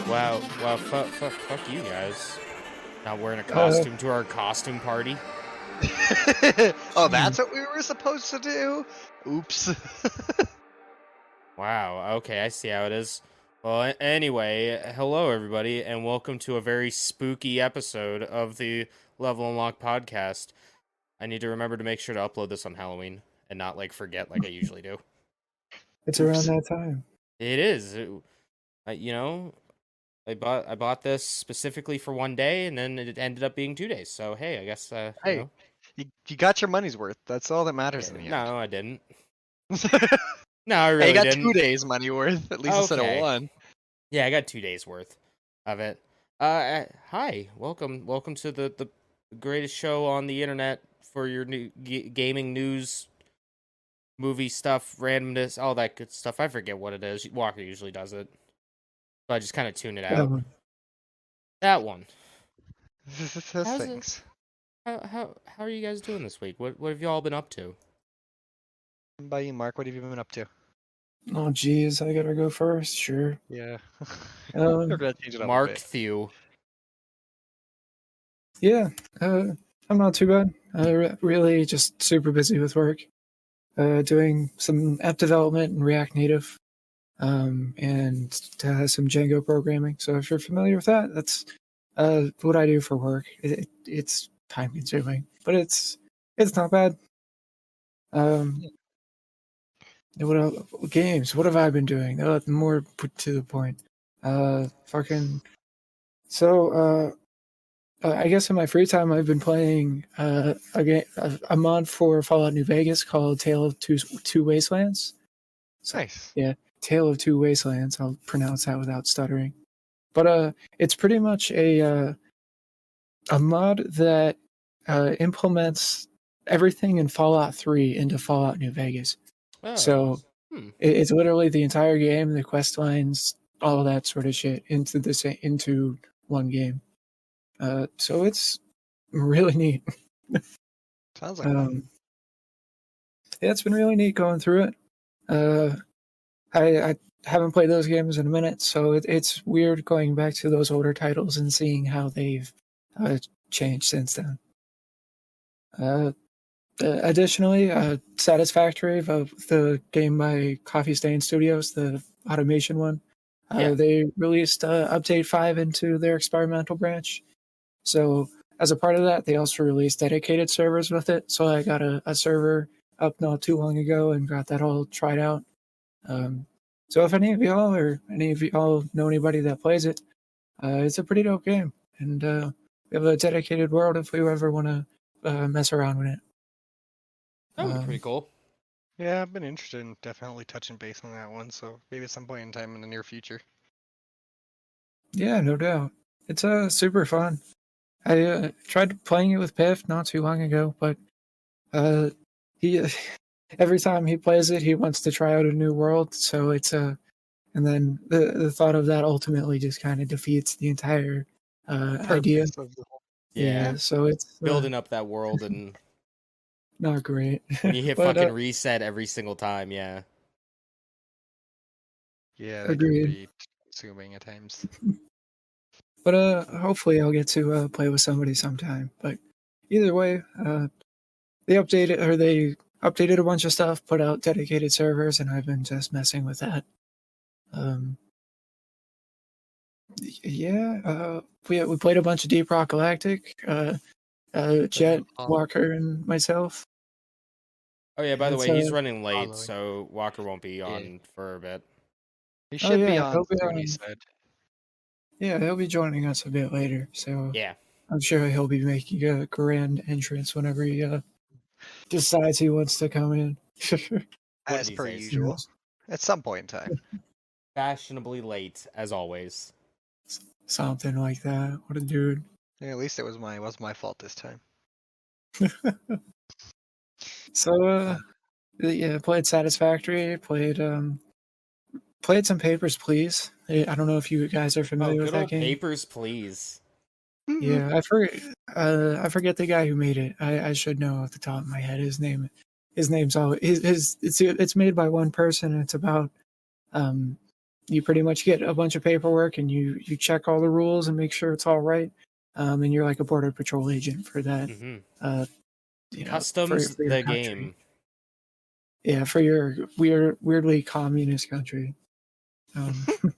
Wow, fuck you guys. Not wearing a Oh, costume to our costume party. Oh, that's what we were supposed to do? Oops. Wow, okay, I see how it is. Well, anyway, hello everybody, and welcome to a very spooky episode of the Level Unlock podcast. I need to remember to make sure to upload this on Halloween and not forget like I usually do. it's Oops. around that time. It is. I bought this specifically for one day, and then it ended up being 2 days. So hey, I guess Hey, you got your money's worth. That's all that matters in the no, I didn't. end. No, I Hey, really you got didn't. 2 days money worth, at least instead of Okay. one. Yeah, I got 2 days worth of it. Hi, welcome to the greatest show on the internet for your new gaming news, movie stuff, randomness, all that good stuff. I forget what it is. Walker usually does it, so I just kind of tune it That out. one. That one. Those How's it? things. How are you guys doing this week? What have you all been up to? How about you, Mark? What have you been up to? Oh, geez, I gotta go first. Sure. Yeah. Um, We're gonna change it up a Mark bit. Thew. yeah, I'm not too bad. Really just super busy with work. Doing some app development in React Native, and some Django programming. So if you're familiar with that, that's what I do for work. It's time consuming, but it's not bad. Games? What have I been doing? More put to the point. Fucking. So, I guess in my free time, I've been playing a mod for Fallout New Vegas called Tale of Two Wastelands. So, Nice. yeah, Tale of Two Wastelands. I'll pronounce that without stuttering. But it's pretty much a mod that implements everything in Fallout 3 into Fallout New Vegas. Oh, So it's literally the entire game, the quest lines, all of that sort of shit into one game. So it's really neat. Sounds like fun. Yeah, it's been really neat going through it. I haven't played those games in a minute, so it's weird going back to those older titles and seeing how they've changed since then. Additionally, Satisfactory, the game by Coffee Stain Studios, the automation one, they released Update 5 into their experimental branch. So as a part of that, they also released dedicated servers with it. So I got a server up not too long ago and got that all tried out. So if any of y'all know anybody that plays it, it's a pretty dope game. And we have a dedicated world if we ever want to mess around with it. that would be pretty cool. Yeah, I've been interested in definitely touching base on that one, so maybe at some point in time in the near future. Yeah, no doubt. It's super fun. I tried playing it with Piff not too long ago, but he every time he plays it, he wants to try out a new world. So it's and then the thought of that ultimately just kind of defeats the entire idea. Purpose of the whole- Yeah, So it's building up that world, and not great. when you hit But, fucking reset every single time, yeah. Yeah, that can Agreed. be consuming at times. But hopefully I'll get to play with somebody sometime. But either way, they updated a bunch of stuff, put out dedicated servers, and I've been just messing with that. We played a bunch of Deep Rock Galactic, Jet, Walker, and myself. Oh yeah, by the It's, way, he's running late, following. so Walker won't be on for a bit. He should be yeah, on he'll be soon, on. he said. Yeah, he'll be joining us a bit later, so Yeah. I'm sure he'll be making a grand entrance whenever he decides he wants to come in. One of As these per days. usual. At some point in time. Fashionably late, as always. Something like that. What a dude. Yeah, at least it was my fault this time. So yeah, played Satisfactory, played some Papers, Please. I don't know if you guys are familiar with good that old game. Papers, Please. Yeah, I forget the guy who made it. I should know off the top of my head. His name's always it's made by one person, and it's about you pretty much get a bunch of paperwork and you check all the rules and make sure it's all right. And you're like a border patrol agent for that. Mm-hmm. For Customs your the country. game. Yeah, for your weirdly communist country. Okay.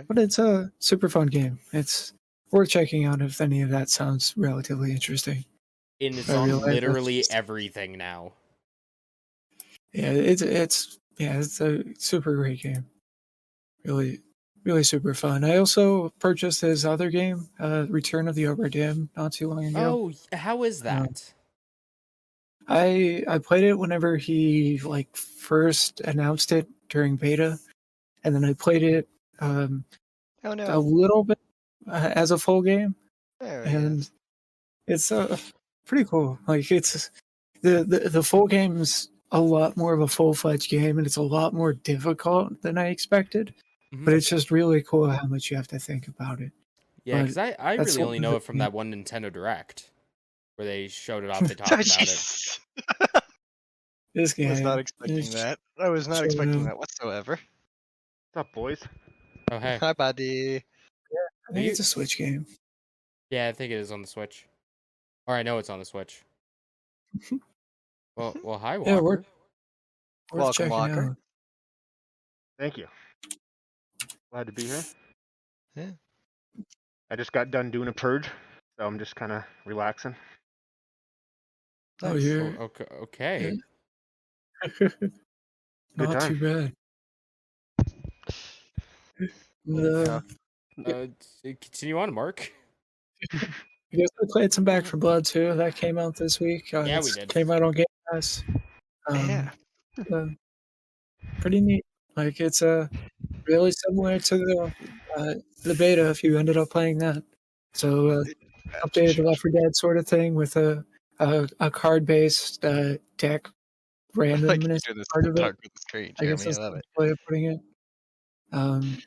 But it's a super fun game. It's worth checking out if any of that sounds relatively interesting. And it's I on realize that's literally just- everything now. Yeah, it's a super great game. Really, really super fun. I also purchased his other game, Return of the Obra Dinn, not too long ago. Oh, how is that? I played it whenever he like first announced it during beta, and then I played it Oh a no. little bit as a full game, There he and is. it's pretty cool. Like it's the full game's a lot more of a full-fledged game, and it's a lot more difficult than I expected. Mhm. But it's just really cool how much you have to think about it. Yeah, But because I that's really only one know of it from the- that one Nintendo Direct where they showed it off. They talked about it. Jesus. This I guy was not expecting is that. I was not so, expecting that whatsoever. What's up, boys? Oh hey, Hi, buddy. I think it's a Switch game. yeah, I think it is on the Switch. Or I know it's on the Switch. Well, hi Walker. Yeah, worth Welcome, checking Walker. out. Thank you. Glad to be here. Yeah. I just got done doing a purge, so I'm just kind of relaxing. Oh, Nice. you're Okay. not time. too bad. Yeah. Continue on, Mark. I guess we played some Back 4 Blood too. That came out this week. Yeah, we It's- did. Came out on Game Pass. Yeah. uh, pretty neat. Like it's really similar to the beta. If you ended up playing that, so updated the Left 4 Dead sort of thing with a card based deck Like you randomness do this part of it. talk with the screen, I guess Jeremy. I that's love the it. way of putting it.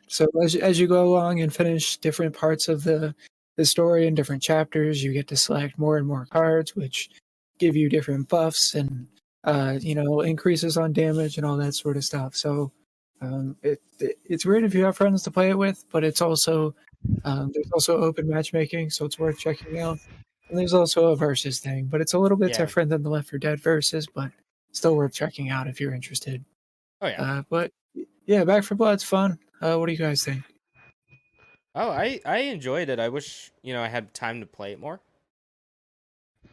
So as you go along and finish different parts of the story and different chapters, you get to select more and more cards, which give you different buffs and increases on damage and all that sort of stuff. So it's weird if you have friends to play it with, but it's also there's also open matchmaking, so it's worth checking out. And there's also a versus thing, but it's a little bit Yeah. different than the Left 4 Dead versus, but still worth checking out if you're interested. Oh yeah. But yeah, Back 4 Blood's fun. What do you guys think? Oh, I enjoyed it. I wish I had time to play it more.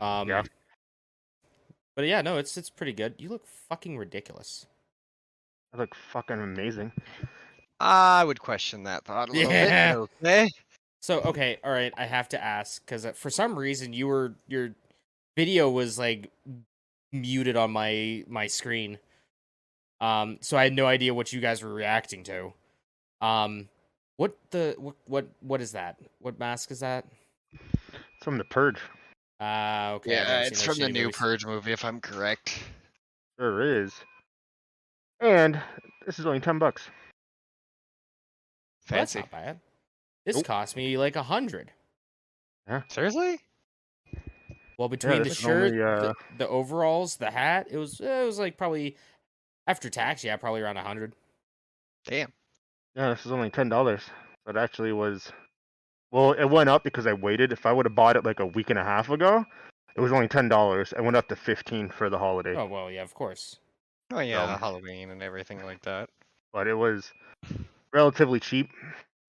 Yeah. But yeah, no, it's pretty good. You look fucking ridiculous. I look fucking amazing. I would question that thought a little Yeah. bit. but Okay. So okay, all right. I have to ask because for some reason your video was like muted on my screen. So I had no idea what you guys were reacting to. What is that? What mask is that? It's from the purge. Okay. I've Yeah, never it's seen from those the shitty new movies. Purge movie, if I'm correct. There is. And this is only $10. Well, that's Fancy. not bad. This Nope. cost me like 100. Seriously? Well, between the this is shirt, only, the overalls, the hat, it was like probably after tax, yeah, probably around 100. Damn. Yeah, this is only $10. But actually was. Well, it went up because I waited. If I would have bought it like a week and a half ago, it was only $10. It went up to $15 for the holiday. Oh well, yeah, of course. Oh yeah, Halloween and everything like that. But it was relatively cheap.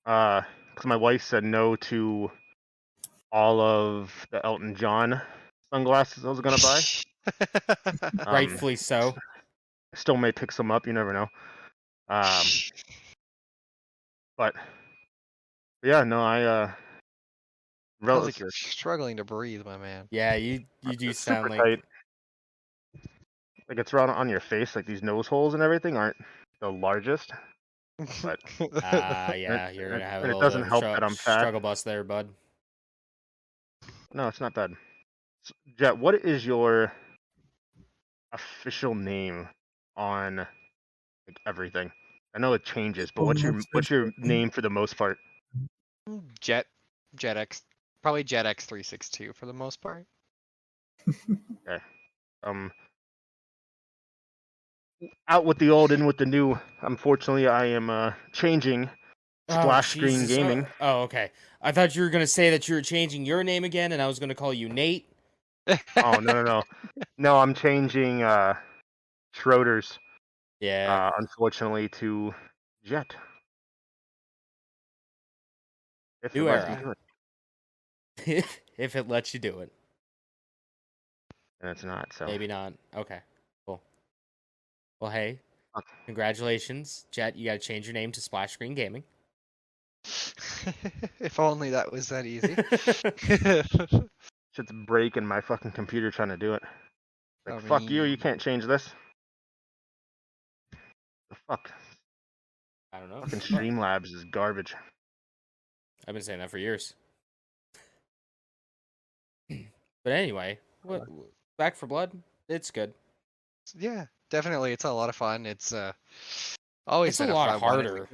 Because my wife said no to all of the Elton John sunglasses I was gonna buy. Rightfully so. Still may pick some up. You never know. But yeah, no, Sounds like you're struggling to breathe, my man. Yeah, you do it's sound super like tight. Like it's right on your face. Like these nose holes and everything aren't the largest. But yeah, you're gonna have a and it little doesn't bit of help a that I'm fat. struggle bus there, bud. No, it's not bad. Jet, what is your official name on like everything? I know it changes, but what's your name for the most part? Jet X, probably Jet X362 for the most part. Okay. out with the old, in with the new. Unfortunately, I am changing Oh, splash screen Jesus. gaming. Okay. I thought you were going to say that you were changing your name again, and I was going to call you Nate. Oh no. No, I'm changing Schroeder's. Yeah. Unfortunately, to Jet. If it New lets me era. do it, If it lets you do it. and it's not. So Maybe not. Okay. Cool. Well, hey. Fuck. Congratulations. Jet, you got to change your name to Splash Screen Gaming. If only that was that easy. Shit's breaking my fucking computer trying to do it. Like, I fuck you, you mean- can't change this. The fuck? I don't know. Fucking Streamlabs is garbage. I've been saying that for years. But anyway, Back for Blood, it's good. Yeah, definitely. It's a lot of fun. It's always It's a been lot fun one. harder.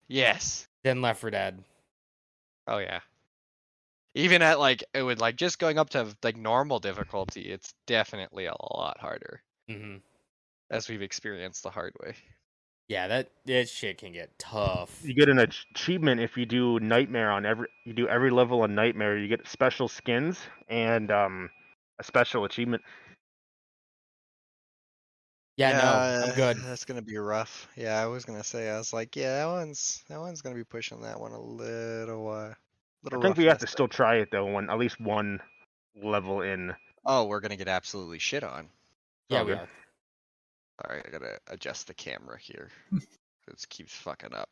Yes. Then Left 4 Dead. Oh yeah. Even at like it would like just going up to like normal difficulty, it's definitely a lot harder, Hmm. as we've experienced the hard way. Yeah, that shit can get tough. You get an achievement if you do Nightmare on every level on Nightmare. You get special skins and a special achievement. Yeah, no, I'm good. That's gonna be rough. Yeah, I was gonna say, I was like, yeah, that one's gonna be pushing that one a little I little think we rough have to still try it though. At least one level in. Oh, we're gonna get absolutely shit on. Yeah, all we good. are. Alright, I gotta adjust the camera here. It keeps fucking up.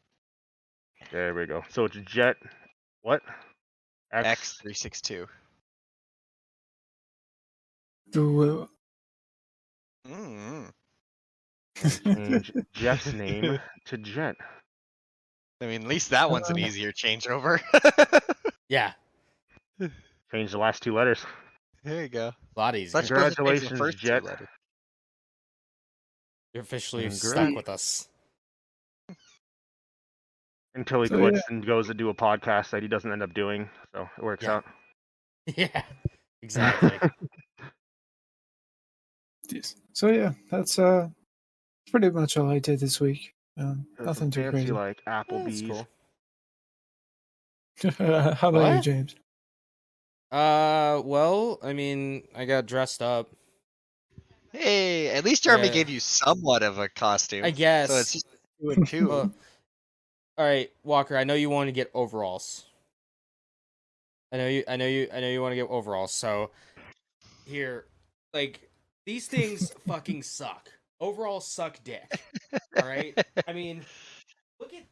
There we go. So it's Jet. What? X362. Do Mm. Change Jet's name to Jet. I mean, at least that one's an easier changeover. Yeah, Change the last two letters. There you go. a lot easier. Let's supposed to change the Congratulations, first two Jet. letters. You're officially Great. stuck with us. Until he So, quits yeah. and goes to do a podcast that he doesn't end up doing. So it works Yeah. out. Yeah, exactly. So yeah, that's pretty much all I did this week. Got Nothing some too fancy crazy. like Yeah, that's Applebee's. cool. How about you, What? James? Well, I mean, I got dressed up. Hey, at least Jeremy Yeah. gave you somewhat of a costume. I guess. So it's just 2 and 2. Well, all right, Walker. I know you want to get overalls. I know you want to get overalls. So here, like these things fucking suck. Overalls suck dick. All right. I mean, look at.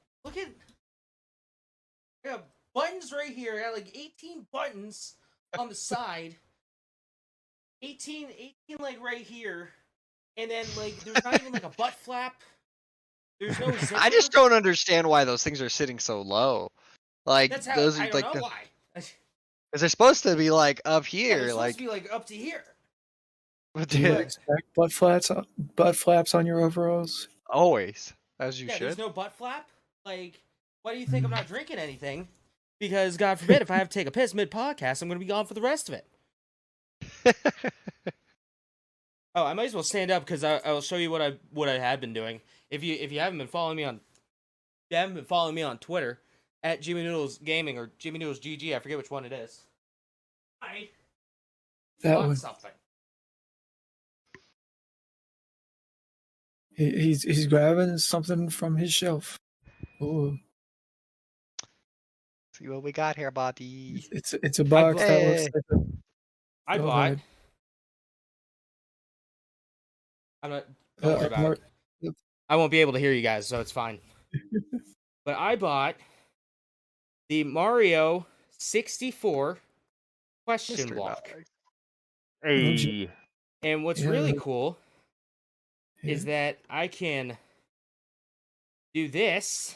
I got buttons right here. I got like 18 buttons on the side. 18 like right here, and then like there's not even like a butt flap. There's no zipper. I just don't understand why those things are sitting so low. Like That's how those are I don't like know why. because they're supposed to be like up Yeah, here, they're supposed like to be like up to here. but Do you they're- expect butt flaps on your overalls? always as you Yeah, should. there's no butt flap. Like, why do you think I'm not drinking anything? Because God forbid, if I have to take a piss mid podcast, I'm going to be gone for the rest of it. Oh, I might as well stand up because I'll show you what I had been doing. If you haven't been following me on Twitter at Jimmy Noodles Gaming or Jimmy Noodles GG, I forget which one it is. I That bought one. something. He's grabbing something from his shelf. Ooh, See what we got here, buddy. it's a box that looks Hey. like a I Go bought. ahead. I'm not. Don't worry about it. I won't be able to hear you guys, so it's fine. But I bought the Mario 64 question Mystery block. box. Hey, And what's Yeah. really cool Yeah. is that I can do this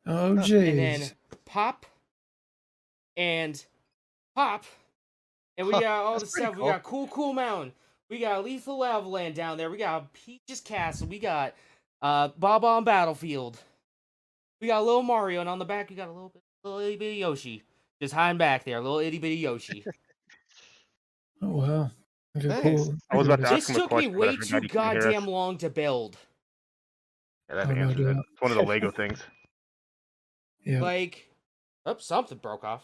Oh and jeez. then pop and pop. And we Huh, got all the that's pretty stuff. cool. We got Cool Mountain. We got Lethal Lava Land down there. We got Peach's Castle. We got Bob on Battlefield. We got little Mario, and on the back we got a little itty bitty Yoshi, just hiding back there, little itty bitty Yoshi. Oh wow. Okay, Nice. cool. I was about to ask This him a took me question, but I way forgot too he couldn't hear us. goddamn long to build. Yeah, that Oh, no answers it. doubt. It's one of the Lego things. Yeah. Like, oh, something broke off.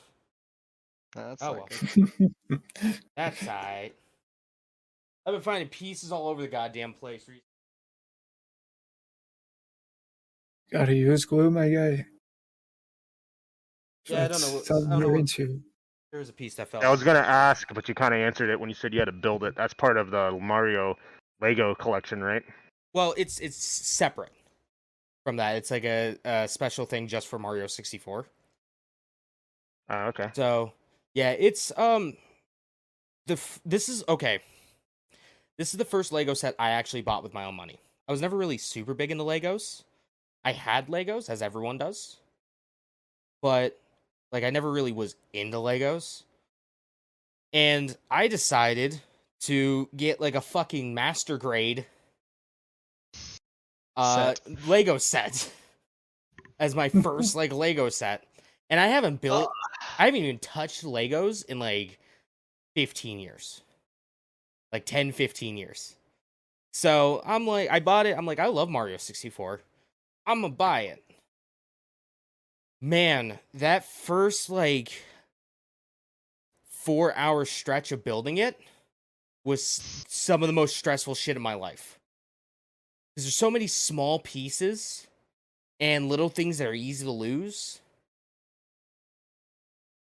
That's Oh, not well. good. That's alright. I've been finding pieces all over the goddamn place. Gotta use glue, my guy. Yeah, I don't know. That's something you're into. There was a piece that fell. I was off. gonna ask, but you kind of answered it when you said you had to build it. That's part of the Mario Lego collection, right? Well, it's separate from that. It's like a special thing just for Mario 64. Okay. So yeah, it's this is okay. This is the first Lego set I actually bought with my own money. I was never really super big into Legos. I had Legos, as everyone does, but like I never really was into Legos. And I decided to get like a fucking master grade Set. Lego set as my first like Lego set. And I haven't even touched Legos in like 15 years. Like 10, 15 years. So I'm like, I bought it. I'm like, I love Mario 64. I'm gonna buy it. Man, that first like 4-hour stretch of building it was some of the most stressful shit in my life. Because there's so many small pieces and little things that are easy to lose.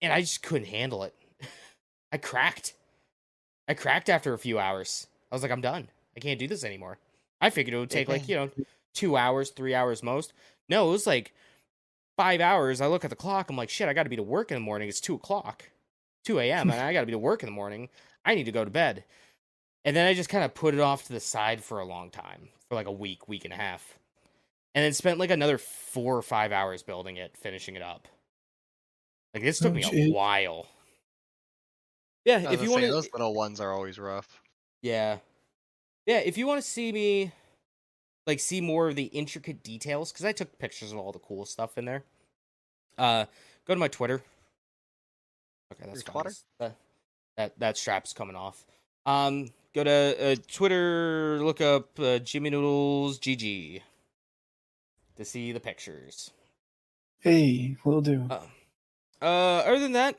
And I just couldn't handle it. I cracked after a few hours. I was like, I'm done. I can't do this anymore. I figured it would take like, 2 hours, 3 hours most. No, it was like 5 hours. I look at the clock. I'm like, shit, I got to be to work in the morning. It's 2 o'clock, 2 a.m. and I got to be to work in the morning. I need to go to bed. And then I just kind of put it off to the side for a long time, for like a week and a half. And then spent like another 4 or 5 hours building it, finishing it up. Like this took me a while. Yeah, if you want to, those little ones are always rough. yeah, if you want to see me, like, see more of the intricate details, because I took pictures of all the cool stuff in there. Go to my Twitter. Okay, that's fine. That strap's coming off. Go to Twitter. Look up Jimmy Noodles GG to see the pictures. Hey, will do. Other than that,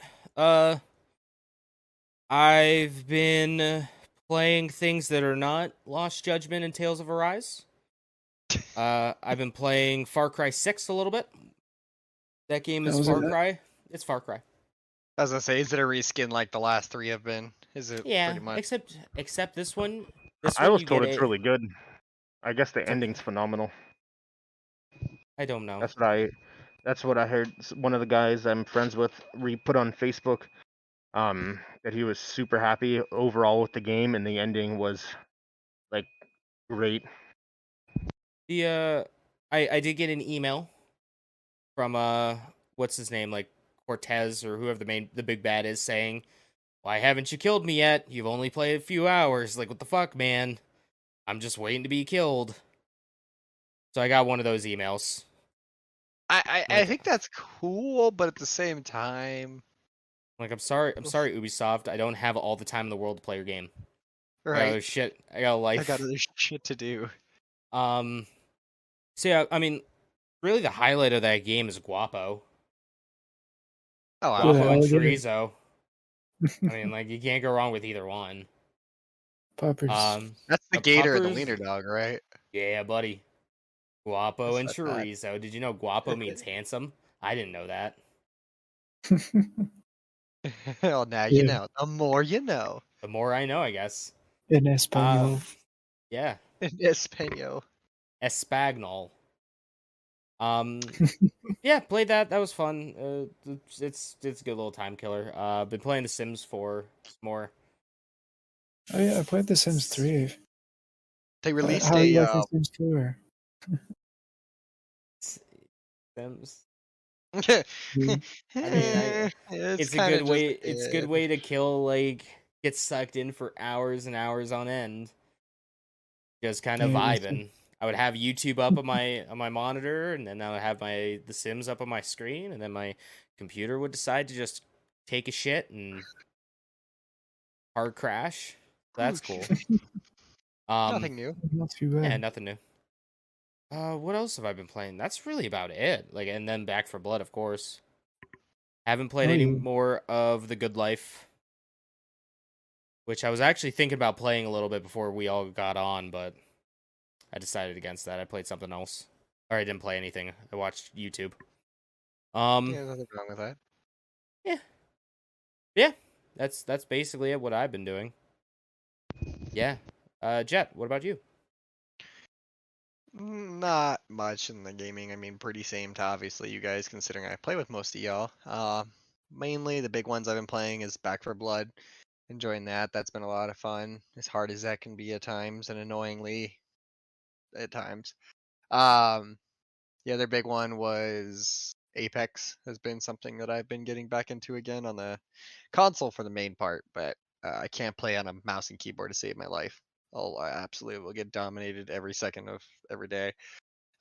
I've been playing things that are not Lost Judgment and Tales of Arise. I've been playing Far Cry 6 a little bit. That game is Far Cry. It's Far Cry. I was gonna say, is it a reskin like the last 3 have been? Is it pretty much? except this one. I was told it's really good. I guess the ending's phenomenal. I don't know. That's what I heard. One of the guys I'm friends with put on Facebook that he was super happy overall with the game, and the ending was like great. I did get an email from what's his name, like Cortez or whoever the big bad is, saying, "Why haven't you killed me yet? You've only played a few hours. Like, what the fuck, man? I'm just waiting to be killed." So I got one of those emails. I think that's cool, but at the same time, like, I'm sorry, Ubisoft. I don't have all the time in the world to play your game. Right. I got a life. I got other shit to do. So yeah, I mean, really, the highlight of that game is Guapo. Oh, Guapo and Chorizo. I mean, like, you can't go wrong with either one. Poppers. That's the gator and the wiener dog, right? Yeah, buddy. Guapo and That's not bad. Chorizo. Did you know Guapo means handsome? I didn't know that. Well, now you know. The more you know. The more I know, I guess. In Espanol. Yeah. In Espanol. Espagnol. Yeah, played that. That was fun. It's a good little time killer. Been playing The Sims 4 more. Oh yeah, I played The Sims 3. They released how you like The Sims 4? Sims. Yeah. I mean, it's a good way. It's a good way to kill, like, get sucked in for hours and hours on end. Just kind of vibing. I would have YouTube up on my monitor, and then I would have The Sims up on my screen, and then my computer would decide to just take a shit and hard crash. That's cool. Nothing new. Not too bad. Yeah, nothing new. What else have I been playing? That's really about it. Like, and then Back for Blood, of course. Haven't played Oh, any yeah. more of The Good Life, which I was actually thinking about playing a little bit before we all got on, but I decided against that. I played something else, or I didn't play anything. I watched YouTube. Yeah, there's nothing wrong with that. Yeah, that's basically it. What I've been doing. Yeah. Jet, what about you? Not much in the gaming. I mean, pretty same to obviously you guys, considering I play with most of y'all. Mainly the big ones I've been playing is Back for Blood. Enjoying that. That's been a lot of fun. As hard as that can be at times, and annoyingly at times. The other big one was Apex. Has been something that I've been getting back into again on the console for the main part, but I can't play on a mouse and keyboard to save my life. I absolutely will get dominated every second of every day.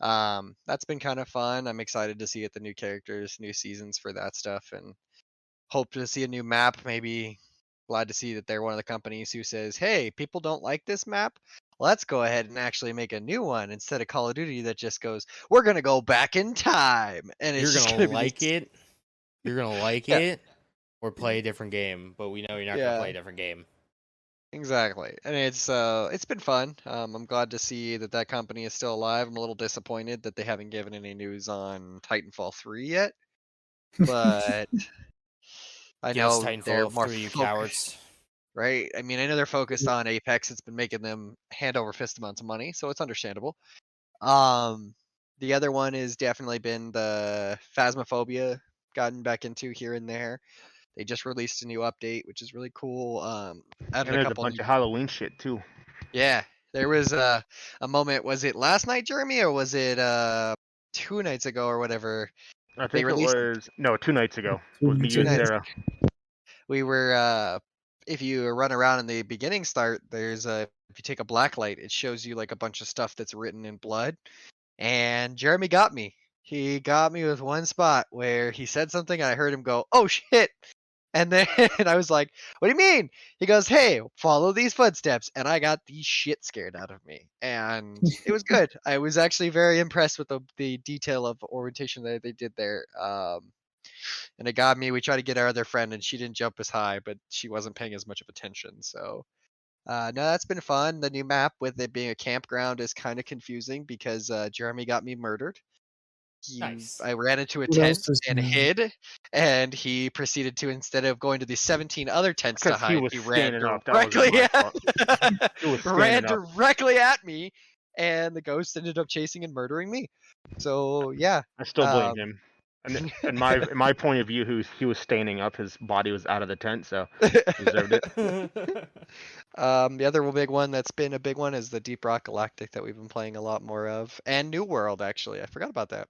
That's been kind of fun. I'm excited to see it, the new characters, new seasons for that stuff, and hope to see a new map. Maybe glad to see that they're one of the companies who says, "Hey, people don't like this map. Let's go ahead and actually make a new one instead of Call of Duty that just goes, we're gonna go back in time." And it's You're just gonna gonna be like this, it. You're gonna like Yeah. it, or play a different game. But we know you're not gonna play a different game. Exactly, and it's been fun. I'm glad to see that that company is still alive. I'm a little disappointed that they haven't given any news on Titanfall 3 yet, but I Give us know they're Titanfall more 3, you focused, cowards. right? I mean, I know they're focused on Apex. It's been making them hand over fist amounts of money, so it's understandable. The other one has definitely been the Phasmophobia, gotten back into here and there. They just released a new update, which is really cool. Added And a there's a couple bunch new. of Halloween shit too. Yeah, there was a moment. Was it last night, Jeremy, or was it 2 nights ago or whatever? I They think it released was 2 nights ago. It 2 was me, nights you, and ago. 2 nights. Sarah. We were if you run around in the beginning start, there's a if you take a black light, it shows you like a bunch of stuff that's written in blood. And Jeremy got me. He got me with one spot where he said something and I heard him go, "Oh shit." And then I was like, "What do you mean?" He goes, "Hey, follow these footsteps." And I got the shit scared out of me. And it was good. I was actually very impressed with the detail of orientation that they did there. And it got me. We tried to get our other friend and she didn't jump as high, but she wasn't paying as much of attention. So no, that's been fun. The new map with it being a campground is kind of confusing because Jeremy got me murdered. Nice. I ran into a What else tent does and he know? hid, and he proceeded to, instead of going to the 17 other tents to Because he hide, was he ran standing up. That wasn't directly my fault. He was ran standing up. directly at me, and the ghost ended up chasing and murdering me. So yeah, I still blame him. And in my point of view, he was standing up. His body was out of the tent, so he deserved it. The other big one that's been a big one is the Deep Rock Galactic that we've been playing a lot more of, and New World actually. I forgot about that.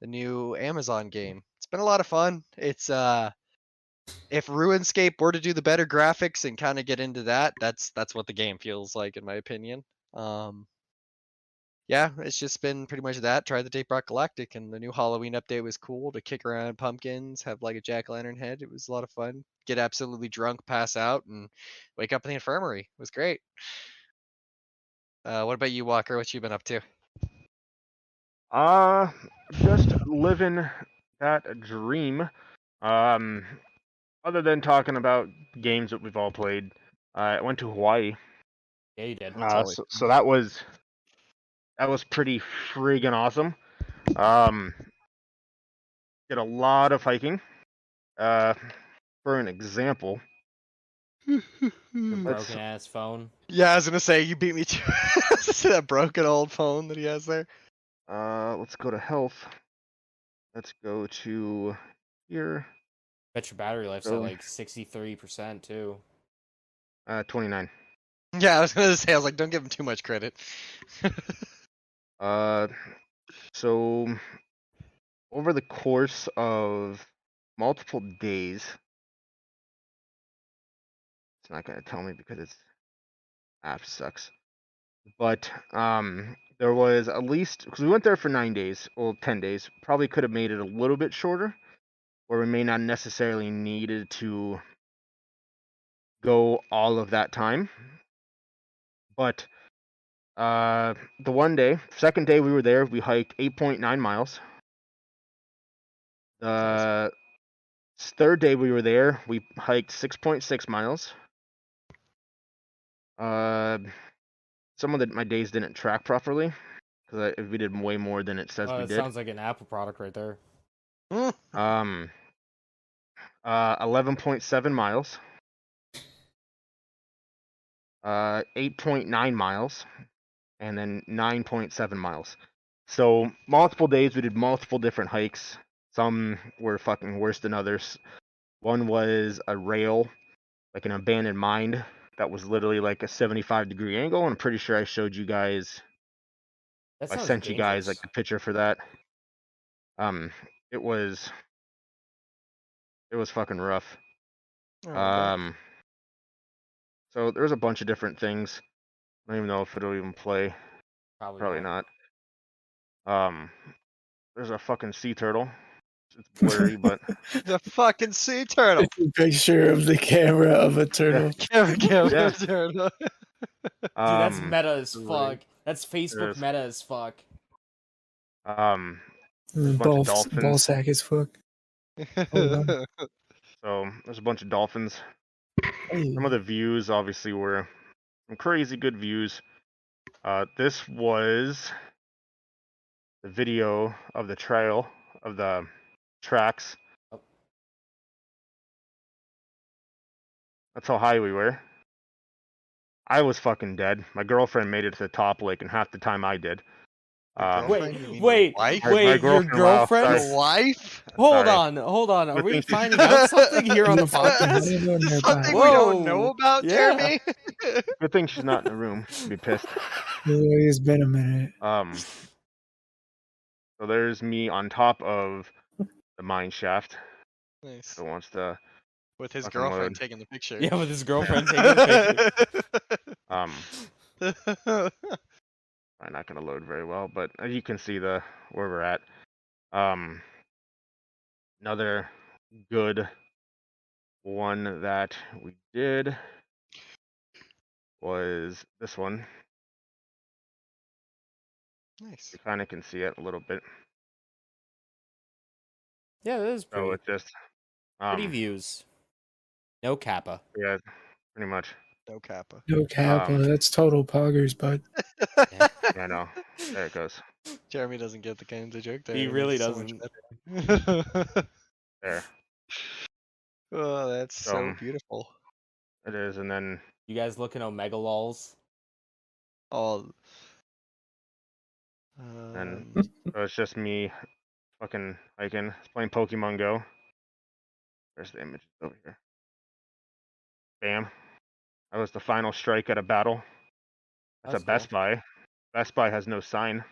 The new Amazon game. It's been a lot of fun. It's if RuneScape were to do the better graphics and kind of get into that, that's what the game feels like in my opinion. Yeah, it's just been pretty much that. Try the Deep Rock Galactic, and the new Halloween update was cool to kick around pumpkins, have like a jack-o'-lantern head. It was a lot of fun. Get absolutely drunk, pass out, and wake up in the infirmary. It was great. What about you, Walker? What you been up to? Just living that dream. Other than talking about games that we've all played, I went to Hawaii. Yeah, you did. That's always So that was pretty friggin' awesome. Did a lot of hiking. For an example, The let's broken ass phone. Yeah, I was gonna say you beat me to that broken old phone that he has there. let's go to health. Let's go to here. Bet your battery life's So- at like 63% too. 29. Yeah, I was gonna say, I was like, don't give him too much credit. So over the course of multiple days, it's not gonna tell me because its app sucks. But there was at least, because we went there for 9 days, well 10 days, probably could have made it a little bit shorter, where we may not necessarily needed to go all of that time. But the second day we were there, we hiked 8.9 miles. The third day we were there, we hiked 6.6 miles. Some of my days didn't track properly because we did way more than it says we It did. sounds like an Apple product right there. 11.7 miles. 8.9 miles, and then 9.7 miles. So multiple days we did multiple different hikes. Some were fucking worse than others. One was a rail, like an abandoned mine that was literally like a 75-degree angle. And I'm pretty sure I showed you guys. That I sounds sent you guys like dangerous. the picture for that. It was fucking rough. So there's a bunch of different things. I don't even know if it'll even play. Probably not. There's a fucking sea turtle. It's blurry, but The fucking sea turtle. It's a picture of the camera of a turtle. Yeah. Turtle. Dude, that's meta as Right. fuck. That's Facebook is. meta as fuck. There's a bunch Ball, of dolphins. ball sack as fuck. Oh, So there's a bunch of dolphins. hey. Some of the views obviously were some crazy good views. This was the video of the trail of the tracks. Oh. That's how high we were. I was fucking dead. My girlfriend made it to the top like in half the time I did. Girlfriend? You mean Wait, your wife? My your girlfriend, wow, girlfriend? sorry. Your wife? Hold Sorry. on. Are Good we thing she's- finding out something here on the Fucking podcast? honeymoon nearby. Something we don't know Whoa, about, yeah. Jeremy? Good thing she's not in the room. She'd be pissed. It's been a minute. So there's me on top of the mine shaft. Nice. So wants to With his fucking girlfriend load. taking the picture. Yeah, with his girlfriend taking the picture. I'm not gonna load very well, but you can see where we're at. Another good one that we did was this one. Nice. You kind of can see it a little bit. Yeah, that is So pretty. it's just Pretty views. No kappa. yeah, pretty much. No kappa. No kappa. That's total poggers, bud. Yeah, no. There it goes. Jeremy doesn't get the kinds of joke there. He It really makes it so much doesn't. better. There. Oh, that's so beautiful. It is, and then You guys looking Omega lols? Oh. and so it's just me fucking hiking, playing Pokemon Go. There's the images over here. Bam. That was the final strike at a battle. That's a Best Buy. Best Buy has no sign.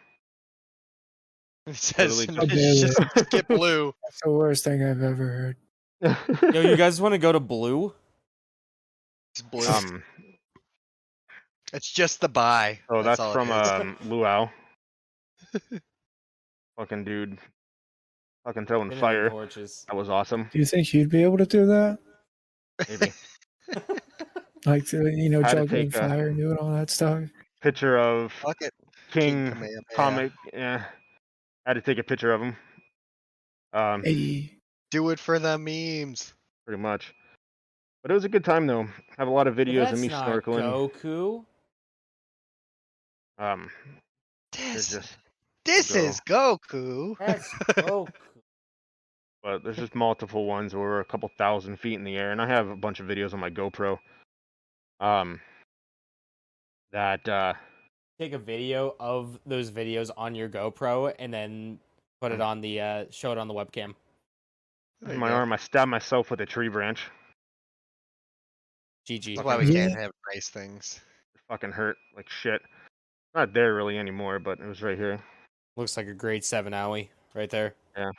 It says Literally it's just skip blue. That's the worst thing I've ever heard. Yo, you guys want to go to Blue? It's blue. It's just the buy. Oh, that's all from it is. Luau. Fucking dude. Fucking throwing Spinning fire. torches. That was awesome. Do you think you'd be able to do that? Maybe. Like, you know, Had to juggling take a fire and doing all that stuff? picture of Fuck it. King Kamehameha. comic. Yeah. Had to take a picture of him. Hey. Do it for the memes. Pretty much. But it was a good time though. Have a lot of videos of me That's not snorkeling. Goku. This is Goku. That's Goku. But there's just multiple ones where we're a couple thousand feet in the air, and I have a bunch of videos on my GoPro. Take a video of those videos on your GoPro and then put it on the show it on the webcam. In my arm, I stabbed myself with a tree branch. GG. That's why we can't have nice things. It fucking hurt like shit. Not there really anymore, but it was right here. Looks like a grade 7 owie right there. Yeah.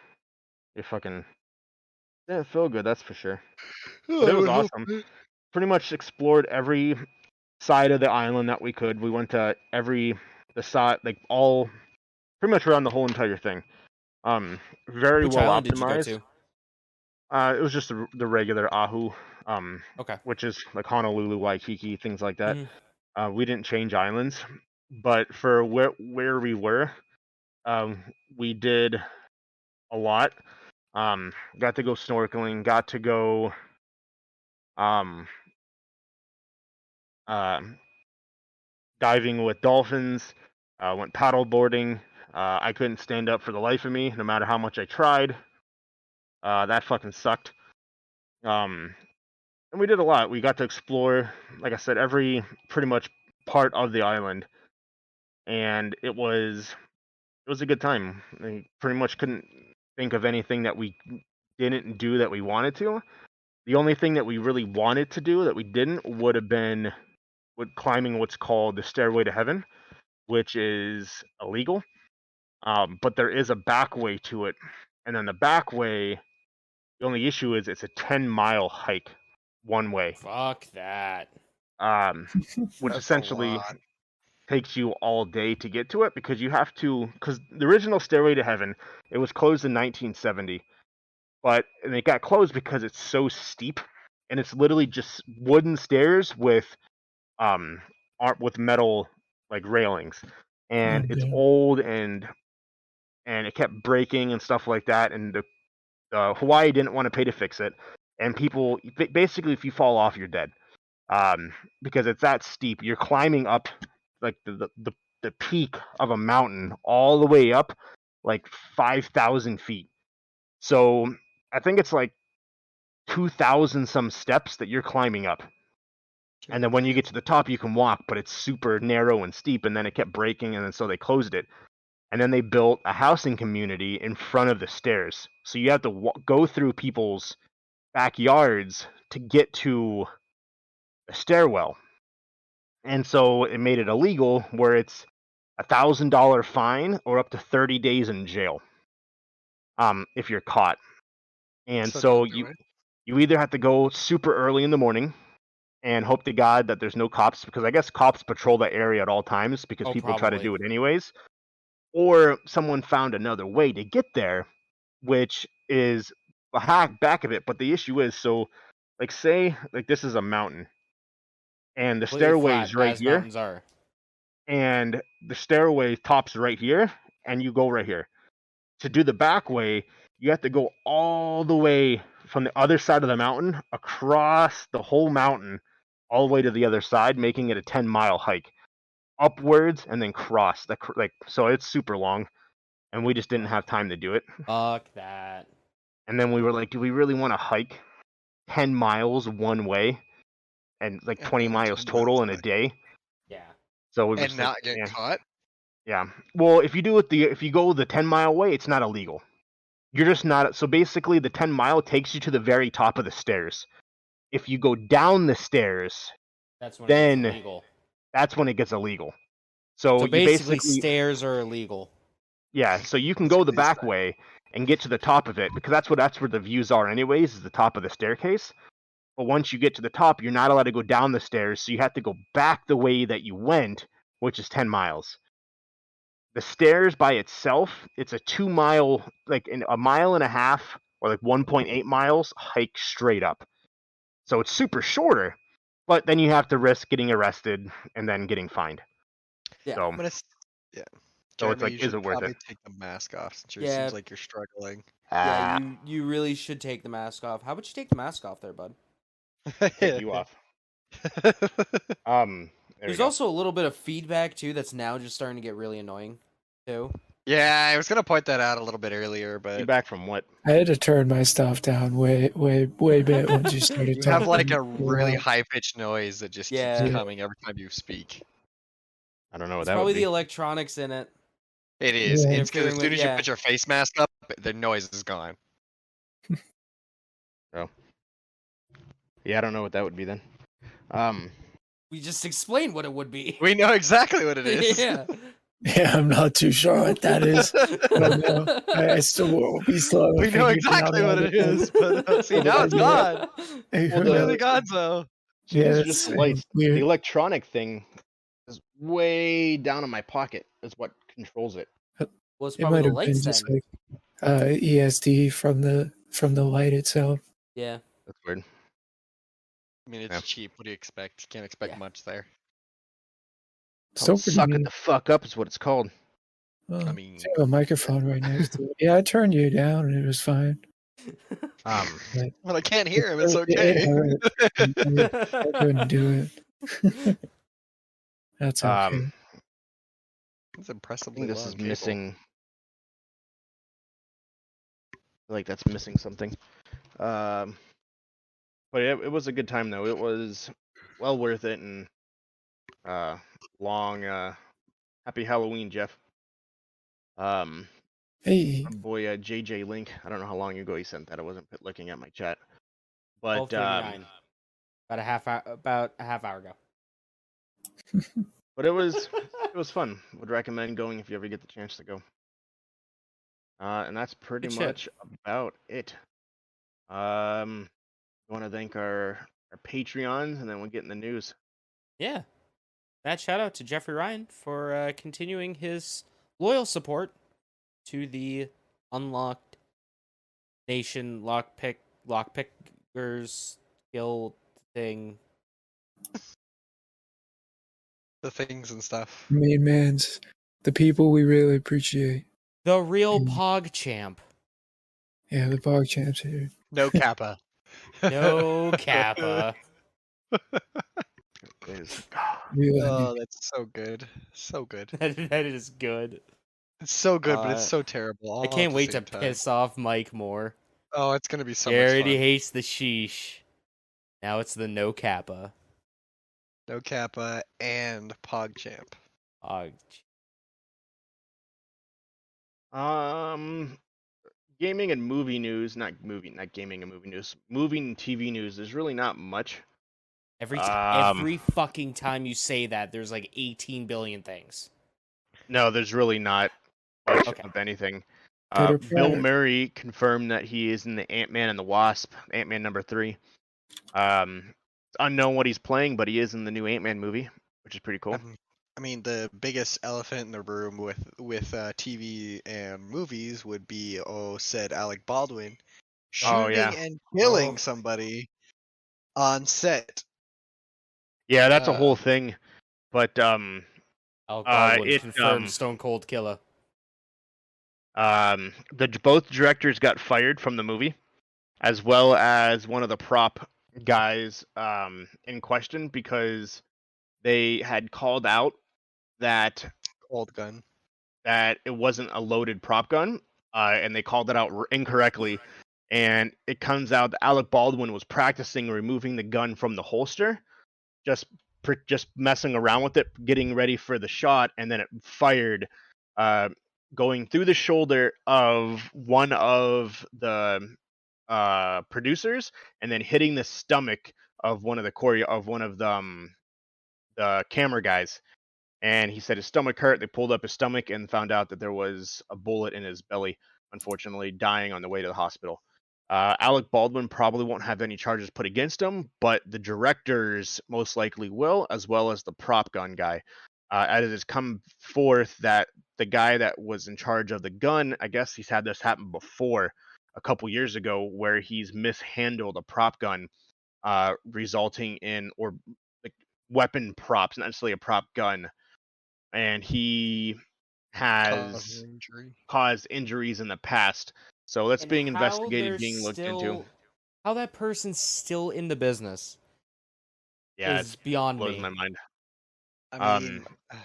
It feel good, that's for sure. But it was awesome. Pretty much explored every side of the island that we could. We went to pretty much around the whole entire thing. Very Which well island did you go optimized. to? It was just the regular Ahu, Okay. which is like Honolulu, Waikiki, things like that. We didn't change islands, but for where we were, we did a lot. Got to go snorkeling. Got to go um, uh, diving with dolphins. Went paddle boarding. I couldn't stand up for the life of me, no matter how much I tried. That fucking sucked. And we did a lot. We got to explore, like I said, every pretty much part of the island, and it was a good time. I pretty much couldn't think of anything that we didn't do that we wanted to. The only thing that we really wanted to do that we didn't would have been with climbing what's called the Stairway to Heaven, which is illegal. But there is a back way to it, and then the back way, the only issue is it's a 10-mile hike one way. Fuck that. Which That's a essentially lot. takes you all day to get to it, because you have to, because the original Stairway to Heaven, it was closed in 1970, and it got closed because it's so steep, and it's literally just wooden stairs with with metal like railings, and it's damn. old, and it kept breaking and stuff like that, and the Hawaii didn't want to pay to fix it, and people basically, if you fall off, you're dead, because it's that steep. You're climbing up like the peak of a mountain all the way up like 5,000 feet. So I think it's like 2,000 some steps that you're climbing up. And then when you get to the top, you can walk, but it's super narrow and steep. And then it kept breaking, and then so they closed it. And then they built a housing community in front of the stairs. So you have to go through people's backyards to get to the stairwell. And so it made it illegal, where it's $1,000 fine or up to 30 days in jail, if you're caught. And So so don't do it. you either have to go super early in the morning and hope to God that there's no cops, because I guess cops patrol that area at all times, because people try to do it anyways, or someone found another way to get there, which is a hack back of it. But the issue is, so like say like this is a mountain, and the Completely stairway flat, is right as here, mountains are. and the stairway tops right here, and you go right here. To do the back way, you have to go all the way from the other side of the mountain, across the whole mountain, all the way to the other side, making it a 10-mile hike upwards, and then cross. So it's super long, and we just didn't have time to do it. Fuck that. And then we were like, do we really want to hike 10 miles one way, and like And 20 then miles 10 total miles in a back. day? Yeah. So we were And just not like, get yeah. caught? Yeah. Well, if you go the 10-mile way, it's not illegal. You're just not. So basically, the 10-mile takes you to the very top of the stairs. If you go down the stairs, That's when it then gets illegal. that's when it gets illegal. So So you basically, stairs are illegal. yeah. So you can go the Basically, back way and get to the top of it, because that's where the views are anyways, is the top of the staircase. But once you get to the top, you're not allowed to go down the stairs, so you have to go back the way that you went, which is 10 miles. The stairs by itself, it's a 2-mile, like a mile and a half, or like 1.8 miles hike straight up. So it's super shorter, but then you have to risk getting arrested and then getting fined. Yeah. So, I'm gonna, yeah. So it's Jeremy, like, you is should it worth probably it? take the mask off, since it Yeah. seems like you're struggling. Yeah, you really should take the mask off. How about you take the mask off there, bud? Take you off. There's also a little bit of feedback too that's now just starting to get really annoying too. Yeah, I was gonna point that out a little bit earlier, but feedback from what? I had to turn my stuff down way bit once you started you talking. have like a really loud. high-pitched noise that just Yeah. keeps coming every time you speak. I don't know what It's that probably would the be. electronics in it. It is. Yeah. It's because as Interfering soon with- as you yeah. put your face mask up, the noise is gone. Oh. Yeah, I don't know what that would be then. We just explained what it would be. We know exactly what it is. Yeah. Yeah, I'm not too sure what that is. But no, I still we still haven't We know figured out exactly how what to- it is, but see, now it's gone. Hey, Well, Completely gone, so. Yeah, These are that's just the lights. The weird. electronic thing is way down in my pocket. Is what controls it. Well, it's It probably might the have been lights just then. like ESD from the light itself. Yeah. That's weird. I mean, it's Yeah. cheap. What do you expect? You can't expect Yeah. much there. Still pretty Suck it neat. the fuck up is what it's called. Oh, I mean, so you have a microphone right next to it. Yeah, I turned you down and it was fine. But well, I can't hear him. It's it okay. hurt. I couldn't do it. That's okay. It's I impressively think this long is cable. missing. I feel like that's missing something. But it was a good time though. It was well worth it, and long. Happy Halloween, Jeff. Hey, My boy JJ Link. I don't know how long ago he sent that. I wasn't looking at my chat, but 12:39. About a half hour ago. but it was fun. Would recommend going if you ever get the chance to go. And that's pretty Good shit. much about it. I want to thank our Patreons, and then we'll get in the news. Yeah. That shout out to Jeffrey Ryan for continuing his loyal support to the Unlocked Nation Lockpickers Guild thing. The things and stuff. main mans, the people we really appreciate. The real Pog Champ. Yeah, the Bog Champs here. No Kappa. No Kappa. Real Oh, that's so good. So good. That is good. It's so good, but it's Uh, so terrible. all I at can't the wait to same time. piss off Mike more. Oh, it's gonna be so He much already fun. hates the sheesh. Now it's the no Kappa. No Kappa and PogChamp. Pog. Gaming and movie news, not gaming and movie news. Movie and TV news. There's really not much. Every fucking time you say that, there's like 18 billion things. No, there's really not much Okay. of anything. Pitter Bill patter. Murray confirmed that he is in the Ant-Man and the Wasp, Ant-Man number 3. It's unknown what he's playing, but he is in the new Ant-Man movie, which is pretty cool. I mean, the biggest elephant in the room with TV and movies would be said Alec Baldwin shooting Oh, yeah. and killing Oh. somebody on set. Yeah, that's a whole thing. But Alec Baldwin it confirmed Stone Cold Killer. both directors got fired from the movie, as well as one of the prop guys in question, because they had called out that Old gun. that it wasn't a loaded prop gun, and they called it out incorrectly. And it comes out that Alec Baldwin was practicing removing the gun from the holster, just messing around with it, getting ready for the shot, and then it fired, going through the shoulder of one of the producers, and then hitting the stomach of one of the camera guys. And he said his stomach hurt. They pulled up his stomach and found out that there was a bullet in his belly, unfortunately, dying on the way to the hospital. Alec Baldwin probably won't have any charges put against him, but the directors most likely will, as well as the prop gun guy. As it has come forth that the guy that was in charge of the gun, I guess he's had this happen before a couple years ago, where he's mishandled a prop gun, resulting in weapon props, not necessarily a prop gun. And he has caused injuries in the past. So that's being investigated, being looked into. How that person's still in the business is beyond blows me. my mind. I mean, so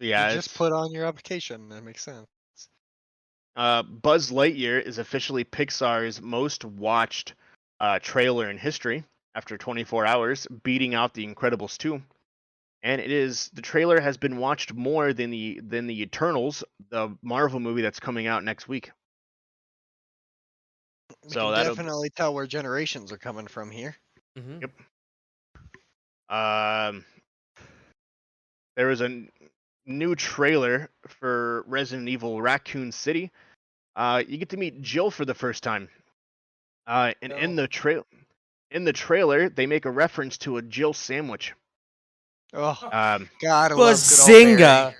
yeah, you just put on your application. That makes sense. Buzz Lightyear is officially Pixar's most watched trailer in history after 24 hours, beating out The Incredibles 2. And the trailer has been watched more than the Eternals, the Marvel movie that's coming out next week. You can definitely tell where generations are coming from here. Mm-hmm. Yep. There was a new trailer for Resident Evil Raccoon City. You get to meet Jill for the first time. In the trailer, they make a reference to a Jill sandwich. Oh, God, I love Bazinga!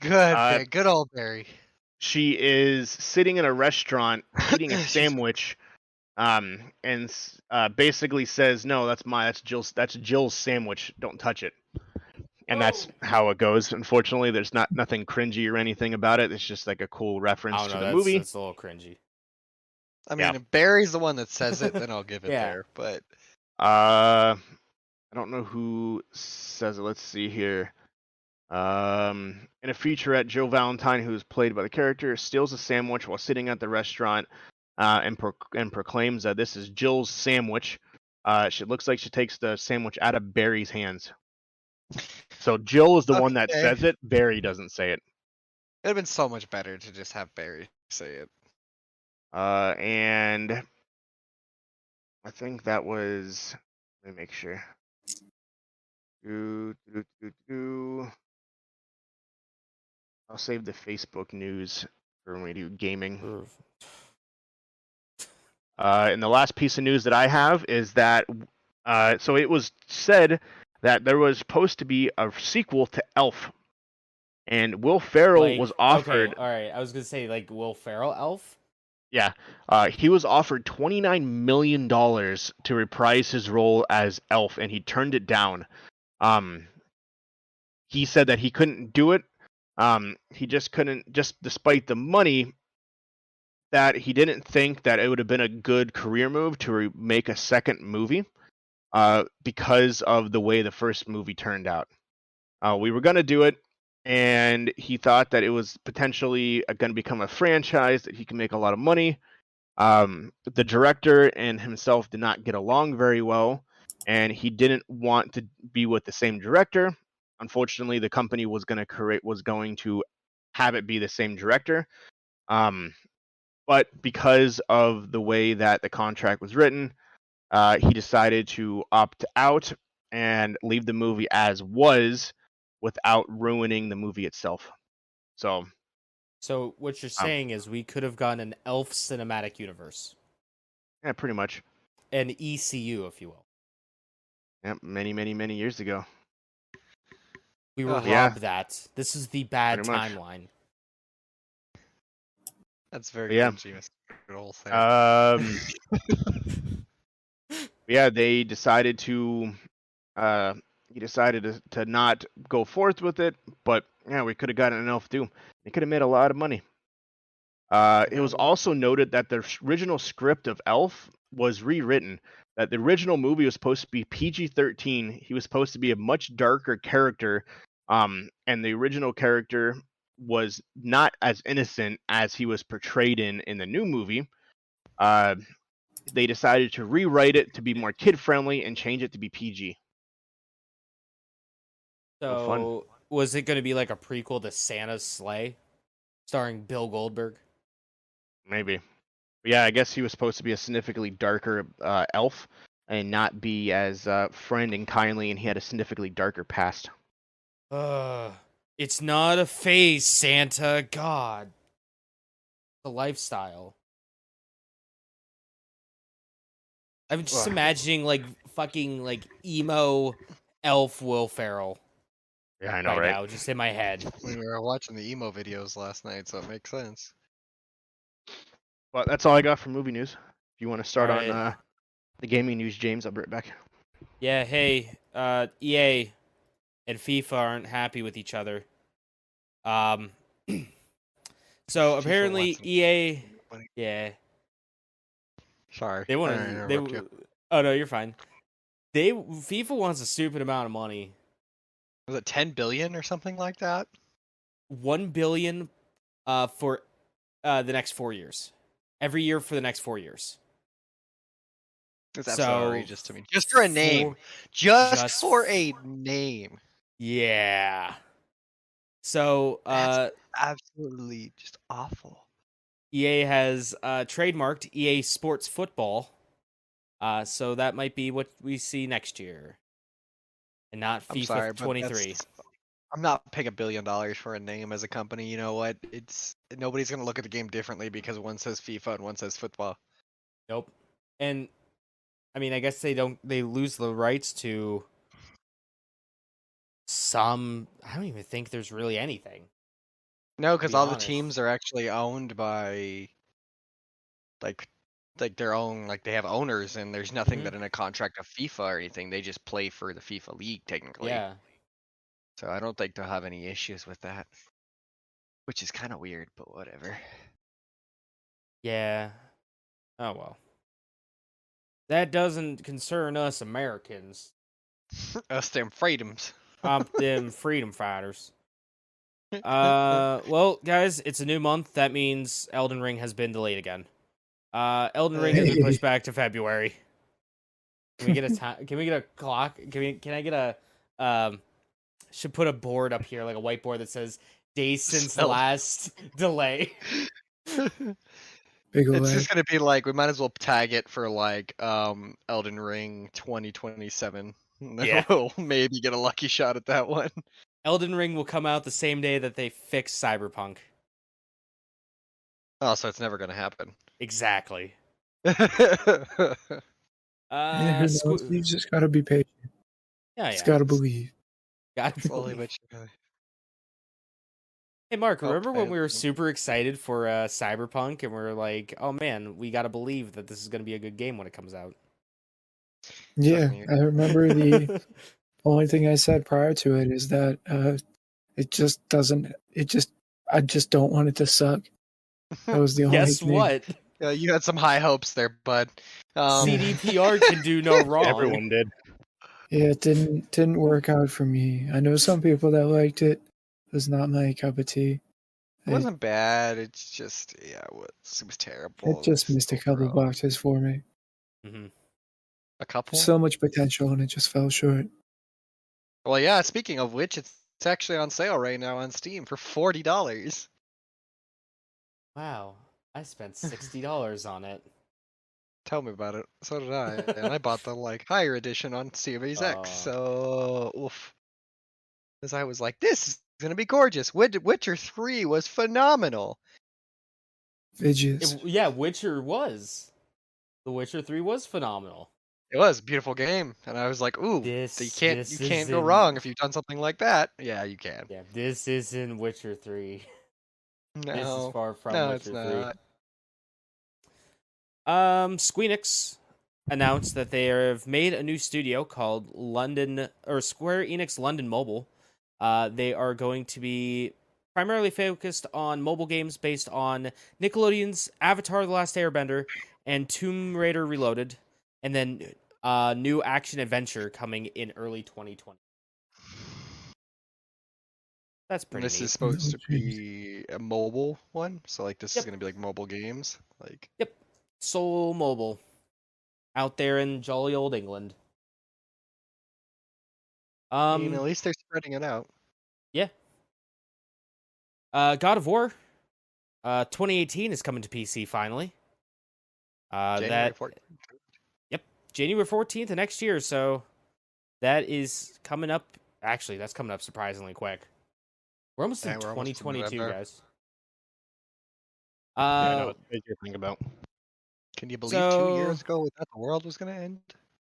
Good old Barry. She is sitting in a restaurant eating a sandwich, and basically says, "No, that's Jill's sandwich. Don't touch it." and that's how it goes. Unfortunately, there's nothing cringy or anything about it. It's just like a cool I reference don't to know. the movie. That's a little cringy. I Yeah. mean, if Barry's the one that says it, then I'll give it Yeah. there. But I don't know who says it. Let's see here. In a featurette, Joe Valentine, who is played by the character, steals a sandwich while sitting at the restaurant, and proclaims that this is Jill's sandwich. She looks like she takes the sandwich out of Barry's hands. So Jill is the one that Okay. says it. Barry doesn't say it. it'd have been so much better to just have Barry say it. And I think that was. Let me make sure. I'll save the Facebook news for when we do gaming. And the last piece of news that I have is that, so it was said that there was supposed to be a sequel to Elf, and Will Ferrell was offered. Okay, all right. I was gonna say like Will Ferrell Elf. Yeah, he was offered $29 million to reprise his role as Elf, and he turned it down. He said that he couldn't do it. He just couldn't, just despite the money, that he didn't think that it would have been a good career move to make a second movie, because of the way the first movie turned out. We were going to do it, and he thought that it was potentially going to become a franchise that he can make a lot of money. The director and himself did not get along very well, and he didn't want to be with the same director. Unfortunately, the company was going to have it be the same director. But because of the way that the contract was written, he decided to opt out and leave the movie as was without ruining the movie itself. So what you're saying is we could have gotten an Elf cinematic universe, yeah, pretty much. an ECU, if you will. Yep, many years ago. We were Yeah. robbed that. This is the bad Pretty much. timeline. That's very Yeah. cringy, Mr. Good thing. Yeah, they decided to. He decided to not go forth with it, but yeah, we could have gotten an Elf too. They could have made a lot of money. It was also noted that the original script of Elf was rewritten. That the original movie was supposed to be PG-13. He was supposed to be a much darker character, and the original character was not as innocent as he was portrayed in the new movie. They decided to rewrite it to be more kid-friendly and change it to be PG. So was it going to be like a prequel to Santa's Sleigh, starring Bill Goldberg? Maybe. But yeah, I guess he was supposed to be a significantly darker elf and not be as friend and kindly, and he had a significantly darker past. It's not a phase, Santa. God. The lifestyle. I'm just imagining like fucking like emo elf Will Ferrell. Yeah, I know, right? Now, just in my head. We were watching the emo videos last night, so it makes sense. Well, that's all I got for movie news. If you want to start Alright. on the gaming news, James, I'll be right back. Yeah, hey, EA and FIFA aren't happy with each other. So FIFA apparently wants an- EA, yeah, Sorry. they want I didn't to. interrupt you. Oh no, you're fine. FIFA wants a stupid amount of money. Was it 10 billion or something like that? 1 billion, for the next 4 years. Every year for the next 4 years. It's absolutely So, outrageous to me. Just for a name. Just for a name. Yeah. So, That's absolutely just awful. EA has trademarked EA Sports Football. So that might be what we see next year. And not I'm FIFA sorry, but 23. I'm not paying $1 billion for a name as a company. You know what? Nobody's gonna look at the game differently because one says FIFA and one says football. Nope. And I mean, I guess they lose the rights to some. I don't even think there's really anything. No, because all honest. the teams are actually owned by like their own, like they have owners, and there's nothing Mhm. that in a contract of FIFA or anything. They just play for the FIFA league technically. Yeah. So I don't think they'll have any issues with that. Which is kind of weird, but whatever. Yeah. Oh well. That doesn't concern us Americans. Us damn freedoms. Them freedom fighters. Well, guys, it's a new month. That means Elden Ring has been delayed again. Elden Ring has been pushed back to February. Can we get a time? Can we get a clock? Can I get a should put a board up here, like a whiteboard that says days since last delay. Big It's away. just gonna be like we might as well tag it for like Elden Ring 2027. Yeah. We'll maybe get a lucky shot at that one. Elden Ring will come out the same day that they fix Cyberpunk. Oh, so it's never gonna happen. Exactly. Yeah, who knows? You just gotta be patient. Yeah, Just gotta believe. Gotta Slowly believe. but surely. Hey, Mark, Oh, remember when we were and- super excited for Cyberpunk and we are like, oh man, we gotta believe that this is gonna be a good game when it comes out. Yeah, me. I remember the only thing I said prior to it is that it just doesn't. I just don't want it to suck. That was the only Guess thing. what? You had some high hopes there, bud. CDPR can do no wrong. Everyone did. Yeah, it didn't work out for me. I know some people that liked it. It was not my cup of tea. It wasn't bad. It's just it was terrible. It just missed a couple overall. boxes for me. Mm-hmm. A couple. So much potential, and it just fell short. Well, yeah. Speaking of which, it's actually on sale right now on Steam for $40. Wow, I spent $60 on it. Tell me about it. So did I, and I bought the higher edition on Series X. So, oof. Because I was like, this is gonna be gorgeous. Witcher 3 was phenomenal. Vidges. Yeah, Witcher was. The Witcher 3 was phenomenal. It was a beautiful game, and I was like, ooh, you can't go wrong if you've done something like that. Yeah, you can. Yeah, this isn't Witcher 3. No, This is far from no, Witcher it's 3. not. Squeenix announced that they have made a new studio called Square Enix London Mobile. They are going to be primarily focused on mobile games based on Nickelodeon's Avatar: The Last Airbender and Tomb Raider Reloaded, and then new action adventure coming in early 2020. That's pretty This neat. is supposed to be a mobile one, so this is gonna be mobile games, Yep, Soul Mobile, out there in jolly old England. I mean, at least they're spreading it out. Yeah. God of War, 2018 is coming to PC finally. January 14th. Yep, January 14th of next year. So that is coming up. Actually, that's coming up surprisingly quick. We're almost in We're almost in 2022, November. guys. Yeah, I know it's crazy to think about. Can you believe 2 years ago we thought the world was gonna end?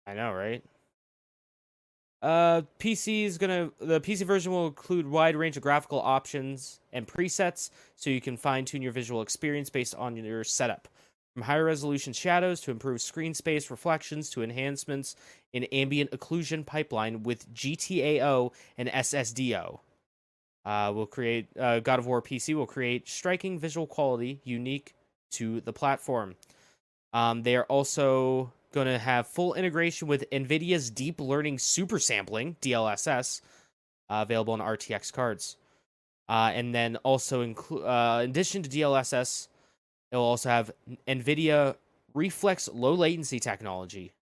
I know, right? The PC version will include wide range of graphical options and presets, so you can fine tune your visual experience based on your setup. From higher resolution shadows to improved screen space reflections to enhancements in ambient occlusion pipeline with GTAO and SSDO. God of War PC will create striking visual quality unique to the platform. They are also going to have full integration with NVIDIA's Deep Learning Super Sampling, DLSS, available on RTX cards. And then also, in addition to DLSS, it will also have NVIDIA Reflex Low Latency technology.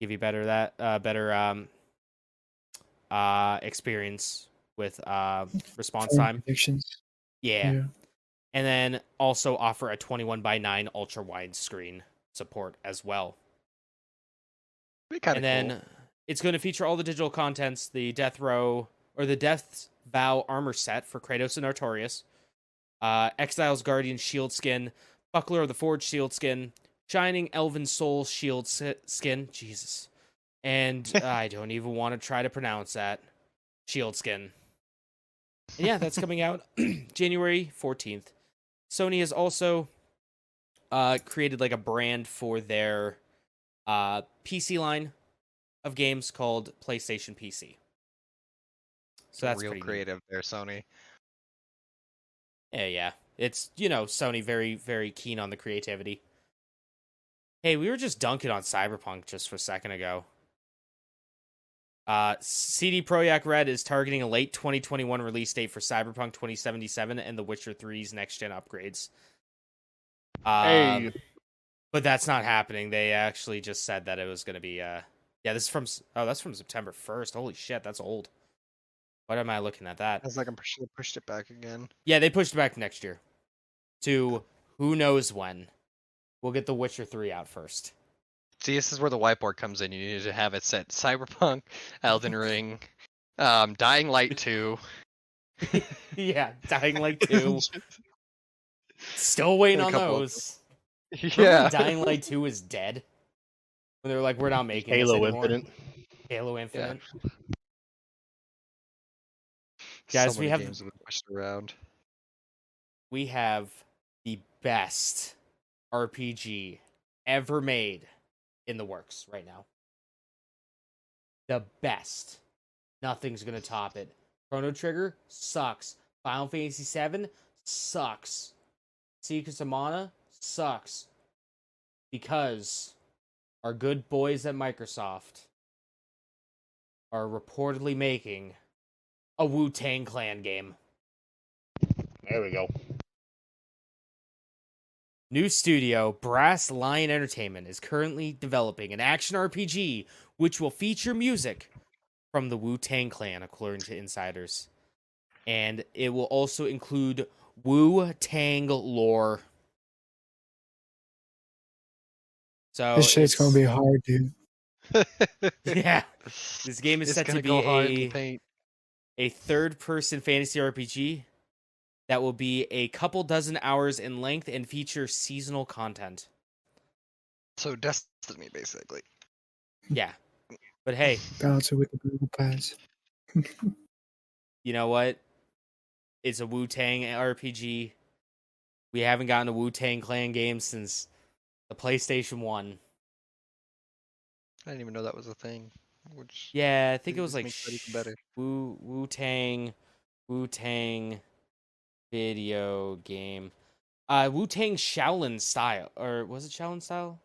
Give you better experience with response time. Predictions. Yeah. And then also offer a 21:9 ultra wide screen support as well. And then it's going to feature all the digital contents, the Death's Vow armor set for Kratos and Artorias, Exile's Guardian shield skin, Buckler of the Forged shield skin, Shining Elven Soul shield skin, Jesus, and I don't even want to try to pronounce that, shield skin. And yeah, that's coming out January 14th. Sony has also created a brand for their PC line of games called PlayStation PC. So that's real pretty neat. creative there, Sony. Yeah. It's, Sony very, very keen on the creativity. Hey, we were just dunking on Cyberpunk just for a second ago. CD Projekt Red is targeting a late 2021 release date for Cyberpunk 2077 and The Witcher 3's next-gen upgrades. Hey, But that's not happening. They actually just said that it was going to be... this is from... Oh, that's from September 1st. Holy shit, that's old. What am I looking at that? I was like, I'm sure they pushed it back again. Yeah, they pushed it back to next year. To who knows when. We'll get The Witcher 3 out first. See, this is where the whiteboard comes in. You need to have it set Cyberpunk, Elden Ring, Dying Light 2. Yeah, Dying Light 2. Still waiting on those. Remember Yeah. when Dying Light 2 is dead? When they were like, we're not making this Halo anymore. Infinite. Halo Infinite. So Guys, we many have- games have been pushed around. We have the best RPG ever made in the works right now. The best. Nothing's going to top it. Chrono Trigger sucks. Final Fantasy VII sucks. Secrets of Mana sucks. Because our good boys at Microsoft are reportedly making a Wu-Tang Clan game. There we go. New studio, Brass Lion Entertainment, is currently developing an action RPG which will feature music from the Wu-Tang Clan, according to insiders. And it will also include Wu-Tang lore. So This shit's gonna be hard, dude. Yeah. This game is It's set to gonna be go hard in the paint. a third-person fantasy RPG that will be a couple dozen hours in length and feature seasonal content. So Destiny, basically. Yeah. But hey, Balance it with the Google Pass. you know what? It's a Wu-Tang RPG. We haven't gotten a Wu-Tang Clan game since the PlayStation 1. I didn't even know that was a thing. Which Yeah, I think it was just like makes that even better. Wu-Tang video game. Wu-Tang Shaolin style. Or was it Shaolin style?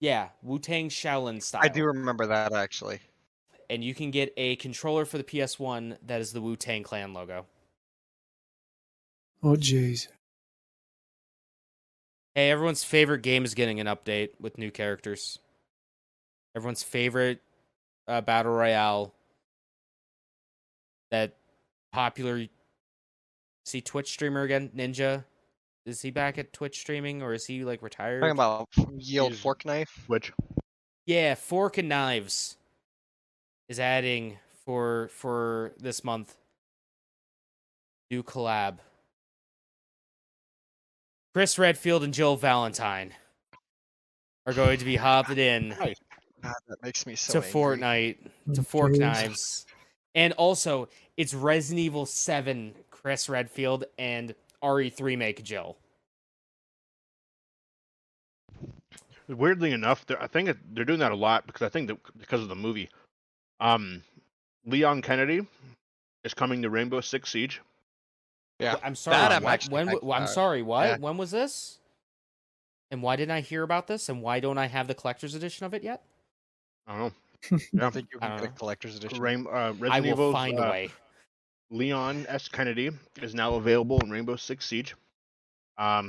Yeah, Wu-Tang Shaolin style. I do remember that, actually. And you can get a controller for the PS1 that is the Wu-Tang Clan logo. Oh jeez. Hey, everyone's favorite game is getting an update with new characters. Everyone's favorite battle royale. That popular... See Twitch streamer again? Ninja? Is he back at Twitch streaming or is he like retired? Talking about Yield He's- Fork Knife. Which? Yeah, Fork and Knives is adding for this month. New collab. Chris Redfield and Jill Valentine are going to be hopping in Nice. God, that makes me so to angry. Fortnite to Oh, Fork jeez. Knives. And also, it's Resident Evil 7 Chris Redfield and RE3 make Jill. Weirdly enough, I think they're doing that a lot because I think that because of the movie. Leon Kennedy is coming to Rainbow Six Siege. Yeah, I'm sorry. that I'm what? actually When? hyped I'm about. sorry. What? Yeah. When was this? And why didn't I hear about this? And why don't I have the collector's edition of it yet? I don't know. Yeah. I think you I can don't get a know. collector's edition. Resident I will Evil's, find a way. Leon S. Kennedy is now available in Rainbow Six Siege.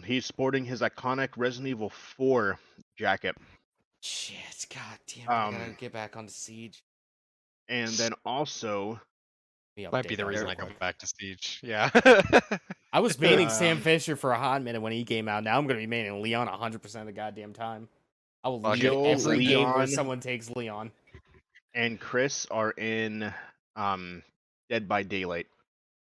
He's sporting his iconic Resident Evil 4 jacket. Shit! God damn it! I gotta Um, get back onto Siege. And then also, Let me Might be update the that reason real I go quick. back to Siege. Yeah. I was maining Sam Um, Fisher for a hot minute when he came out. Now I'm gonna be maining Leon 100% of the goddamn time. I will leave Jill, every game where Leon. someone takes Leon. and Chris are in Dead by Daylight.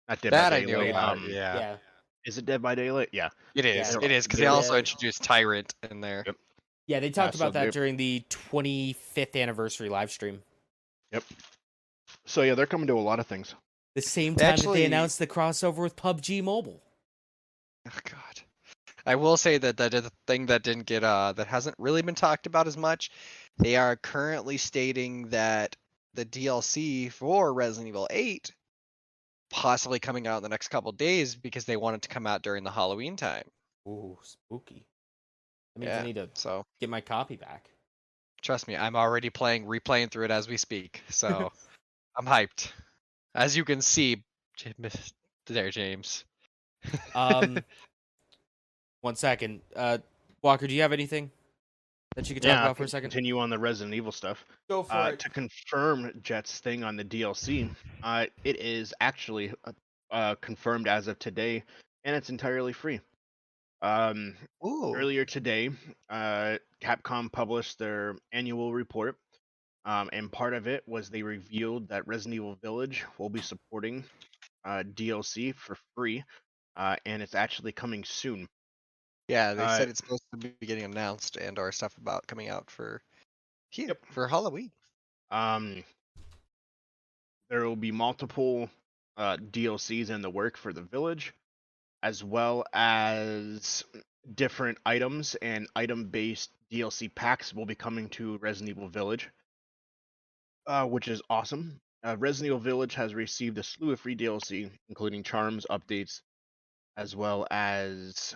Not Dead that by I knew Daylight. about. Yeah. Yeah. Is it Dead by Daylight? Yeah. It is. Yeah. It is because they Yeah. also introduced Tyrant in there. Yep. Yeah, they talked so about that they're- during the 25th anniversary live stream. Yep. So yeah, they're coming to a lot of things. The same They time that actually- they announced the crossover with PUBG Mobile. Oh God. I will say that that is a thing that didn't get that hasn't really been talked about as much. They are currently stating that the DLC for Resident Evil 8 possibly coming out in the next couple days because they want it to come out during the Halloween time. Ooh, spooky. That means I Yeah, need to so get my copy back. trust me, I'm already replaying through it as we speak. So I'm hyped. As you can see, there, James. Um, 1 second. Walker, do you have anything that you could talk Yeah, I about for a can second? continue on the Resident Evil stuff. Go for it. To confirm Jet's thing on the DLC, it is actually confirmed as of today, and it's entirely free. Ooh. Earlier today, Capcom published their annual report, and part of it was they revealed that Resident Evil Village will be supporting DLC for free, and it's actually coming soon. Yeah, they Uh, said it's supposed to be getting announced and or stuff about coming out for here Yep. for Halloween. There will be multiple DLCs in the work for the village, as well as different items and item-based DLC packs will be coming to Resident Evil Village, which is awesome. Resident Evil Village has received a slew of free DLC, including charms, updates, as well as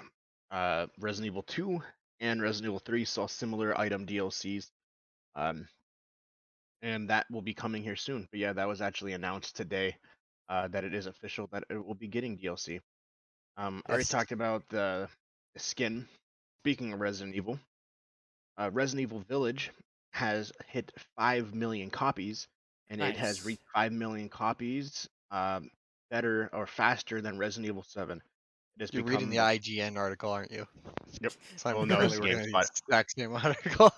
Resident Evil 2 and Resident Evil 3 saw similar item DLCs. And that will be coming here soon. But yeah, that was actually announced today that it is official that it will be getting DLC. I already Yes. talked about the skin. Speaking of Resident Evil Village has hit 5 million copies, and it has Nice. reached 5 million copies better or faster than Resident Evil 7. It has You're become reading the IGN article, aren't you? Yep. So I'm Well, no, it's currently working on the GameSpot. exact same article.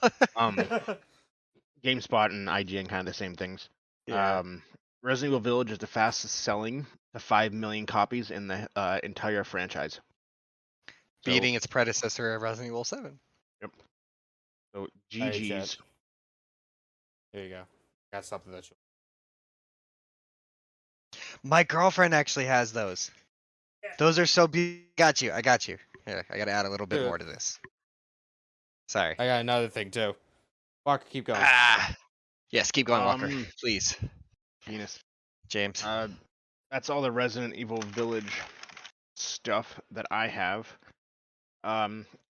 GameSpot and IGN kind of the same things. Yeah. Resident Evil Village is the fastest selling to 5 million copies in the entire franchise. Beating its predecessor, Resident Evil 7. Yep. So Alright, GG's. Jet. There you go. Got something that you. My girlfriend actually has those. Those are so got you. I got you. Here, I gotta add a little bit Dude. more to this. Sorry. I got another thing too. Walker, keep going. Yes, keep going, Walker. Please. Penis. James. That's all the Resident Evil Village stuff that I have.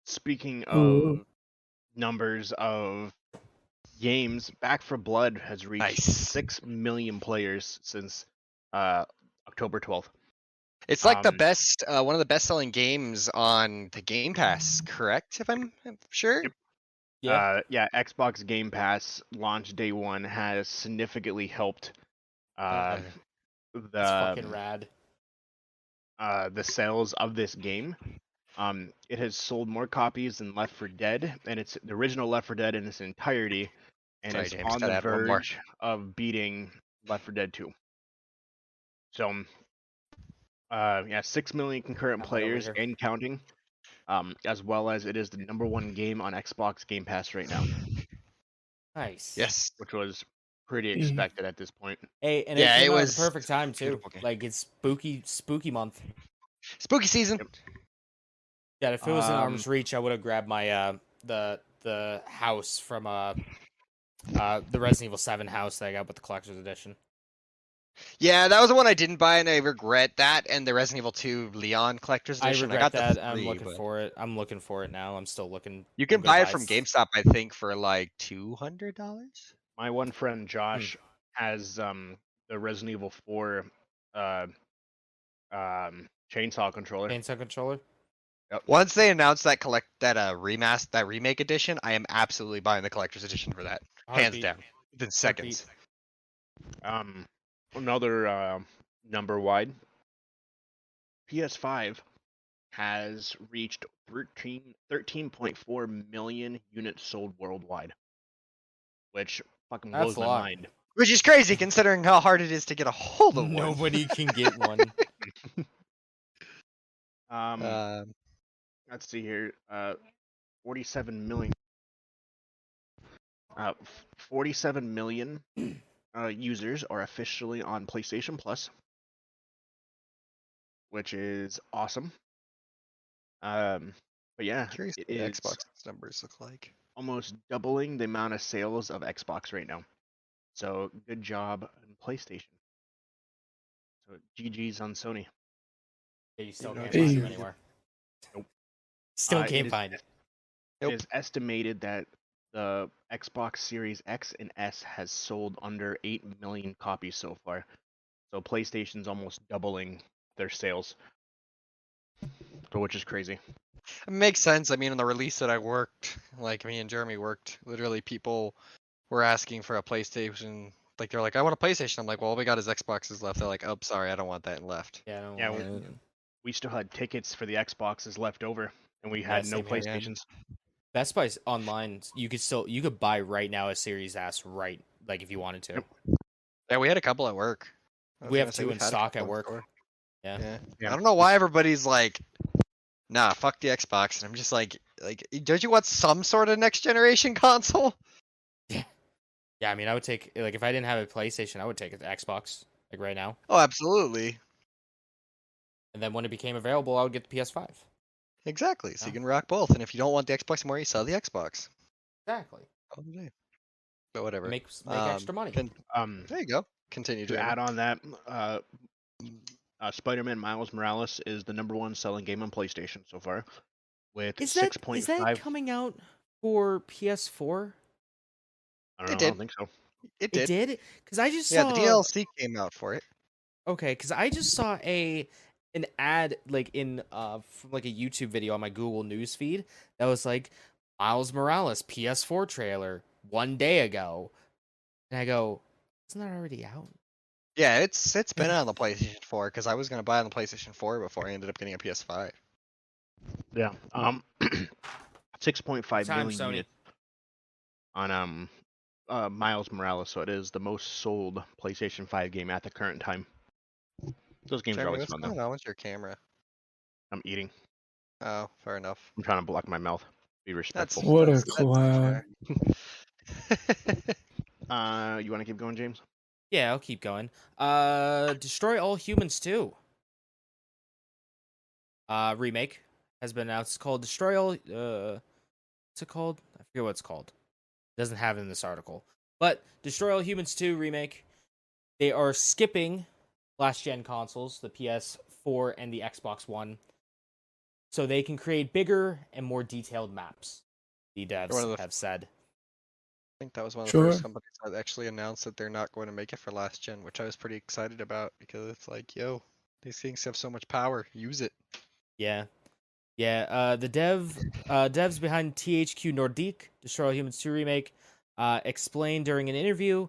Speaking of Ooh. numbers of games, Back 4 Blood has reached Nice. 6 million players since October 12th. It's like the best, one of the best-selling games on the Game Pass, correct? If I'm sure. Yep. Yeah, Xbox Game Pass launch day one has significantly helped That's fucking rad. the sales of this game. It has sold more copies than Left 4 Dead, and it's the original Left 4 Dead in its entirety, and Sorry, is James, on gotta the add one more. verge of beating Left 4 Dead 2. So, yeah, 6 million concurrent players and counting, as well as it is the #1 game on Xbox Game Pass right now. Nice. Yes. Which was pretty expected at this point. Hey, and Yeah, it came it out was at the perfect time too. beautiful game. Like it's spooky month. Spooky season. Yep. Yeah, if it was in arm's reach, I would have grabbed my the house from the Resident Evil 7 house that I got with the collector's edition. Yeah, that was the one I didn't buy, and I regret that. And the Resident Evil 2 Leon collector's I edition. regret got that. the I'm 3, looking but for it. I'm looking for it now. I'm still looking. you can I'm gonna buy it buy from s- GameStop, I think, for like $200. My one friend Josh has the Resident Evil 4 chainsaw controller. Chainsaw controller. Yep. Once they announce that that remake edition, I am absolutely buying the collector's edition for that, hands Heartbeat. down, within seconds. Another number wide. PS5 has reached 13.4 million units sold worldwide, which fucking That's blows a my lot. mind. Which is crazy considering how hard it is to get a hold of one. Nobody can get one. Let's see here. 47 million. 47 million users are officially on PlayStation Plus, which is awesome. But yeah, Curious it what the is Xbox numbers look like. almost doubling the amount of sales of Xbox right now. So good job on PlayStation. So GG's on Sony. Yeah, you still know can't what find to them say. anywhere. Nope. Still It can't is find it. Nope. It is estimated that the Xbox Series X and S has sold under 8 million copies so far. So PlayStation's almost doubling their sales, which is crazy. It makes sense. I mean, on the release that I worked, like me and Jeremy worked, literally people were asking for a PlayStation. Like they're like, I want a PlayStation. I'm like, well, all we got is Xboxes left. They're like, oh, sorry, I don't want that, and left. Yeah, I don't Yeah, want it. we still had tickets for the Xboxes left over, and we Yeah, had no same here. PlayStations. Best Buy's online. You could buy right now a Series S right, like if you wanted to. Yep. Yeah, we had a couple at work. I was We have gonna say, 2 we've in had a stock couple at in work. store. Yeah. Yeah. Yeah. I don't know why everybody's like, nah, fuck the Xbox. And I'm just like, don't you want some sort of next generation console? Yeah, I mean, I would take, like, if I didn't have a PlayStation, I would take an Xbox, like right now. Oh, absolutely. And then when it became available, I would get the PS5. Exactly. So Yeah. you can rock both. And if you don't want the Xbox anymore, you sell the Xbox. Exactly. All the day. But whatever. Make extra money. There you go. Continue To Jeremy. add on that, Spider-Man Miles Morales is the #1 selling game on PlayStation so far, with Is 6.5. that coming out for PS4? I don't know. It I did. don't think so. It It did. did? Because I just Yeah, saw. the DLC came out for it. Okay, because I just saw an ad like in from like a YouTube video on my Google News feed that was like Miles Morales PS4 trailer 1 day ago, and I go, isn't that already out? Yeah, it's been on the PlayStation 4 because I was gonna buy it on the PlayStation 4 before I ended up getting a PS5. Yeah. 6.5 Time, million Sony. units on Miles Morales, so it is the most sold PlayStation 5 game at the current time. Those games are Jeremy, always what's fun though. going on with your camera? I'm eating. Oh, fair enough. I'm trying to block my mouth. Be respectful. What a That's clown. fair. You want to keep going, James? Yeah, I'll keep going. Destroy All Humans 2. Remake has been announced. It's called Destroy All. What's it called? I forget what it's called. It doesn't have it in this article. But Destroy All Humans 2 remake. They are skipping last gen consoles, the PS4 and the Xbox One, so they can create bigger and more detailed maps. The devs have said. I think that was one of the Sure. first companies that actually announced that they're not going to make it for last gen, which I was pretty excited about because it's like, yo, these things have so much power. Use it. Yeah. Yeah, the devs behind THQ Nordic, Destroy All Humans 2 remake, explained during an interview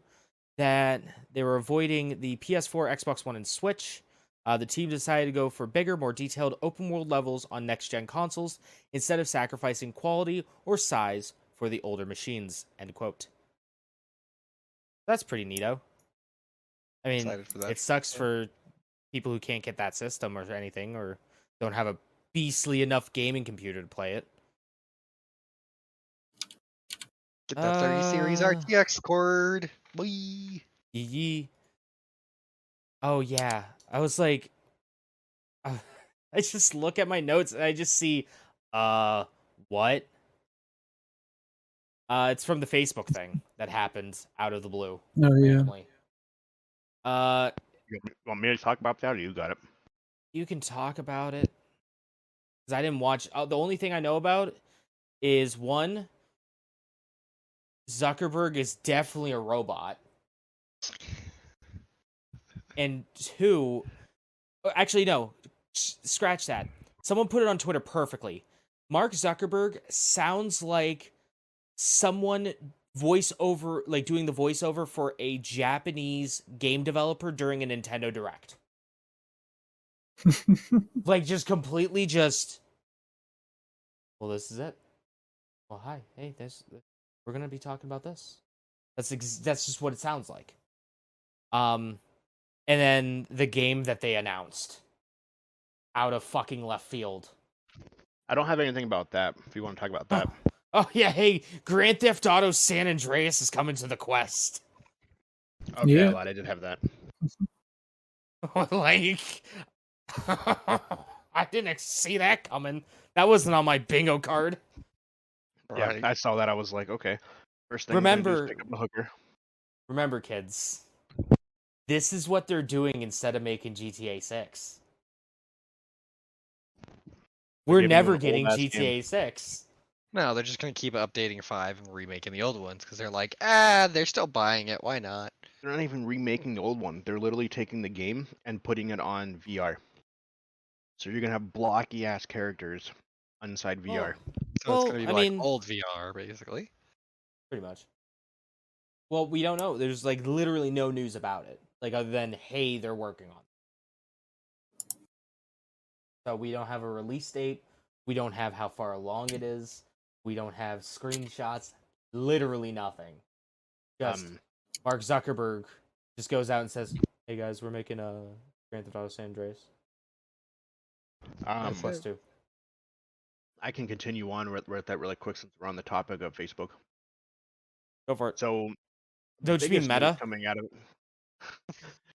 that they were avoiding the PS4, Xbox One, and Switch. The team decided to go for bigger, more detailed open world levels on next-gen consoles instead of sacrificing quality or size for the older machines, end quote. That's pretty neato. I mean, Excited for that. it sucks for people who can't get that system or anything, or don't have a beastly enough gaming computer to play it. Get that 30 series RTX cord. Boy. Yee. Oh yeah, I was like, I just look at my notes and I just see, what? It's from the Facebook thing that happened out of the blue. Oh yeah. Randomly. You want me to talk about that, or you got it? You can talk about it because I didn't watch. The only thing I know about is one, Zuckerberg is definitely a robot, and two, actually no, scratch that. Someone put it on Twitter perfectly. Mark Zuckerberg sounds like someone voiceover, like doing the voiceover for a Japanese game developer during a Nintendo Direct. Like just completely just. Well, this is it. Well, hi, hey, we're gonna be talking about this. That's just what it sounds like. And then the game that they announced out of fucking left field. I don't have anything about that. If you want to talk about that. Oh yeah, hey, Grand Theft Auto San Andreas is coming to the Quest. Okay, Yeah. I lied. I did have that. Like, I didn't see that coming. That wasn't on my bingo card. Right. Yeah, I saw that. I was like, okay. First thing Remember- I'm gonna do is pick up the hooker. Remember, kids, This is what they're doing instead of making GTA 6. We're giving you never an getting old-ass game. GTA 6. No, they're just gonna keep updating 5 and remaking the old ones because they're like, they're still buying it. Why not? They're not even remaking the old one. They're literally taking the game and putting it on VR. So you're gonna have blocky ass characters inside VR. So it's gonna Well, be I like mean- old VR, basically. Pretty much. Well, we don't know. There's like literally no news about it. Like other than, hey, they're working on it. So we don't have a release date. We don't have how far along it is. We don't have screenshots. Literally nothing. Just Mark Zuckerberg just goes out and says, "Hey guys, we're making a Grand Theft Auto San Andreas That's plus it. 2." I can continue on with that really quick since we're on the topic of Facebook. Go for it. So, Don't you mean biggest news Meta? coming out of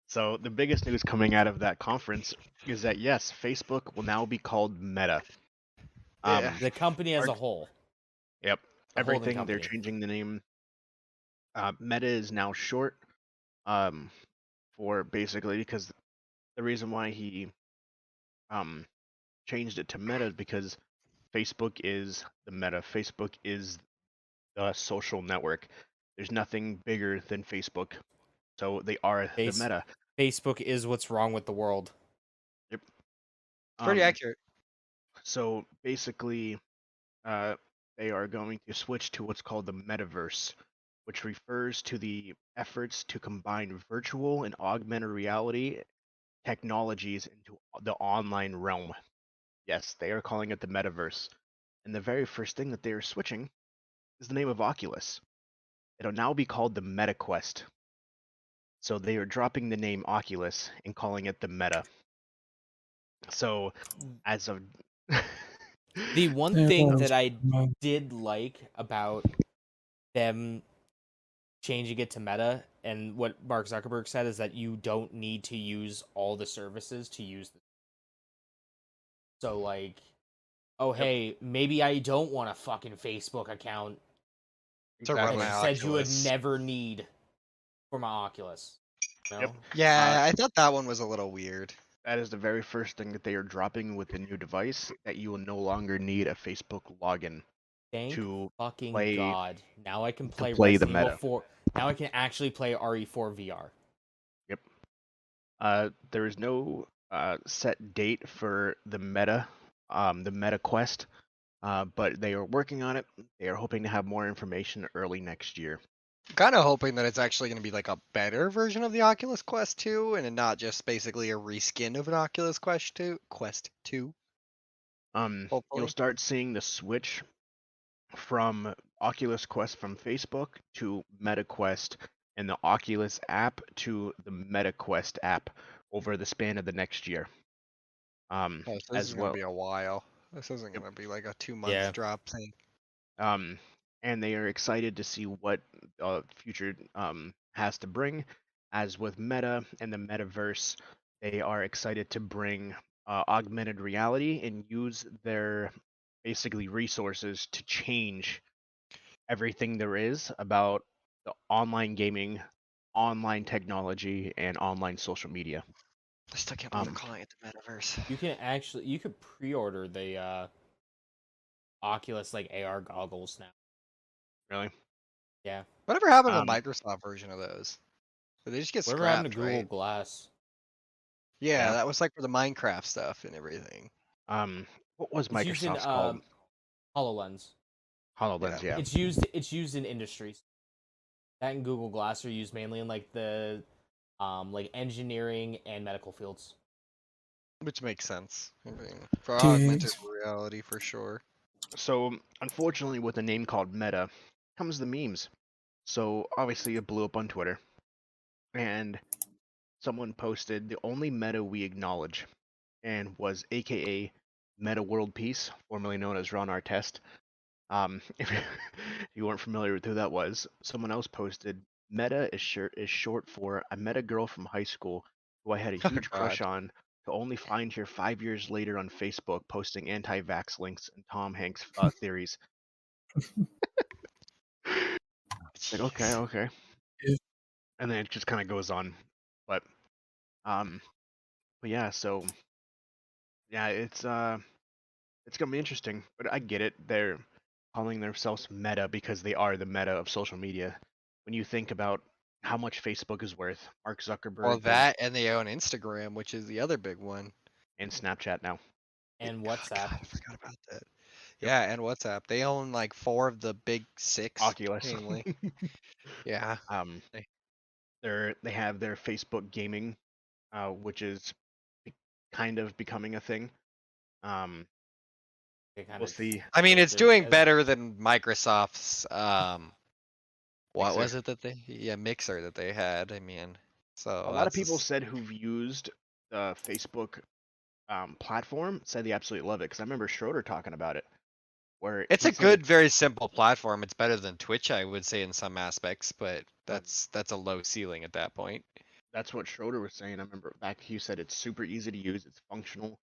So the biggest news coming out of that conference is that yes, Facebook will now be called Meta. Yeah. The company as a whole. Yep. The holding Everything they're company. changing the name. Meta is now short. For basically because the reason why he changed it to Meta is because Facebook is the Meta. Facebook is the social network. There's nothing bigger than Facebook. So they are the Meta. Facebook is what's wrong with the world. Yep. Pretty accurate. So basically, they are going to switch to what's called the metaverse, which refers to the efforts to combine virtual and augmented reality technologies into the online realm. Yes, they are calling it the metaverse. And the very first thing that they are switching is the name of Oculus. It'll now be called the MetaQuest. So they are dropping the name Oculus and calling it the Meta. So, as of The one Yeah, thing well, that I well, did like about them changing it to Meta and what Mark Zuckerberg said is that you don't need to use all the services to use them. So like, oh hey, maybe I don't want a fucking Facebook account To run that my you said you would Oculus. never need for my Oculus. You know? Yep. Yeah, I thought that one was a little weird. That is the very first thing that they are dropping with the new device, that you will no longer need a Facebook login Thank to fucking play God. Now I can play play the Resident Evil meta. 4. Now I can actually play RE4 VR. Yep. There is no set date for the Meta Quest, but they are working on it. They are hoping to have more information early next year. Kind of hoping that it's actually going to be like a better version of the Oculus Quest 2 and not just basically a reskin of an Oculus Quest 2. You'll Hopefully. start seeing the switch from Oculus Quest from Facebook to MetaQuest and the Oculus app to the MetaQuest app over the span of the next year. Oh, so this As is well. going to be a while. This isn't going to be like a 2-month Yeah. drop thing. And they are excited to see what future has to bring. As with Meta and the Metaverse, they are excited to bring augmented reality and use their basically resources to change everything there is about the online gaming, online technology, and online social media. I still can't believe they're calling it the Metaverse. You could pre-order the Oculus like AR goggles now. Really? Yeah. Whatever happened to the Microsoft version of those? Did they just get Whatever happened scrapped, to Google right? Glass? Yeah, Yeah. that was like for the Minecraft stuff and everything. What was It's used in Microsoft's called? HoloLens. HoloLens, yeah. It's used in industries. That and Google Glass are used mainly in like the like engineering and medical fields. Which makes sense. I mean, for Jeez. augmented reality, for sure. So, unfortunately, with a name called Meta comes the memes. So, obviously, it blew up on Twitter. And someone posted the only meta we acknowledge, and was AKA Meta World Peace, formerly known as Ron Artest. If you weren't familiar with who that was, someone else posted Meta is short for I met a girl from high school who I had a huge crush on, to only find her 5 years later on Facebook posting anti-vax links and Tom Hanks theories. Like, okay. Yeah. And then it just kind of goes on. But But yeah, so yeah, it's gonna be interesting. But I get it. They're calling themselves Meta because they are the meta of social media. When you think about how much Facebook is worth, Mark Well, Zuckerberg owns that and they own Instagram, which is the other big one. and Snapchat now. And God, WhatsApp. I forgot about that. Yep. Yeah, and WhatsApp. They own like 4 of the big 6, Oculus. mainly. Yeah. Um, They- they have their Facebook gaming, which is kind of becoming a thing. They kind We'll of see. I mean, it's there's doing as better than Microsoft's what Mixer. was it that they Mixer that they had. I mean, so A lot of people said who've used the Facebook platform said they absolutely love it because I remember Schroeder talking about it, where it's he a said good, very simple platform. It's better than Twitch, I would say, in some aspects, but but that's a low ceiling at that point. that's what Schroeder was saying. I remember back he said it's super easy to use, it's functional,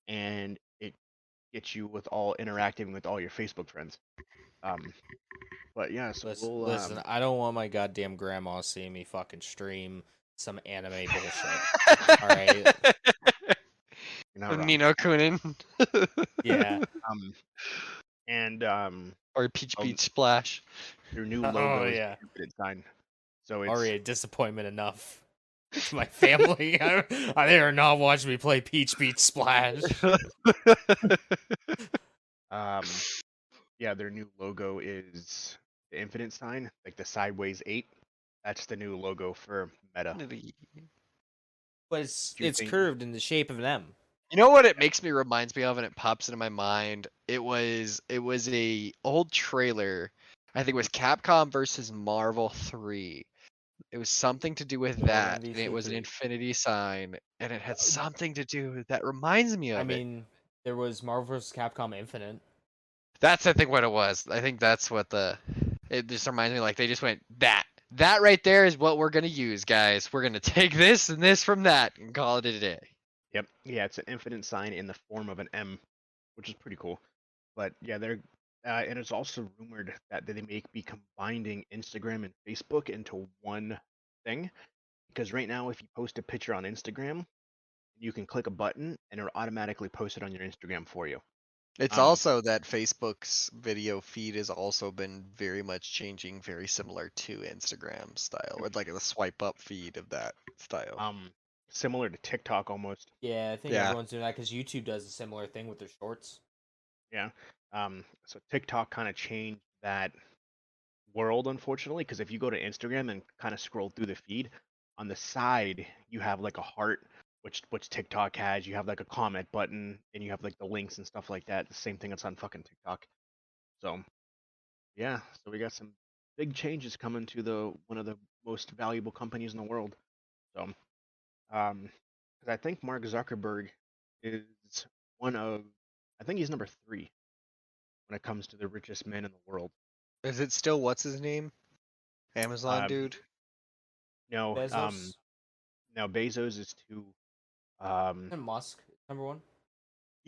and it gets you with all interacting with all your Facebook friends. But yeah, so we'll listen. I don't want my goddamn grandma seeing me fucking stream some anime bullshit. All right. you're not wrong. Nino Kunin. Yeah. And Or Peach oh, Beach Splash. their new Oh logo is yeah. Infinite Sign. So it's Already a disappointment enough to my family. They are not watching me play Peach Beach Splash. yeah, their new logo is the Infinite Sign, like the sideways 8. That's the new logo for Meta. But it's Do you think curved in the shape of an M. You know what it reminds me of, and it pops into my mind. It was a old trailer. I think it was Capcom versus Marvel 3. It was something to do with Yeah, that, and it MVC3. was an infinity sign, and it had something to do that reminds me I of it. mean, there was Marvel vs. Capcom Infinite. That's I think what it was. I think that's what it just reminds me like they just went that right there is what we're gonna use, guys. We're gonna take this and this from that and call it a day. Yep. Yeah, it's an infinite sign in the form of an M, which is pretty cool. But yeah, they're and it's also rumored that they may be combining Instagram and Facebook into one thing. Because right now, if you post a picture on Instagram, you can click a button and it'll automatically post it on your Instagram for you. It's also that Facebook's video feed has also been very much changing, very similar to Instagram style, or like the swipe up feed of that style. Similar to TikTok almost. Yeah, I think Yeah. everyone's doing that because YouTube does a similar thing with their shorts. Yeah. So TikTok kind of changed that world, unfortunately, because if you go to Instagram and kind of scroll through the feed, on the side you have like a heart, which TikTok has. You have like a comment button, and you have like the links and stuff like that. The same thing that's on fucking TikTok. So yeah, so we got some big changes coming to the one of the most valuable companies in the world. So, because I think Mark Zuckerberg is one of, I think he's number 3 when it comes to the richest men in the world. Is it still what's his name? Amazon dude? No, Bezos now Bezos is 2. and Musk number 1.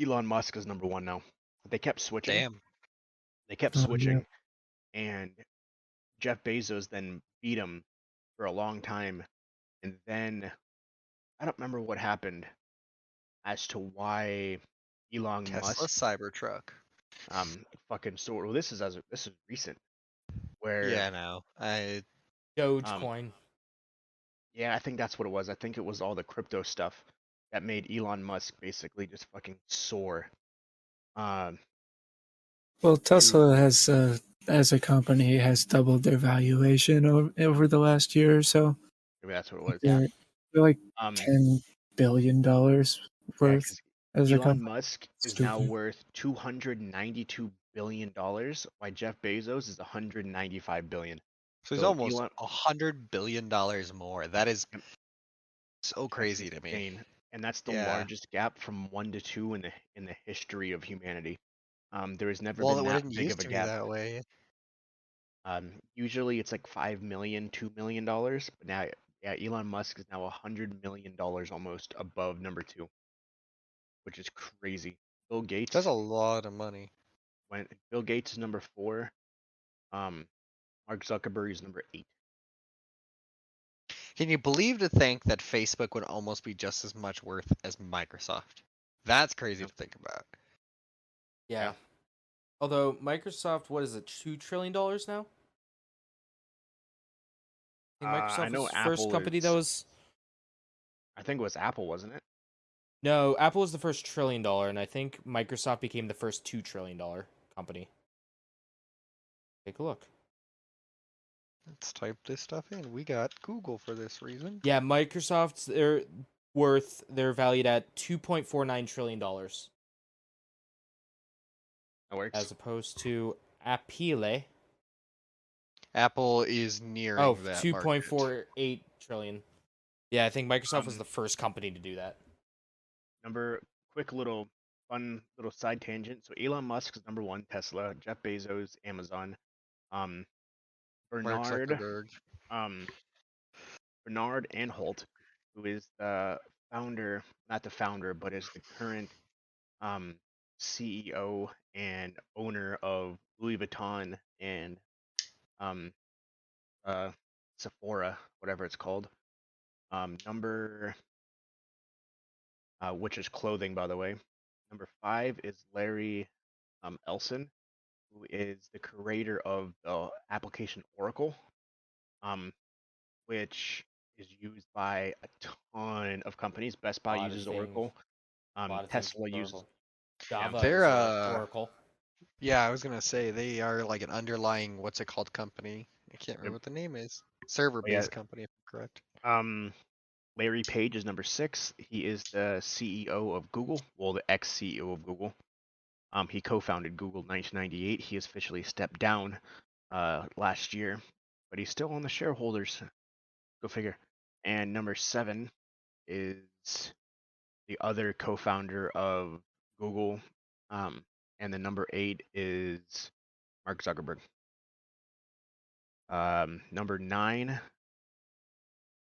Elon Musk is number 1 now. They kept switching. Damn. They kept Oh, yeah. switching, and Jeff Bezos then beat him for a long time, and then I don't remember what happened as to why Elon Tesla Musk Cybertruck. fucking sort. Well, this is recent, where Yeah, no. Dogecoin. yeah, I think that's what it was. I think it was all the crypto stuff that made Elon Musk basically just fucking soar. Well, Tesla has, as a company, has doubled their valuation over the last year or so. Maybe that's what it was. They're like Um, $10 billion yeah, worth because as a Elon company. Musk is Stupid. now worth $292 billion, while Jeff Bezos is $195 billion. So he's So almost Elon, $100 billion more. That is Yep. so crazy to me. insane, and that's the Yeah. largest gap from 1 to 2 in the history of humanity. There has never Well, been it that didn't big used of a to be gap. that way. Usually it's like 5 million, $2 million, but now, yeah, Elon Musk is now $100 million almost above number 2, which is crazy. Bill Gates That's a lot of money. Bill Gates is number 4. Mark Zuckerberg is number 8. Can you believe to think that Facebook would almost be just as much worth as Microsoft? That's crazy to think about. Yeah. Although Microsoft, what is it, $2 trillion now? I think I Microsoft know was the first Apple company that is. was. I think it was Apple, wasn't it? No, Apple was the first $1 trillion, and I think Microsoft became the first $2 trillion company. Take a look. Let's type this stuff in. We got Google for this reason. Yeah, Microsoft's they're valued at $2.49 trillion, That works. as opposed to Apple. Apple is nearing Oh, that two market. point four eight trillion. Yeah, I think Microsoft was Um, the first company to do that. Quick little fun little side tangent. So Elon Musk is number one, Tesla. Jeff Bezos, Amazon. Um, Mark Bernard, Zuckerberg. um, Bernard Anholt, who is the founder, not the founder, but is the current um CEO and owner of Louis Vuitton and um Sephora, whatever it's called. Number which is clothing, by the way. Number 5 is Larry Elson, who is the creator of the application Oracle, um, which is used by a ton of companies. Best A Buy lot of uses things. Oracle. A lot of things Tesla with uses. Oracle. Java They're is Oracle. yeah, I was gonna say they are like an underlying what's it called company. I can't remember what the name is. Server-based company, if I'm correct. Larry Page is number 6. He is the CEO of Google, well, the ex-CEO of Google. He co-founded Google in 1998. He officially stepped down last year, but he's still on the shareholders. Go figure. And number 7 is the other co-founder of Google, and the number 8 is Mark Zuckerberg. Number 9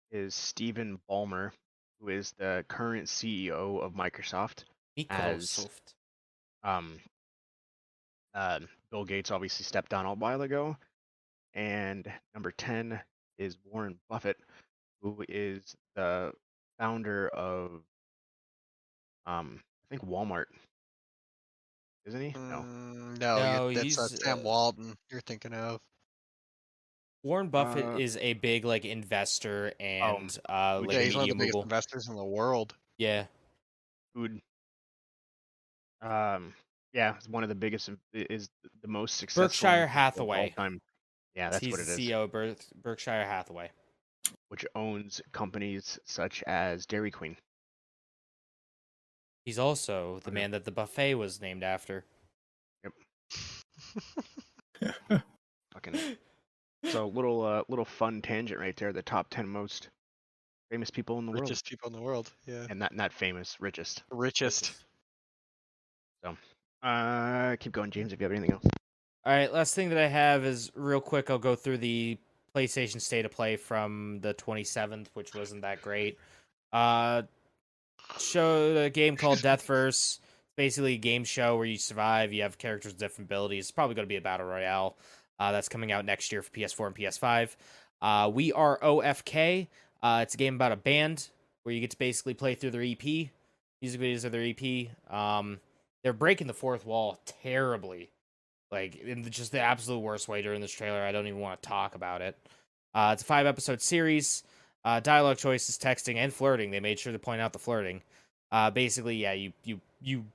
is Stephen Ballmer, who is the current CEO of Microsoft. Microsoft. Um, Bill Gates obviously stepped down a while ago. And number 10 is Warren Buffett, who is the founder of, I think Walmart. Isn't he? No. No, No, that's he's Sam Walton you're thinking of. Warren Buffett Uh, is a big like investor and like Yeah, a he's one of media the biggest mogul. investors in the world. Yeah, Food. Yeah, it's one of the biggest, is the most successful Berkshire individual of all Hathaway. time. Yeah, that's He's what the it is. CEO of Berkshire Hathaway. Which owns companies such as Dairy Queen. He's also the Okay. man that the buffet was named after. Yep. Fucking. So little fun tangent right there. The top 10 most famous people in the world, Richest people in the world. Yeah. and not famous, richest. Richest. So, keep going, James. If you have anything else. All right, last thing that I have is real quick. I'll go through the PlayStation State of Play from the 27th, which wasn't that great. Showed a game called Deathverse. Basically a game show where you survive. You have characters with different abilities. It's probably going to be a battle royale. That's coming out next year for PS4 and PS5. We Are OFK. It's a game about a band where you get to basically play through their EP. Music videos of their EP. They're breaking the fourth wall terribly. Like, in just the absolute worst way during this trailer. I don't even want to talk about it. It's a 5-episode series. Dialogue choices, texting, and flirting. They made sure to point out the flirting. Basically, yeah, you.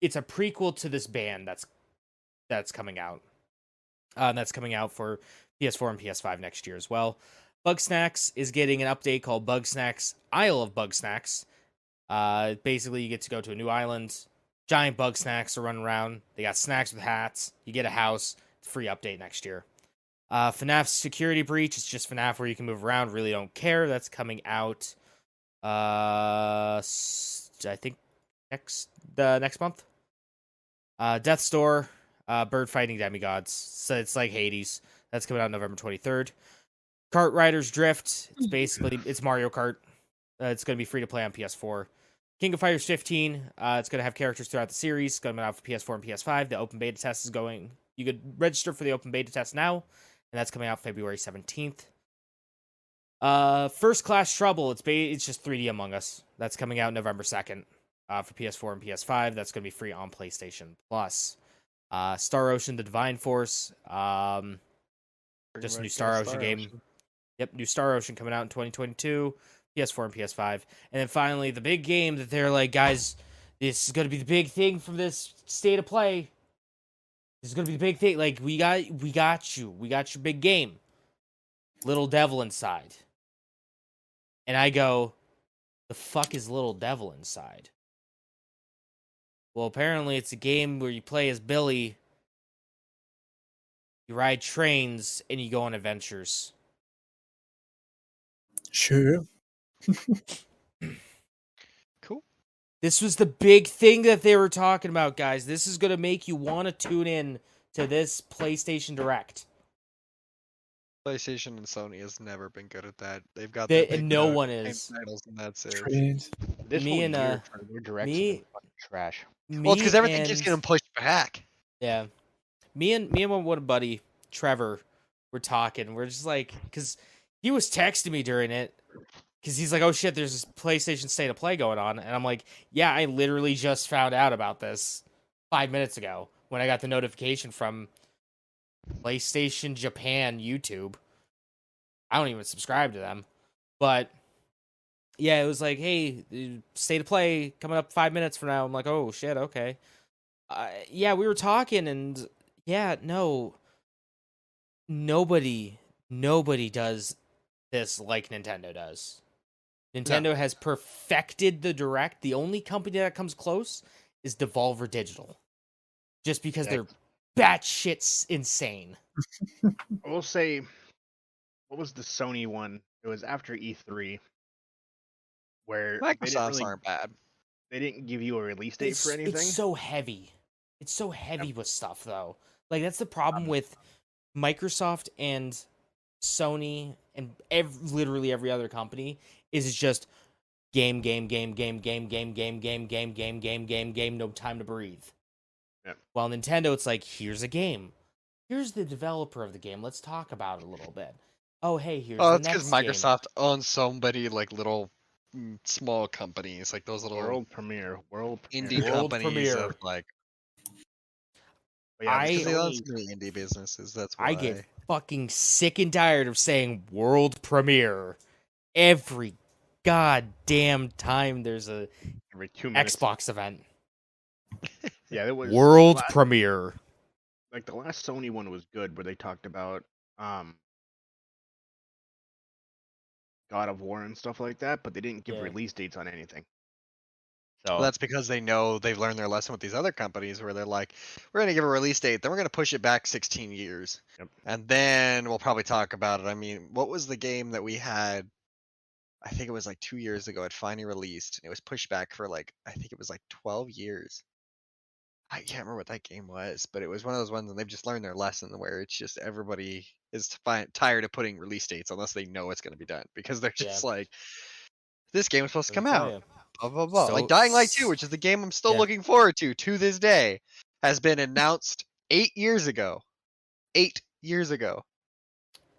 It's a prequel to this band that's coming out. That's coming out for PS4 and PS5 next year as well. Bugsnax is getting an update called Bugsnax Isle of Bugsnax. Basically, you get to go to a new island. Giant bug snacks are running around. They got snacks with hats. You get a house. It's a free update next year. FNAF Security Breach. It's just FNAF where you can move around. Really don't care. That's coming out. I think next month. Death Store. Bird Fighting Demigods. So it's like Hades. That's coming out November 23rd. Kart Riders Drift. It's Mario Kart. It's going to be free to play on PS4. King of Fighters 15. It's going to have characters throughout the series. It's going to be out for PS4 and PS5. The open beta test is going. You could register for the open beta test now, and that's coming out February 17th. First Class Trouble. It's just 3D Among Us. That's coming out November 2nd for PS4 and PS5. That's going to be free on PlayStation Plus. Star Ocean: The Divine Force. Just a new Star Ocean game. Yep, new Star Ocean coming out in 2022, PS4 and PS5. And then finally, the big game that they're like, guys, this is going to be the big thing from this state of play. This is going to be the big thing. Like, we got you. We got your big game. Little Devil Inside. And I go, the fuck is Little Devil Inside? Well, apparently it's a game where you play as Billy, you ride trains, and you go on adventures. Sure. Cool. This was the big thing that they were talking about, guys. This is going to make you want to tune in to this PlayStation Direct. PlayStation and Sony has never been good at that. They've got They, their big and no game one is. titles, and that's it. Trains. This Me whole and, year for their directs have been fucking trash. Well, it's because everything keeps getting pushed back. Yeah. Me and my one buddy, Trevor, were talking. We're just like, because he was texting me during it. Because he's like, oh shit, there's this PlayStation State of Play going on. And I'm like, yeah, I literally just found out about this 5 minutes ago when I got the notification from PlayStation Japan YouTube. I don't even subscribe to them. But yeah, it was like, hey, State of Play coming up 5 minutes from now. I'm like, oh shit, okay. Yeah, we were talking, and yeah, no, nobody does this like Nintendo does. Nintendo has perfected the Direct. The only company that comes close is Devolver Digital, just because they're batshit insane. I will say, what was the Sony one? It was after E3, where Microsoft's aren't bad. They didn't give you a release date for anything. It's so heavy. It's so heavy with stuff, though. Like, that's the problem with Microsoft and Sony and literally every other company is it's just game, no time to breathe. Yep. While Nintendo, it's like, here's a game. Here's the developer of the game. Let's talk about it a little bit. Oh, hey, here's the next because game. Microsoft owns so many like little small companies, like those little World premiere, indie World companies premiere. of like. But yeah, Because they own Sony- so many indie businesses. That's why I get fucking sick and tired of saying world premiere every goddamn time there's a every 2 minutes. Xbox event. Yeah, it was World last- premiere. Like the last Sony one was good, where they talked about God of War and stuff like that, but they didn't give Yeah. release dates on anything. So Well, that's because they know they've learned their lesson with these other companies where they're like, we're going to give a release date, then we're going to push it back 16 years. Yep. And then we'll probably talk about it. I mean, what was the game that we had? I think it was like 2 years ago. It finally released. And it was pushed back for like, I think it was like 12 years. I can't remember what that game was, but it was one of those ones and they've just learned their lesson where it's just everybody is tired of putting release dates unless they know it's going to be done because they're just like, this game is supposed to come out. Blah, blah, blah. So- Like Dying Light 2, which is the game I'm still Yeah. looking forward to this day, has been announced 8 years ago. 8 years ago.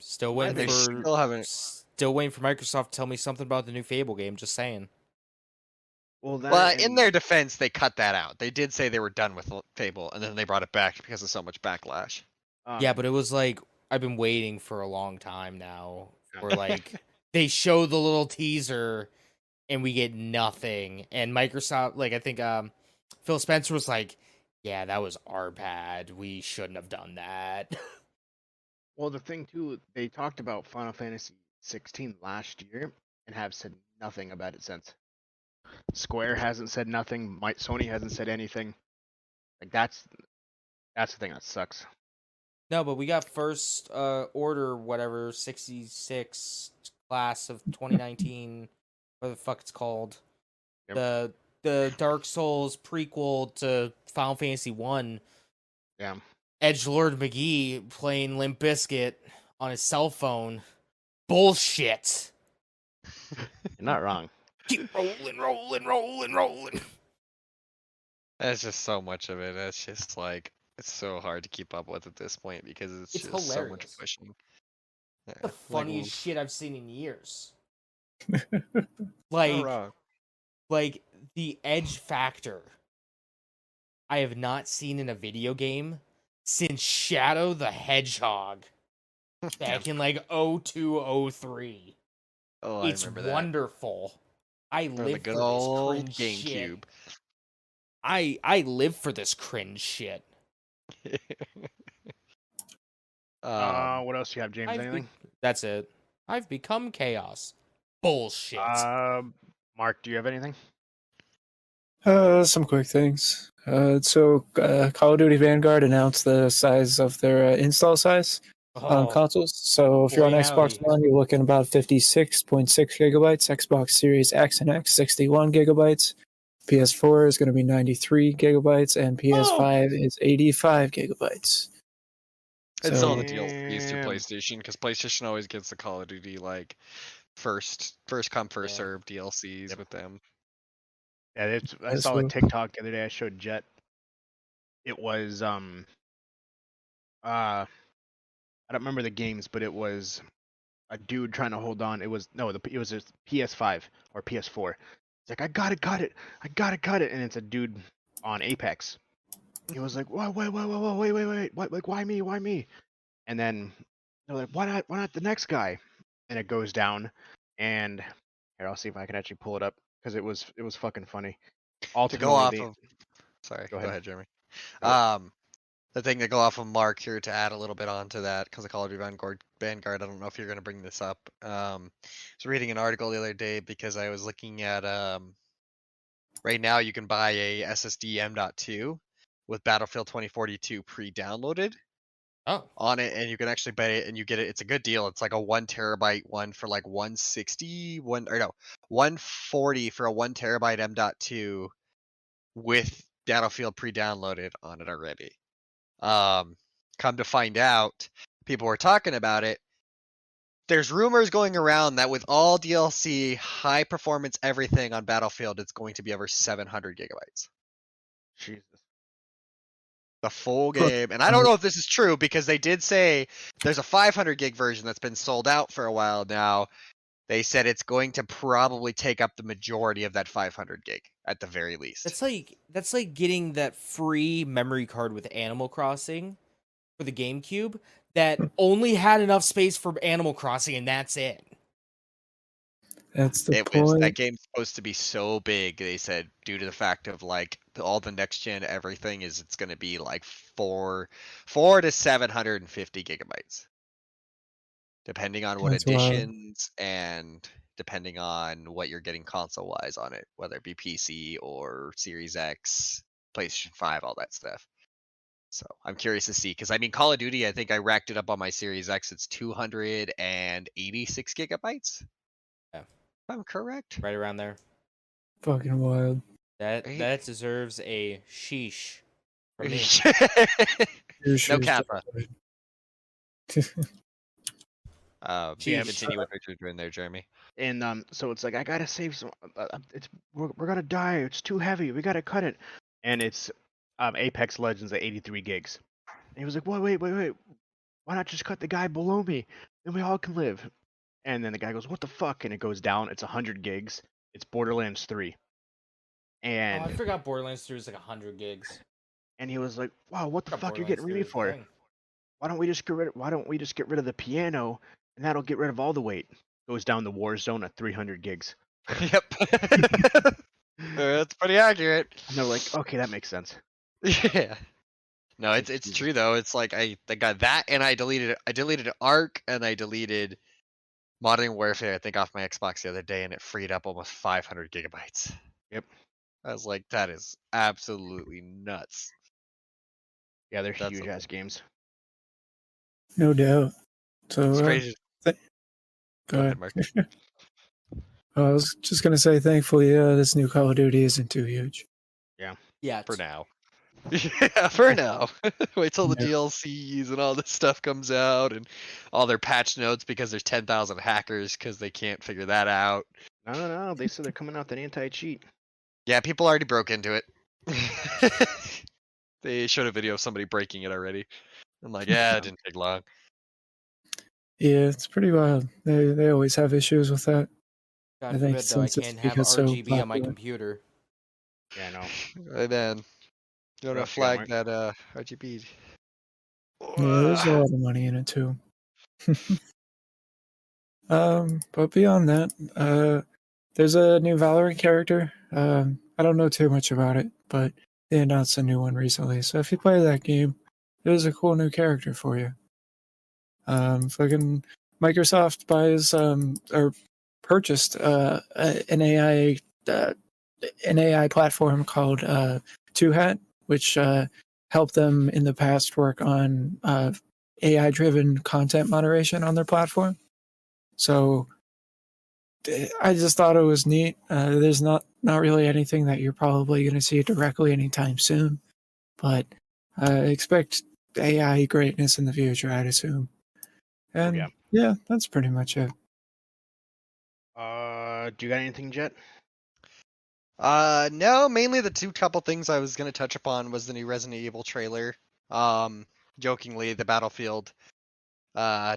Still waiting And they for still haven't. Microsoft to tell me something about the new Fable game. Just saying. well, that Well, in and- their defense, they cut that out. They did say they were done with Fable, and then they brought it back because of so much backlash. Yeah, but it was like I've been waiting for a long time now. Yeah. Where like they show the little teaser and we get nothing. And Microsoft, like I think Phil Spencer was like, "Yeah, that was our bad. We shouldn't have done that." Well, the thing too, they talked about Final Fantasy 16 last year and have said nothing about it since. Square hasn't said nothing. Sony hasn't said anything. Like that's the thing that sucks. No, but we got first order whatever 66 class of 2019, what the fuck it's called. Yep. The Dark Souls prequel to Final Fantasy 1. Yeah. Edgelord McGee playing Limp Bizkit on his cell phone. Bullshit. You're not wrong. Keep rolling. There's just so much of it. It's just like, it's so hard to keep up with at this point because it's It's just so much hilarious. pushing. Yeah, The like, funniest shit I've seen in years. not Like, wrong. like the edge factor I have not seen in a video game since Shadow the Hedgehog back in like 0203. Oh, I It's remember that. wonderful. I From the live good for this old cringe shit. GameCube. I live for this cringe shit. What else do you have, James? Anything? That's it. I've become chaos. Bullshit. Mark, do you have anything? Some quick things. Call of Duty Vanguard announced the size of their install size on Oh, consoles. So if you're on boy, Xbox howdy. One, you're looking about 56.6 gigabytes. Xbox Series X and X, 61 gigabytes. PS4 is going to be 93 gigabytes, and PS5 is 85 gigabytes. It's So all the DLCs to Damn. PlayStation, because PlayStation always gets the Call of Duty like first come first serve DLCs with them. Yeah, I That's saw a what- TikTok the other day. I showed Jet. It was I don't remember the games, but it was a dude trying to hold on. It was a PS5 or PS4. It's like I got it, and it's a dude on Apex. He was like, whoa, wait, what? Like, why me? And then they're like, why not the next guy? And it goes down, and here I'll see if I can actually pull it up because it was fucking funny. To Ultimately, go off of, sorry, Go go ahead. ahead, Jeremy. Nope. The thing to go off of Mark here to add a little bit onto that, because of Call of Duty Vanguard, I don't know if you're going to bring this up. I was reading an article the other day because I was looking at right now you can buy a SSD M.2 with Battlefield 2042 pre-downloaded Oh, on it, and you can actually buy it and you get it. It's a good deal. It's like a 1 terabyte one for like 140 for a 1 terabyte M.2 with Battlefield pre-downloaded on it already. Come to find out, people were talking about it. There's rumors going around that with all DLC, high performance everything on Battlefield, it's going to be over 700 gigabytes. Jesus. The full Fuck. game. And I don't know if this is true because they did say there's a 500 gig version that's been sold out for a while now. They said it's going to probably take up the majority of that 500 gig at the very least. that's like getting that free memory card with Animal Crossing for the GameCube that only had enough space for Animal Crossing and that's it. That's the That point. game's supposed to be so big, they said, due to the fact of like all the next gen everything it's going to be like 4 to 750 gigabytes. Depending on what That's wild. editions and depending on what you're getting console wise on it, whether it be PC or Series X, PlayStation 5, all that stuff. So I'm curious to see, because I mean, Call of Duty, I think I racked it up on my Series X. It's 286 gigabytes. Yeah. If I'm correct. Right around there. Fucking wild. That Right? that deserves a sheesh from me. Your No shoes kappa. just- Continue what you're doing there, Jeremy. And so it's like I gotta save some. We're gonna die. It's too heavy. We gotta cut it. And it's Apex Legends at 83 gigs. And he was like, wait. Why not just cut the guy below me? Then we all can live. And then the guy goes, what the fuck? And it goes down. It's 100 gigs. It's Borderlands 3. Oh, And I forgot Borderlands 3 was like 100 gigs. and he was like, wow, what the Forgot fuck you're Borderlands getting 3 me was a for? thing. Why don't we just get rid of the piano and that'll get rid of all the weight? Goes down the Warzone at 300 gigs. Yep. That's pretty accurate. And they're like, okay, that makes sense. Yeah. No, it's Jesus. true though. It's like I got that and I deleted Ark and I deleted Modern Warfare, I think, off my Xbox the other day, and it freed up almost 500 gigabytes. Yep. I was like, that is absolutely nuts. Yeah, they're That's huge a- ass games. No doubt. So, It's crazy. go ahead. Mark. I was just gonna say, thankfully, this new Call of Duty isn't too huge. Yeah. For now. Yeah, for now. Wait till the Yeah. DLCs and all this stuff comes out and all their patch notes because there's 10,000 hackers because they can't figure that out. No. They said they're coming out with an anti-cheat. Yeah, people already broke into it. They showed a video of somebody breaking it already. I'm like, yeah, it didn't take long. Yeah, it's pretty wild. They always have issues with that. God I think forbid, though, I since it's can't have because so RGB on my popular. computer. Yeah, I know. Right then. You want to What else you got, flag Mark? that RGB? Yeah, there's a lot of money in it too. But beyond that, there's a new Valorant character. I don't know too much about it, but they announced a new one recently. So if you play that game, there's a cool new character for you. Fucking Microsoft buys or purchased an AI platform called Two Hat, which helped them in the past work on AI driven content moderation on their platform. So I just thought it was neat. There's not really anything that you're probably going to see directly anytime soon, but expect AI greatness in the future, I'd assume. And yeah. yeah, that's pretty much it. Do you got anything, Jet? No, mainly the couple things I was gonna touch upon was the new Resident Evil trailer. Jokingly, the Battlefield uh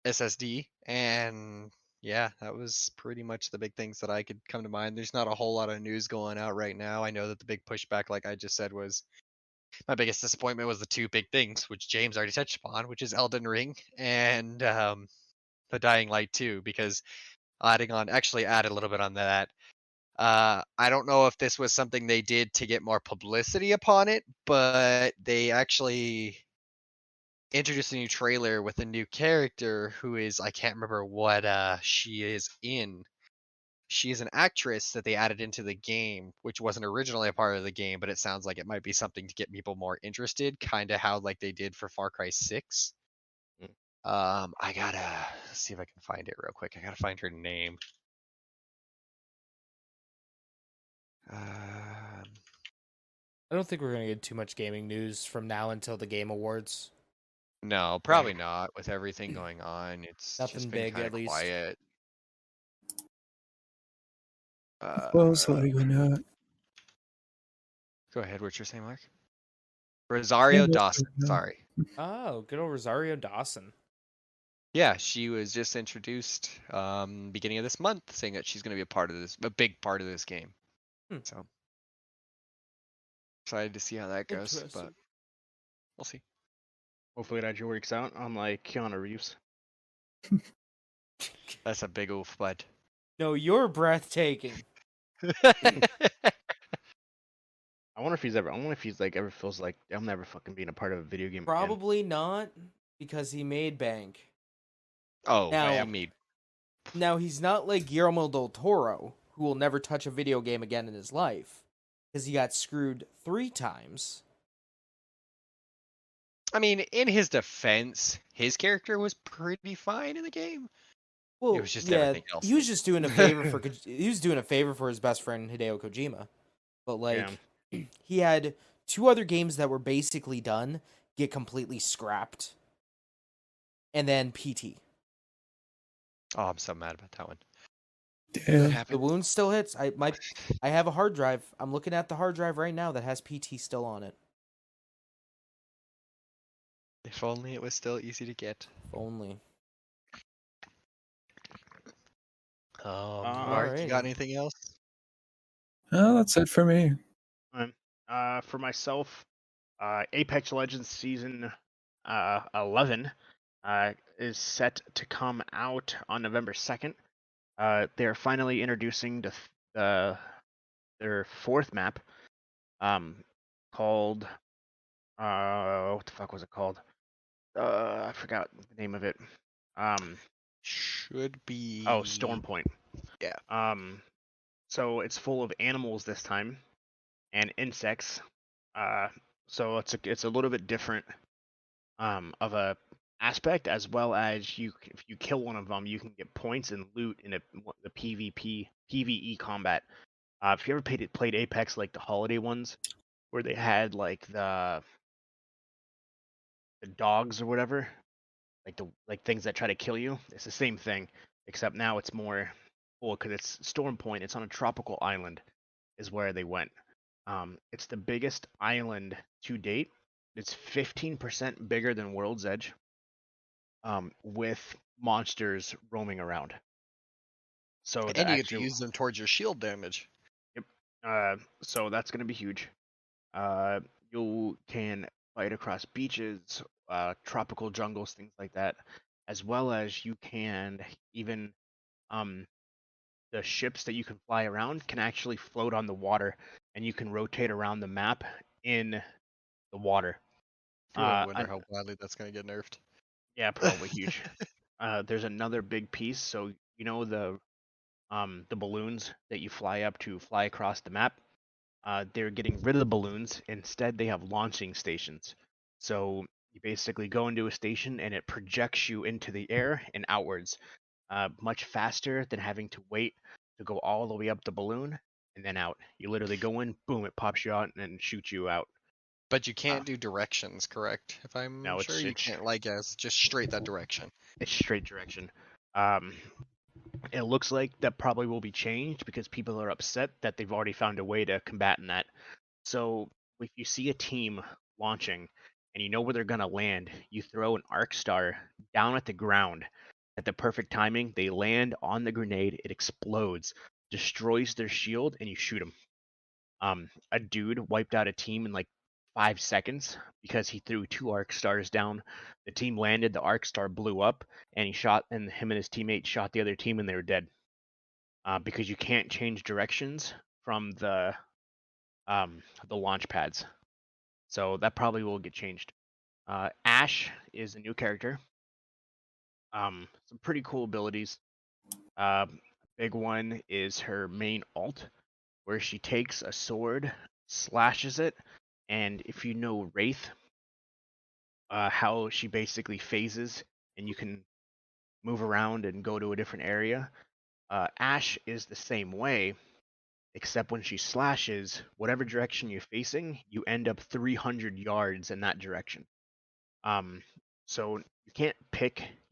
SSD, and yeah, that was pretty much the big things that I could come to mind. There's not a whole lot of news going out right now. I know that the big pushback, like I just said, was my biggest disappointment was the two big things, which James already touched upon, which is Elden Ring and the Dying Light 2, because actually add a little bit on that. I don't know if this was something they did to get more publicity upon it, but they actually introduced a new trailer with a new character who is, I can't remember what she is in. She is an actress that they added into the game, which wasn't originally a part of the game, but it sounds like it might be something to get people more interested, kind of how like they did for Far Cry 6. Mm. I gotta see if I can find it real quick. I gotta find her name. Um, I don't think we're gonna get too much gaming news from now until the Game Awards. No, probably not. With everything going on, it's Nothing just been big, kind at of least. quiet. Most likely not. Go ahead. What you're saying, Mark? Yeah, Rosario most Dawson. likely not. Sorry. Oh, good old Rosario Dawson. Yeah, she was just introduced beginning of this month, saying that she's going to be a big part of this game. So excited to see how that goes, but Interesting. we'll see. Hopefully that works out, unlike Keanu Reeves. That's a big oof, bud. No, you're breathtaking. I wonder if he's like ever feels like I'm never fucking being a part of a video game again. Probably not, because he made bank. Oh, Now, I mean, Now, he's not like Guillermo del Toro, who will never touch a video game again in his life, because he got screwed 3 times. in his defense, his character was pretty fine in the game. Well, It was just yeah, everything else. he was just doing a favor for his best friend Hideo Kojima. But like, he had 2 other games that were basically done get completely scrapped, and then PT. Oh, I'm so mad about that one. That Yeah, The happened. wound still hits. I have a hard drive. I'm looking at the hard drive right now that has PT still on it. If only it was still easy to get. If only. Mark, you got Alrighty. anything else? well, that's it for me. For myself, Apex Legends Season 11 is set to come out on November 2nd. They're finally introducing their 4th map, called what the fuck was it called? I forgot the name of it. Should be. Oh, Storm Point. Yeah. So it's full of animals this time and insects. So it's a little bit different of a aspect, as well as if you kill one of them, you can get points and loot in the PvE combat. If you ever played Apex, like the holiday ones, where they had like the dogs or whatever, like things that try to kill you, it's the same thing, except now it's more cool because it's Storm Point. It's on a tropical island, is where they went. It's the biggest island to date. It's 15% bigger than World's Edge. with monsters roaming around. So the And you get to actual use them towards your shield damage. so that's gonna be huge. You can fight across beaches, tropical jungles, things like that, as well as you can even um the ships that you can fly around can actually float on the water, and you can rotate around the map in the water. I wonder And how badly that's gonna get nerfed. yeah, probably huge. There's another big piece. So you know the balloons that you fly up to fly across the map. They're getting rid of the balloons. Instead, they have launching stations. So you basically go into a station and it projects you into the air and outwards, much faster than having to wait to go all the way up the balloon and then out. You literally go in, boom, it pops you out and shoots you out. But you can't do directions, correct? If I'm No, sure you can't, like, it's just straight that direction. it's straight direction. Um, it looks like that probably will be changed because people are upset that they've already found a way to combat that. So if you see a team launching and you know where they're gonna land, you throw an arc star down at the ground. At the perfect timing, they land on the grenade, it explodes, destroys their shield, and you shoot them. A dude wiped out a team in like 5 seconds because he threw two arc stars down. The team landed, the arc star blew up, and him and his teammate shot the other team, and they were dead. Because you can't change directions from the launch pads. So that probably will get changed. Ash is a new character. Some pretty cool abilities. Big one is her main ult, where she takes a sword, slashes it, and if you know Wraith, how she basically phases and you can move around and go to a different area. Ash is the same way, except when she slashes, whatever direction you're facing, you end up 300 yards in that direction. So you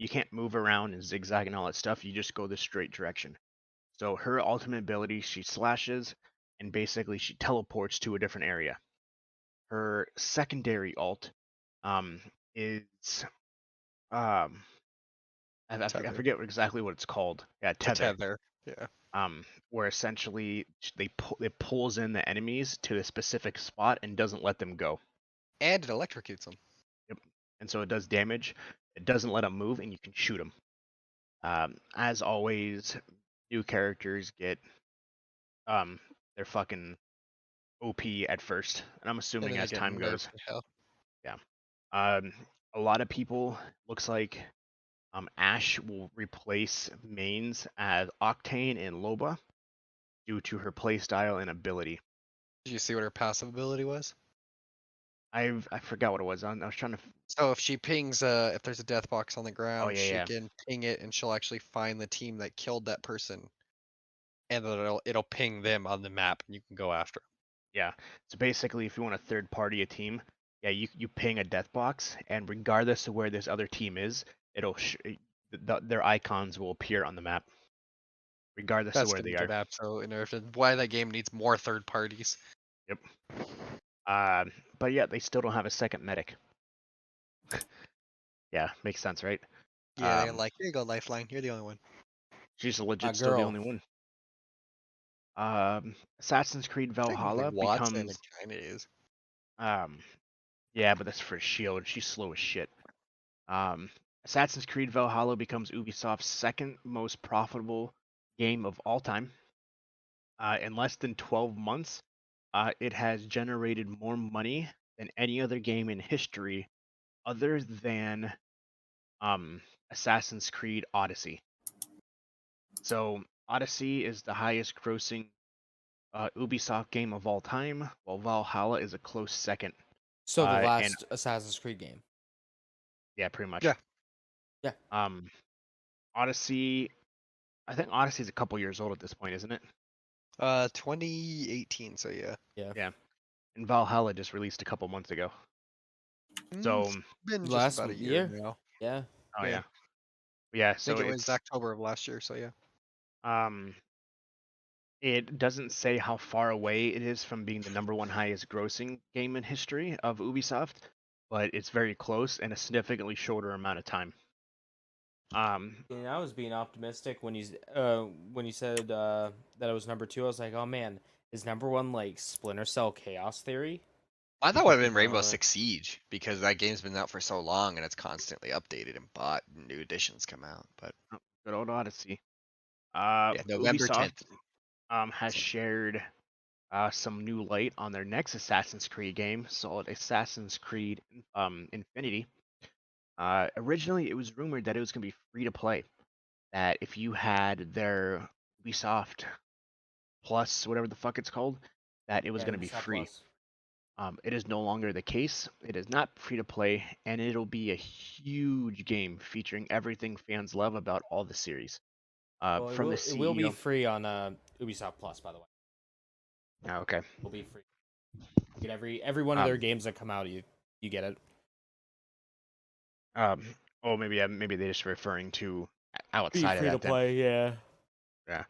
can't move around and zigzag and all that stuff. You just go the straight direction. So her ultimate ability, she slashes, and basically she teleports to a different area. Her secondary ult, is um, I Tether. forget exactly what it's called. Yeah, The tether. tether. Yeah. Where essentially it pulls in the enemies to a specific spot and doesn't let them go. And it electrocutes them. Yep. And so it does damage. It doesn't let them move, and you can shoot them. As always, new characters get they're fucking OP at first, and I'm And assuming then they as get time nerfed goes. to hell. Yeah. A lot of people looks like Ash will replace mains as Octane and Loba due to her playstyle and ability. Did you see what her passive ability was? I forgot what it was. I was trying to. So if she pings, if there's a death box on the Oh ground, yeah, she yeah. can ping it, and she'll actually find the team that killed that person, and then it'll ping them on the map, and you can go after 'em. Yeah. So basically, if you want to third party a team, yeah, you ping a death box, and regardless of where this other team is, their icons will appear on the map, regardless of That's where gonna they get are. absolutely nerfed. Why that game needs more third parties. Yep. But yeah, they still don't have a second medic. Yeah, makes sense, right? Yeah, they're like, here you go, Lifeline. You're the only one. She's legit My still the girl. only one. Assassin's Creed Technically, Valhalla Watson, becomes it kind of is. yeah, but that's for shield. She's slow as shit. Um, Assassin's Creed Valhalla becomes Ubisoft's second most profitable game of all time. In less than 12 months, it has generated more money than any other game in history, other than Assassin's Creed Odyssey. So Odyssey is the highest grossing Ubisoft game of all time, while Valhalla is a close second. So the And last Assassin's Creed game. yeah, pretty much. Yeah. Yeah. Odyssey, I think Odyssey is a couple years old at this point, isn't it? 2018. So yeah. Yeah. Yeah. And Valhalla just released a couple months ago. So It's been just Last about a year? year now. Yeah. oh Yeah. yeah. Yeah, I so think it was October of last year. So yeah. It doesn't say how far away it is from being the number one highest grossing game in history of Ubisoft, but it's very close and a significantly shorter amount of time. And I was being optimistic when you said that it was number 2. I was like, oh man, is number 1 like Splinter Cell Chaos Theory? I thought it would have been Rainbow Uh, Six Siege because that game's been out for so long and it's constantly updated and bought and new editions come out. But Good old Odyssey. yeah, November Ubisoft 10th. has shared some new light on their next Assassin's Creed game, called Assassin's Creed Infinity. Originally, it was rumored that it was going to be free to play. That if you had their Ubisoft Plus, whatever the fuck it's called, that it was going to be Ubisoft free. Plus. It is no longer the case. It is not free to play, and it'll be a huge game featuring everything fans love about all the series. Well, From the it will be CEO. free on Ubisoft Plus, by the way. Oh, okay. It will be free. You get every one of their games that come out, you get it. Maybe they're just referring to outside Free of to that. Then. play, yeah. Yeah.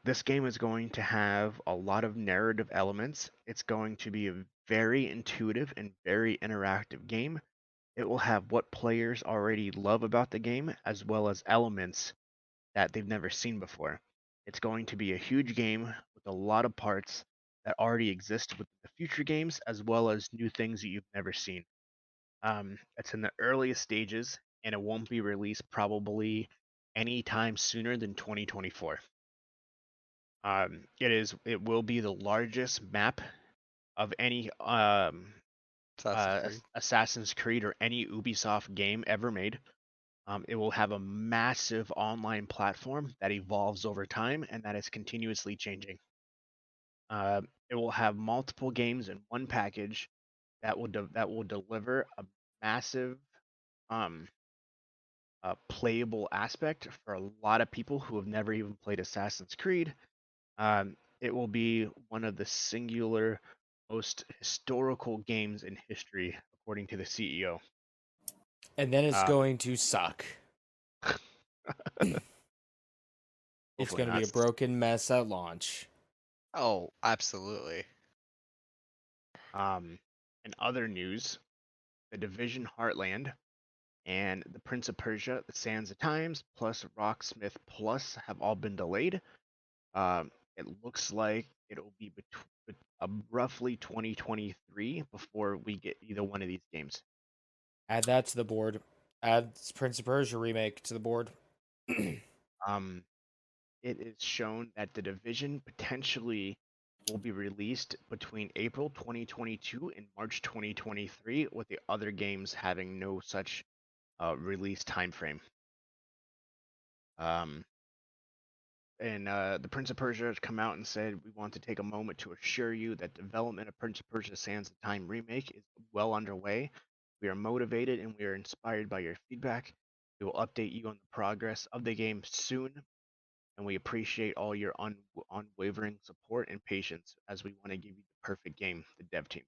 This game is going to have a lot of narrative elements. It's going to be a very intuitive and very interactive game. It will have what players already love about the game, as well as elements that they've never seen before. It's going to be a huge game with a lot of parts that already exist with the future games, as well as new things that you've never seen. It's in the earliest stages, and it won't be released probably anytime sooner than 2024. It will be the largest map of any Assassin's Creed or any Ubisoft game ever made. It will have a massive online platform that evolves over time and that is continuously changing. It will have multiple games in one package that will deliver a massive playable aspect for a lot of people who have never even played Assassin's Creed. It will be one of the singular most historical games in history, according to the CEO. And then it's going to suck. It's going to be a broken mess at launch. Oh, absolutely. In other news, The Division Heartland and The Prince of Persia, The Sands of Times, plus Rocksmith Plus have all been delayed. It looks like it'll be roughly 2023 before we get either one of these games. Add that to the board. Add Prince of Persia remake to the board. It is shown that The Division potentially will be released between April 2022 and March 2023, with the other games having no such release timeframe. And the Prince of Persia has come out and said, we want to take a moment to assure you that development of Prince of Persia Sands of Time remake is well underway. We are motivated and we are inspired by your feedback. We will update you on the progress of the game soon, and we appreciate all your unwavering support and patience as we want to give you the perfect game, the dev team.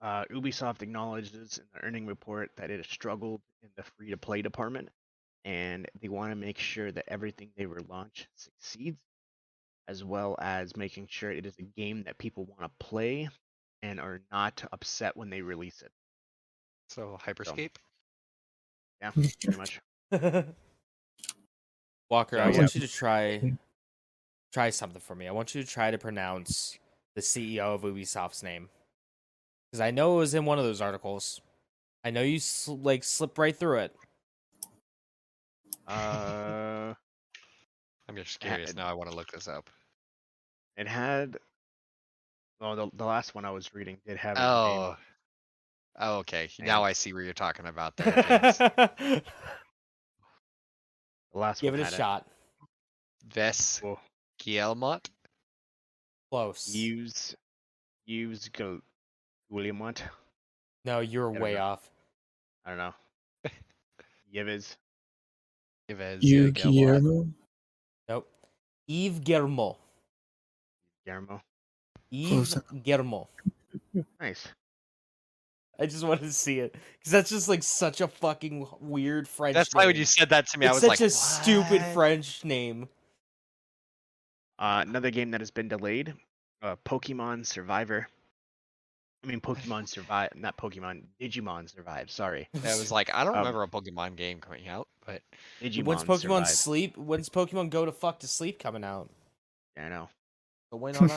Ubisoft acknowledges in the earning report that it has struggled in the free-to-play department, and they want to make sure that everything they relaunch succeeds, as well as making sure it is a game that people want to play and are not upset when they release it. So Hyperscape? Yeah, pretty much. Walker, So, I yeah. want you to try something for me. I want you to try to pronounce the CEO of Ubisoft's name. Because I know it was in one of those articles. I know you slipped right through it. I'm just curious now. I want to look this up. It had. Well, the last one I was reading did have. Oh, okay. Now I see where you're talking about there. The last Give one it a shot. Ves Guillemot? Close. Use Guillemot. No, you're way off. I don't know. Yves Guillermo? Nope. Yves Guillermo. Yves Guillermo. Nice. I just wanted to see it because that's just like such a fucking weird French. That's why when you said that to me, I was such like, a stupid French name. Another game that has been delayed, Pokemon Survivor. I mean, Pokemon survive, not Pokemon, Digimon survive. Sorry, I was like, I don't um, remember a Pokemon game coming out, but When's Digimon Pokemon survive. Sleep? When's Pokemon Go to fuck to sleep coming out? Yeah, I know. So wait on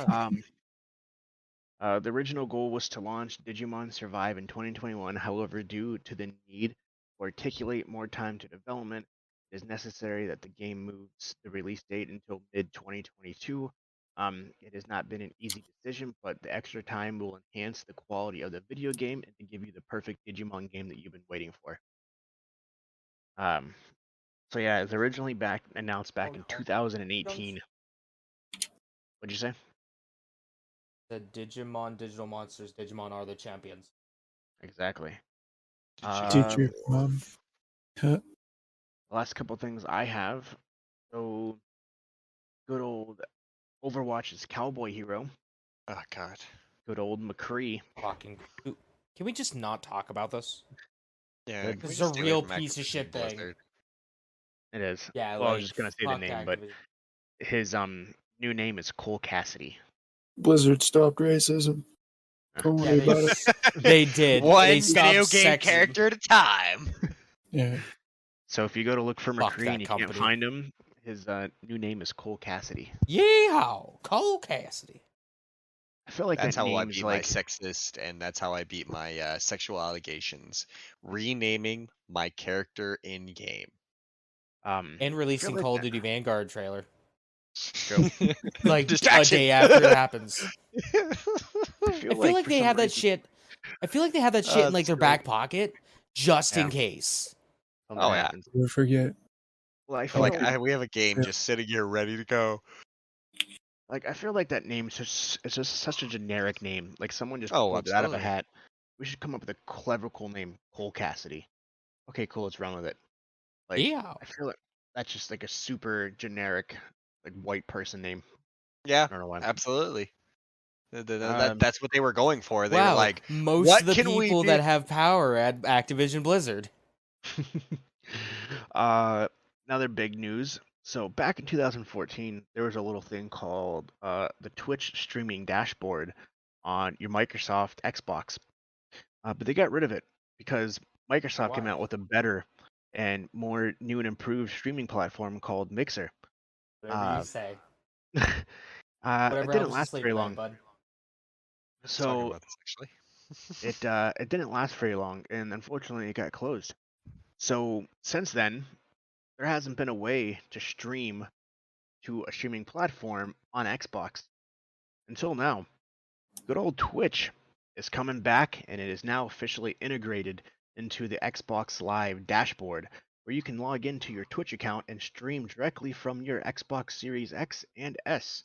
that. The original goal was to launch Digimon Survive in 2021. However, due to the need to articulate more time to development, it is necessary that the game moves the release date until mid 2022. It has not been an easy decision, but the extra time will enhance the quality of the video game and give you the perfect Digimon game that you've been waiting for. So yeah, it was originally announced back in 2018. What'd you say? The Digimon Digital Monsters. Digimon are the champions. Exactly. Did your mom? Huh? The last couple things I have. So good old Overwatch's cowboy hero. oh god. Good old McCree. Fucking. Can we just not talk about this? Yeah, Good. can we This is a just stay away real from piece of Activision shit thing. Blizzard? It is. Yeah, Well, I like was just gonna say the fuck name, but Activision. his new name is Cole Cassidy. Blizzard stopped racism. Don't Yeah, worry about it. they did. One They stopped video game sexing. character at a time. Yeah. So if you go to look for Fuck McCree that and you company. can't find him, his new name is Cole Cassidy. Yeehaw! Cole Cassidy. I feel like That's that how I name's beat my sexist, and that's how I beat my sexual allegations. Renaming my character in game. And releasing like Call of that- Duty Vanguard trailer. True. Like Distraction. a day after it happens. I I feel like for they some have that reason- shit. I feel like they have that shit in like That's their great. back pocket, just in Yeah. case. something Oh, yeah. happens. Never forget. Well, I So feel like like, we have a game Yeah. just sitting here ready to go. I feel like that name's just it's just such a generic name. Like someone just Oh, pulled it out of a absolutely. hat. We should come up with a clever, cool name, Cole Cassidy. Okay, cool. Let's run with it. Like Yeah. I feel like that's just like a super generic, like white person name. Yeah, I don't know why. absolutely. Um, That's what they were going for. They Wow. were like, most what of the can we people do? that have power at Activision Blizzard. Another big news. So back in 2014, there was a little thing called the Twitch streaming dashboard on your Microsoft Xbox, but they got rid of it because Microsoft came Why? out with a better and more new and improved streaming platform called Mixer. Whatever you say. It Whatever didn't helps you last sleep very at night, long. bud. Let's talk So about this actually. it didn't last very long, and unfortunately, it got closed. So since then, there hasn't been a way to stream to a streaming platform on Xbox until now. Good old Twitch is coming back, and it is now officially integrated into the Xbox Live dashboard, where you can log into your Twitch account and stream directly from your Xbox Series X and S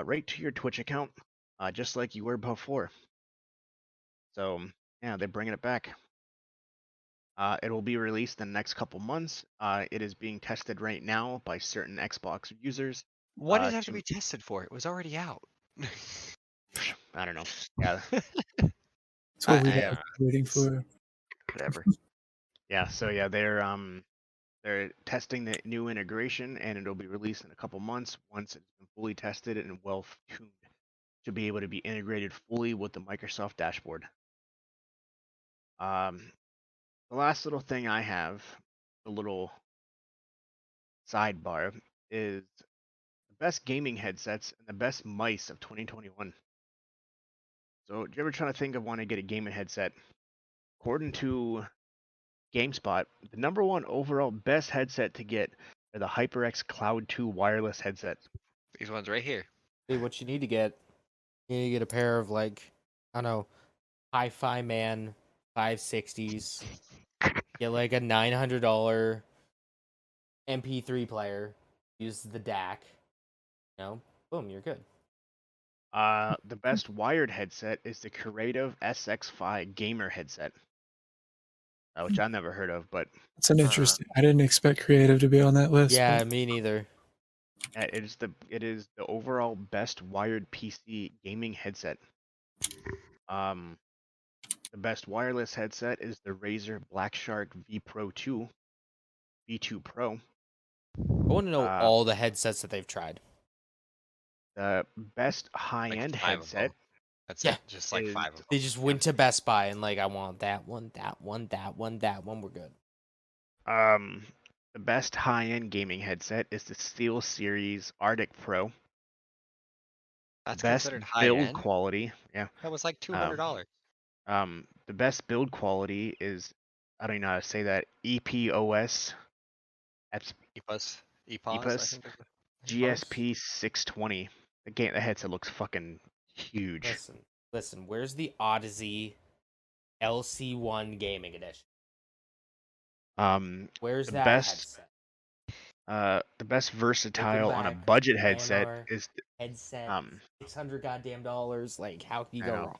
right to your Twitch account, just like you were before. So yeah, they're bringing it back. It will be released in the next couple months. It is being tested right now by certain Xbox users. What does it have to to be tested for? It was already out. I don't know. Yeah, That's what we've I- been waiting for. Whatever. yeah. So yeah, they're testing the new integration, and it'll be released in a couple months once it's been fully tested and well tuned to be able to be integrated fully with the Microsoft dashboard. The last little thing I have, the little sidebar, is the best gaming headsets and the best mice of 2021. So, do you ever try to think of wanting to get a gaming headset? According to GameSpot, the number one overall best headset to get are the HyperX Cloud 2 wireless headsets. These ones right here. See, what you need to get, you need to get a pair of like, I don't know, Hi-Fi Man 560s. Get like a $900 MP3 player. Use the DAC. You know, boom, you're good. The best wired headset is the Creative SX5 gamer headset, which I've never heard of, but It's an interesting. I didn't expect creative to be on that list. Yeah, but me neither. it is the overall best wired PC gaming headset. The best wireless headset is the Razer Black Shark V Pro 2, V2 Pro. I want to know all the headsets that they've tried. The best high-end 5 of headset them. That's Yeah. it. Just like Is- 5 of them. They just went to Best Buy and like, I want that one, that one, that one, that one. We're good. The best high-end gaming headset is the SteelSeries Arctic Pro. That's Best considered high build end. quality, yeah. That was like $200. The best build quality is, I don't even know how to say that, EPOS, EPOS, I EPOS, think. GSP 620. The headset looks fucking huge. Listen. Where's the Odyssey LC1 Gaming Edition? Where's The that best, headset? the best versatile on a Back, budget headset Planar is headset, um $600 goddamn dollars. Like, how can you I go know.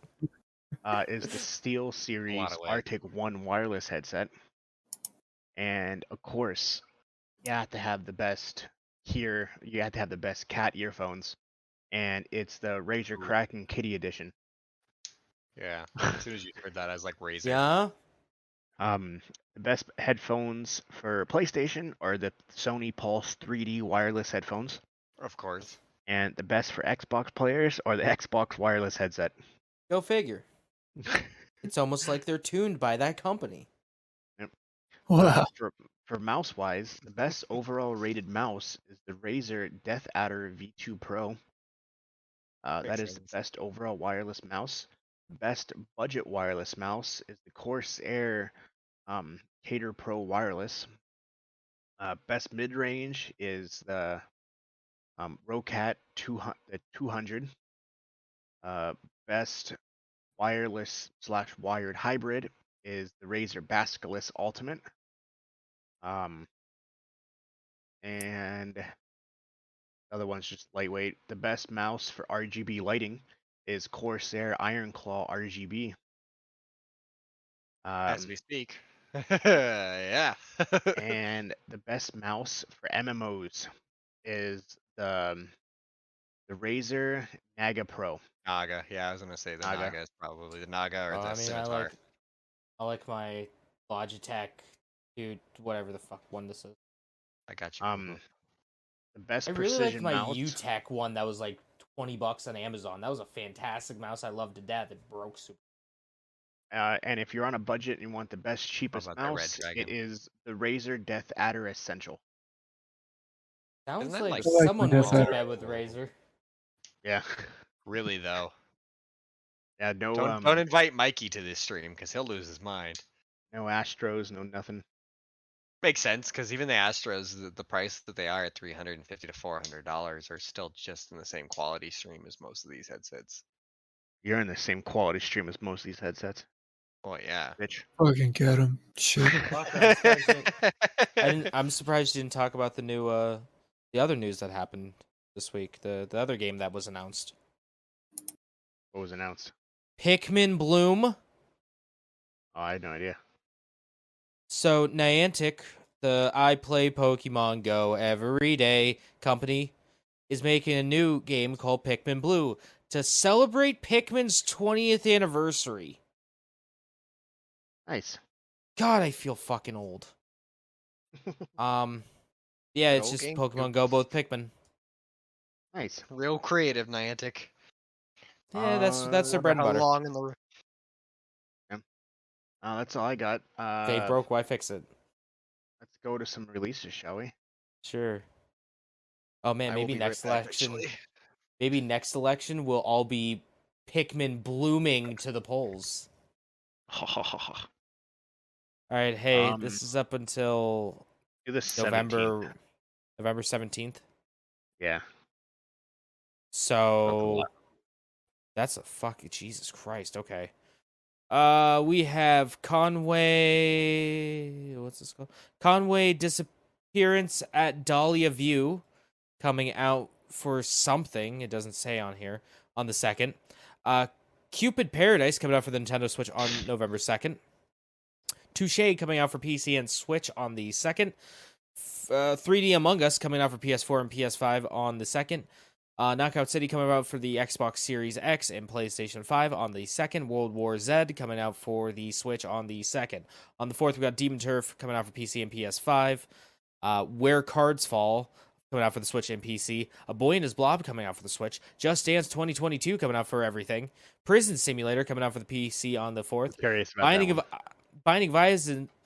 wrong? Is the Steel Series of weight. Arctic One wireless headset, and of course, you have to have the best here. You have to have the best cat earphones, and it's the Razer Ooh. Kraken Kitty Edition. Yeah. As soon as you heard that, I was like, Razer. Yeah. The best headphones for PlayStation are the Sony Pulse 3D wireless headphones, Of course. and the best for Xbox players are the Xbox wireless headset. Go figure. It's almost like they're tuned by that company. Wow. For mouse wise, the best overall rated mouse is the Razer Death Adder V2 Pro. That Makes is the sense. best overall wireless mouse. Best budget wireless mouse is the Corsair Cater Pro Wireless. Best mid range is the Rocat 200. Best wireless / wired hybrid is the Razer Basculus Ultimate. And the other one's just lightweight. The best mouse for RGB lighting is Corsair Iron Claw RGB. As we speak. Yeah. And the best mouse for MMOs is the Razer Naga Pro. Naga. Yeah, I was gonna say the Naga. Naga is probably the Naga or the I Scimitar. like my Logitech, dude, whatever the fuck one this is. I got you. The best I really like precision my mouse. UTech one that was like $20 on Amazon. That was a fantastic mouse. I loved to death. It broke super. And if you're on a budget and you want the best, cheapest about that Red mouse, Dragon? it is the Razer Death Adder Essential. Sounds that like, like- I like someone the went to Death bed with Razer. Yeah. Really though. Yeah, no Don't invite Mikey to this stream because he'll lose his mind. no Astros, no nothing. Makes sense because even the Astros, the price that they are at $350 to $400 are still just in the same quality stream as most of these headsets. You're in the same quality stream as most of these headsets, Well, yeah. bitch. Fucking get him. Shit. I'm surprised you didn't talk about the new the other news that happened this week. The other game that was announced. What was announced? Pikmin Bloom. Oh, I had no idea. So Niantic, the I play Pokemon Go every day company, is making a new game called Pikmin Blue to celebrate Pikmin's 20th anniversary. Nice. God, I feel fucking old. Yeah, it's Old just game. Pokemon Go, both Pikmin. Nice. Real creative, Niantic. Yeah, that's their Wonder bread and how butter. long in the That's all I got. They broke, why fix it? Let's go to some releases, shall we? Sure. Oh man, I will maybe be next right back, election. actually. Maybe next election we'll all be Pikmin blooming to the polls. All right, hey, this is up until Do the 17th. November 17th. Yeah. So that's a fucking Jesus Christ. Okay. We have Conway. What's this called? Conway Disappearance at Dahlia View coming out for something. It doesn't say on here on the 2nd. Cupid Paradise coming out for the Nintendo Switch on November 2nd. Touche coming out for PC and Switch on the 2nd. 3D Among Us coming out for PS4 and PS5 on the 2nd. Knockout City coming out for the Xbox Series X and PlayStation 5 on the 2nd. World War Z coming out for the Switch on the 2nd. On the 4th, we got Demon Turf coming out for PC and PS5. Where Cards Fall coming out for the Switch and PC. A Boy and His Blob coming out for the Switch. Just Dance 2022 coming out for everything. Prison Simulator coming out for the PC on the 4th. Curious about Binding that of Binding of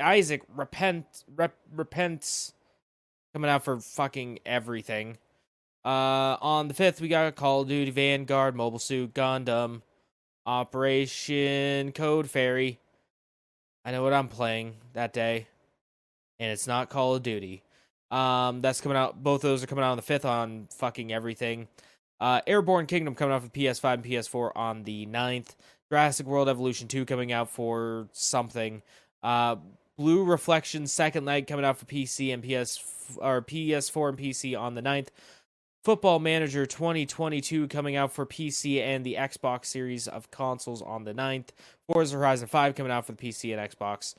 Isaac Repents coming out for fucking everything. On the 5th, we got Call of Duty Vanguard, Mobile Suit Gundam, Operation Code Fairy. I know what I'm playing that day, and it's not Call of Duty. That's coming out. Both of those are coming out on the 5th on fucking everything. Airborne Kingdom coming out for PS5 and PS4 on the 9th. Jurassic World Evolution 2 coming out for something. Blue Reflection Second Light coming out for PC and PS4 and PC on the 9th. Football Manager 2022 coming out for PC and the Xbox series of consoles on the 9th. Forza Horizon 5 coming out for the PC and Xbox.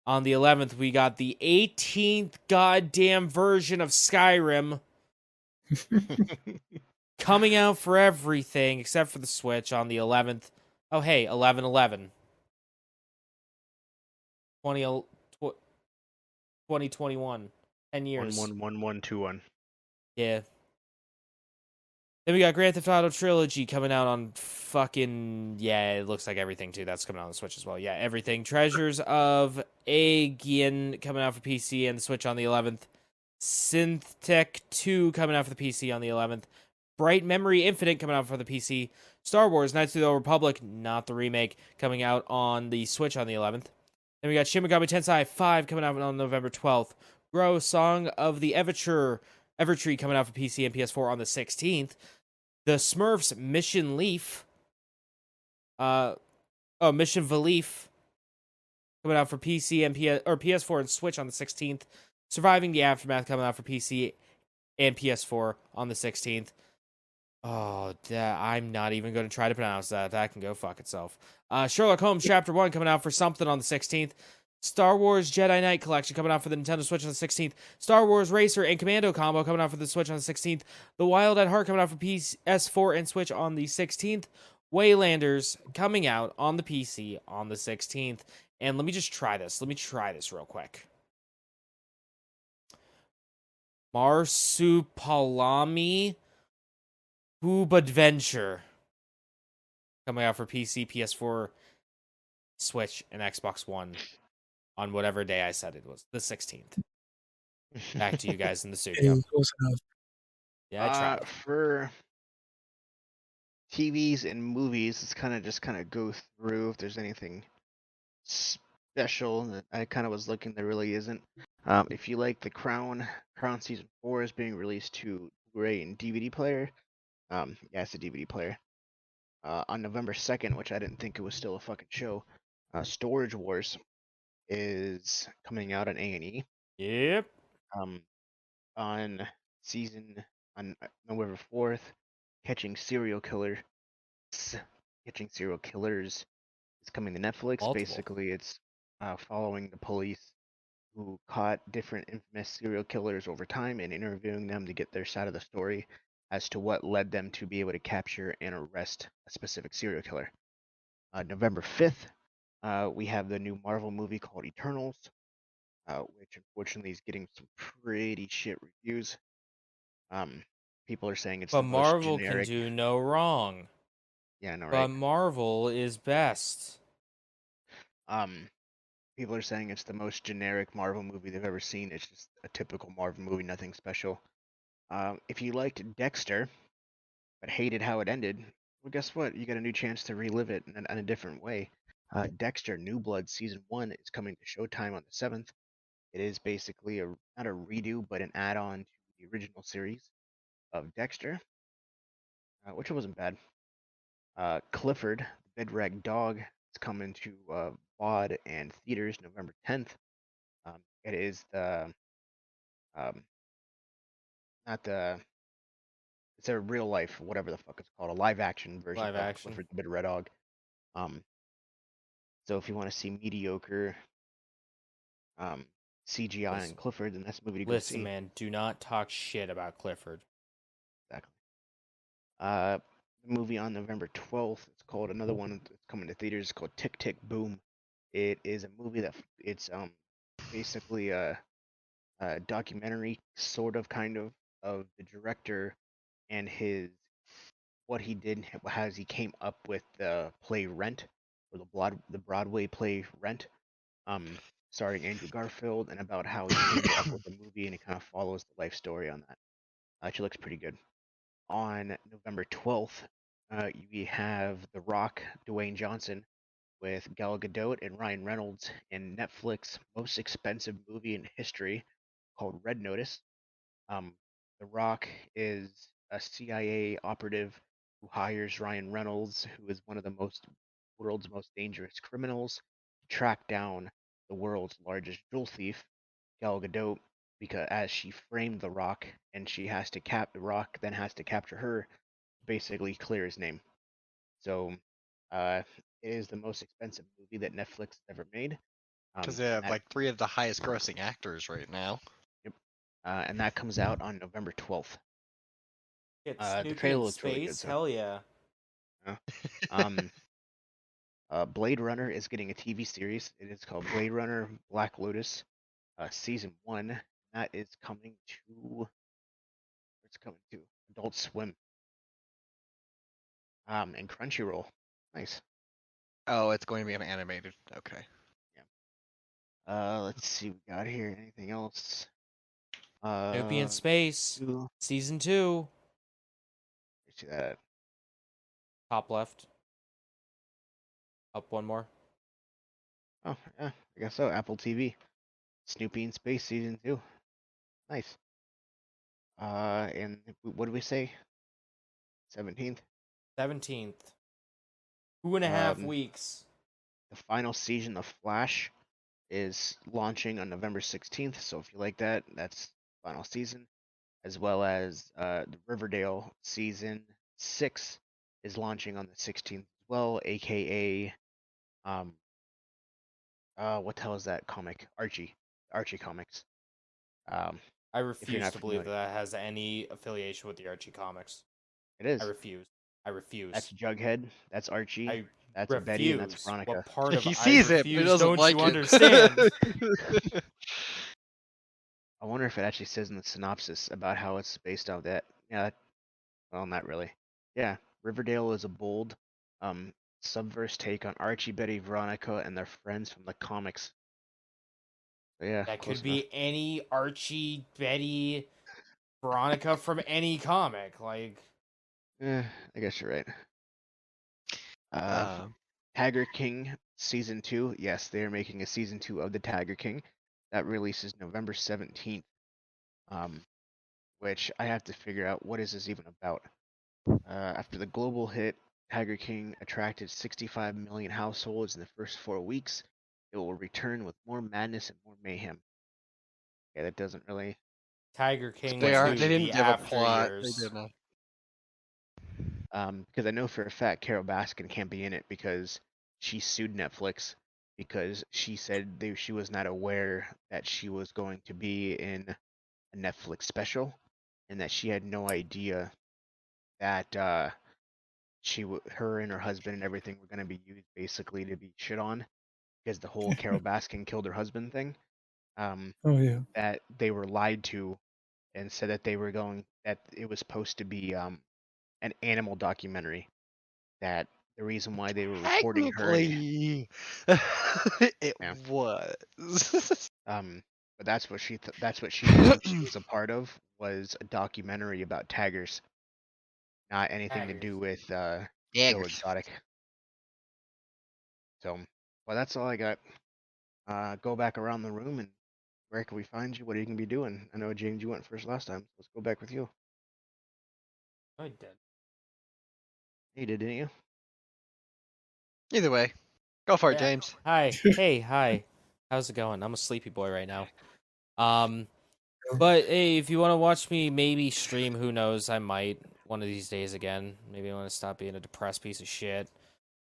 On the 11th, we got the 18th goddamn version of Skyrim coming out for everything except for the Switch on the 11th. Oh, hey, 11/11. 2021. 10 years. 111121. Yeah. Then we got Grand Theft Auto Trilogy coming out on fucking... Yeah, it looks like everything, too. That's coming out on the Switch as well. Yeah, everything. Treasures of Aegean coming out for PC and the Switch on the 11th. Synthtech 2 coming out for the PC on the 11th. Bright Memory Infinite coming out for the PC. Star Wars Knights of the Old Republic, not the remake, coming out on the Switch on the 11th. Then we got Shin Megami Tensei 5 coming out on November 12th. Grow Song of the Evertree coming out for PC and PS4 on the 16th. The Smurfs Mission Leaf. Mission Valif coming out for PC and PS4 and Switch on the 16th. Surviving the Aftermath coming out for PC and PS4 on the 16th. Oh, I'm not even going to try to pronounce that. That can go fuck itself. Sherlock Holmes Chapter 1 coming out for something on the 16th. Star Wars Jedi Knight Collection coming out for the Nintendo Switch on the 16th. Star Wars Racer and Commando Combo coming out for the Switch on the 16th. The Wild at Heart coming out for PS4 and Switch on the 16th. Waylanders coming out on the PC on the 16th. And let me just try this. Let me try this real quick. Marsupilami Hoob Adventure coming out for PC, PS4, Switch, and Xbox One on whatever day I said it was, the 16th. Back to you guys in the studio. Hey, close enough. Yeah, I tried. For TVs and movies, it's kind of go through if there's anything special that I kind of was looking. There really isn't. If you like The Crown Season 4 is being released to Blu-ray and DVD player. Yeah, it's a DVD player. On November 2nd, which I didn't think it was still a fucking show, Storage Wars is coming out on A&E. Yep. On November 4th, Catching Serial Killers is coming to Netflix. Multiple. Basically, it's following the police who caught different infamous serial killers over time and interviewing them to get their side of the story as to what led them to be able to capture and arrest a specific serial killer. November 5th, we have the new Marvel movie called Eternals, which unfortunately is getting some pretty shit reviews. People are saying it's But the most Marvel generic. can do no wrong. Yeah, no, But right? Marvel is best. People are saying it's the most generic Marvel movie they've ever seen. It's just a typical Marvel movie, nothing special. If you liked Dexter, but hated how it ended, well, guess what? You got a new chance to relive it in a different way. Dexter New Blood Season 1 is coming to Showtime on the 7th. It is basically not a redo, but an add-on to the original series of Dexter, which wasn't bad. Clifford, the Bed-Rag Dog, is coming to VOD and theaters November 10th. It is the it's a real life, whatever the fuck it's called, a live action version Live of action. Clifford the Big Red Dog. So if you want to see mediocre CGI Listen. on Clifford, then that's the movie to go Listen, see. man, do not talk shit about Clifford. Exactly. The movie on November 12th, it's called another one that's coming to theaters. It's called Tick Tick Boom. It is a movie that it's basically a documentary, sort of, kind of, of the director and his what he did, how he came up with the play Rent, or the Broadway play Rent, um, starring Andrew Garfield, and about how he came up with the movie, and it kind of follows the life story on that. Actually, looks pretty good. On November 12th, we have The Rock, Dwayne Johnson, with Gal Gadot and Ryan Reynolds in Netflix' most expensive movie in history, called Red Notice. Um, the Rock is a CIA operative who hires Ryan Reynolds, who is one of the world's most dangerous criminals, to track down the world's largest jewel thief, Gal Gadot, because as she framed the Rock, and she has to the Rock then has to capture her, basically clear his name. So, it is the most expensive movie that Netflix has ever made. Because they have like 3 of the highest grossing actors right now. Yep. And that comes out on November 12th. Get The Snoopy trailer in looks really good. space. So, Hell yeah. um, Blade Runner is getting a TV series. It is called Blade Runner Black Lotus, season 1. That is coming to. It's coming to Adult Swim. And Crunchyroll. Nice. Oh, it's going to be animated. Okay. Let's see. We got here. Anything else? Snoopy in space. Season 2. See that. Top left. Up one more. Oh yeah, I guess so. Apple TV. Snoopy in Space season 2. Nice. And what did we say? 17th. 17th. 2.5 Um, weeks. The final season of Flash is launching on November 16th. So if you like that, that's final season, as well as the Riverdale season 6 is launching on the 16th as well, aka what the hell is that comic? Archie comics. I if you're refuse not to believe familiar, that has any affiliation with the Archie comics. it is. I refuse. I refuse. That's Jughead. That's Archie. I That's refuse. Betty, and that's Veronica. What part of He I sees it, but he refuse doesn't don't like you it. understand? I wonder if it actually says in the synopsis about how it's based on that. Yeah, well, not really. Yeah, Riverdale is a bold, subverse take on Archie, Betty, Veronica, and their friends from the comics. So yeah, That close could be any Archie, Betty, Veronica from any comic. Like, enough. I guess you're right. Tiger King season 2. Yes, they are making a season 2 of the Tiger King. That releases November 17th. Which I have to figure out what is this even about. After the global hit, Tiger King attracted 65 million households in the first 4 weeks. It will return with more madness and more mayhem. Yeah, that doesn't really. Tiger King They 2, didn't the give a after plot. years. They didn't. Because I know for a fact Carol Baskin can't be in it because she sued Netflix because she said she was not aware that she was going to be in a Netflix special, and that she had no idea that her and her husband and everything were going to be used basically to be shit on, because the whole Carol Baskin killed her husband thing. Oh yeah. That they were lied to and said that it was supposed to be an animal documentary. That the reason why they were reporting her. Technically, it Yeah. was. But that's what she believed she was a part of, was a documentary about taggers, not anything to do with Joe Exotic. So, well, that's all I got. Go back around the room, and where can we find you? What are you gonna be doing? I know James, you went first last time. So let's go back with you. I did. You did, didn't you? Either way, go for it, Yeah. James. Hi. Hey, hi. How's it going? I'm a sleepy boy right now. But hey, if you want to watch me maybe stream, who knows? I might one of these days again. Maybe I want to stop being a depressed piece of shit.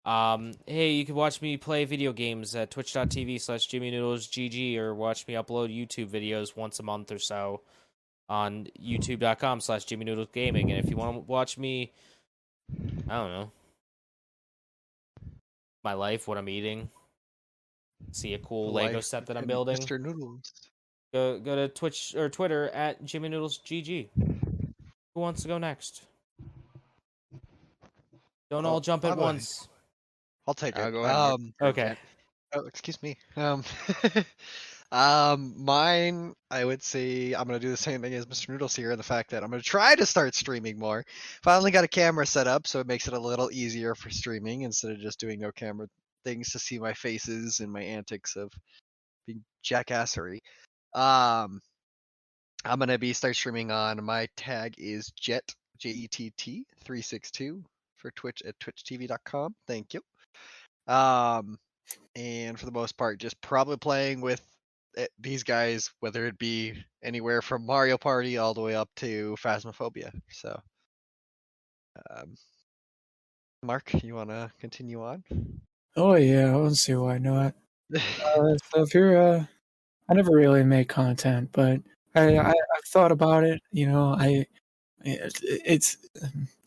Hey, you can watch me play video games at twitch.tv/JimmyNoodlesGG, or watch me upload YouTube videos once a month or so on youtube.com/JimmyNoodlesGaming. And if you want to watch me, I don't know, my life, what I'm eating, see a cool Lego set that I'm building, Mr. Noodles. go to Twitch or Twitter at JimmyNoodlesGG. Who wants to go next? Don't Oh, all jump at I'll go ahead. once. I'll take I'll it. go ahead, Mark. Or Okay. Jet. Oh, excuse me. Mine, I would say I'm gonna do the same thing as Mr. Noodles here, the fact that I'm gonna try to start streaming more. Finally got a camera set up, so it makes it a little easier for streaming instead of just doing no camera things to see my faces and my antics of being jackassery. Um, I'm gonna start streaming on my tag is Jet JETT 362 for Twitch at twitchtv.com. Thank you. And for the most part, just probably playing with these guys, whether it be anywhere from Mario Party all the way up to Phasmophobia. So, Mark, you want to continue on? Oh yeah, I don't see why not. So if you're, I never really make content, but I've thought about it. You know, it's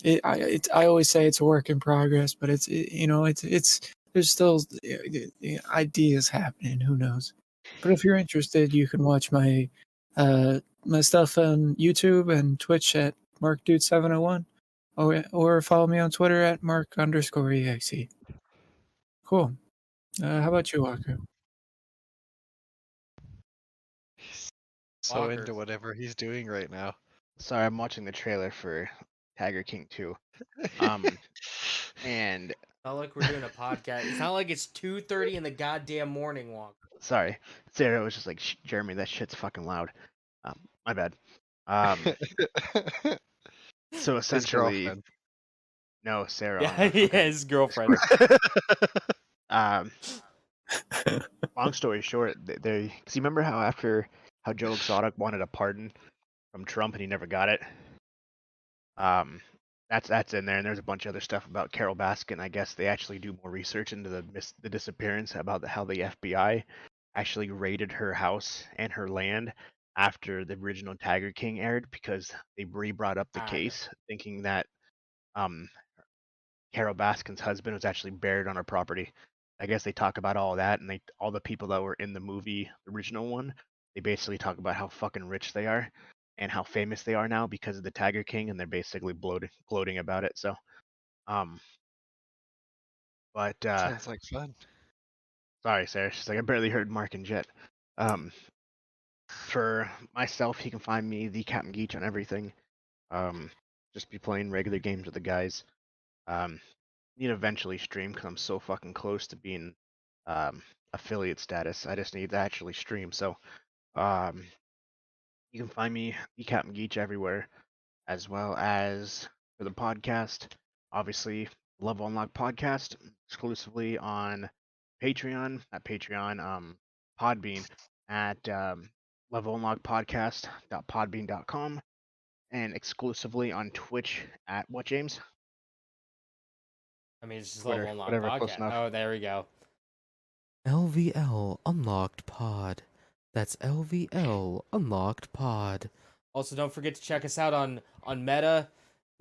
I always say it's a work in progress, but it's there's still ideas happening. Who knows? But if you're interested, you can watch my stuff on YouTube and Twitch at MarkDude701, or follow me on Twitter at Mark_EXE. Cool. How about you, Walker? So Walker. into whatever he's doing right now. Sorry, I'm watching the trailer for Tiger King 2. And Not like we're doing a podcast. It's not like it's 2:30 in the goddamn morning, Walker. sorry, Sarah was just like, Jeremy, that shit's fucking loud. My bad. So His essentially, girlfriend. no, Sarah. Yeah, his girlfriend. um, long story short, they because you remember how Joe Exotic wanted a pardon from Trump and he never got it. That's in there, and there's a bunch of other stuff about Carol Baskin. I guess they actually do more research into the disappearance, about how the FBI actually raided her house and her land after the original Tiger King aired, because they brought up the case thinking that Carol Baskin's husband was actually buried on her property. I guess they talk about all that, and all the people that were in the movie, the original one, they basically talk about how fucking rich they are and how famous they are now because of the Tiger King, and they're basically gloating about it. So, but Sounds like fun. sorry, Sarah. She's like, I barely heard Mark and Jet. For myself, you can find me the Captain Geach on everything. Just be playing regular games with the guys. Need to eventually stream because I'm so fucking close to being affiliate status. I just need to actually stream. So you can find me, the Captain Geach, everywhere, as well as for the podcast. Obviously, Level Unlock podcast exclusively on Patreon, Podbean at levelunlockpodcast.podbean.com, and exclusively on Twitch at what, James? I mean, it's just Twitter, Level Unlocked whatever, close Podcast. enough. Oh, there we go. LVL Unlocked Pod. That's LVL Unlocked Pod. Also, don't forget to check us out on Meta,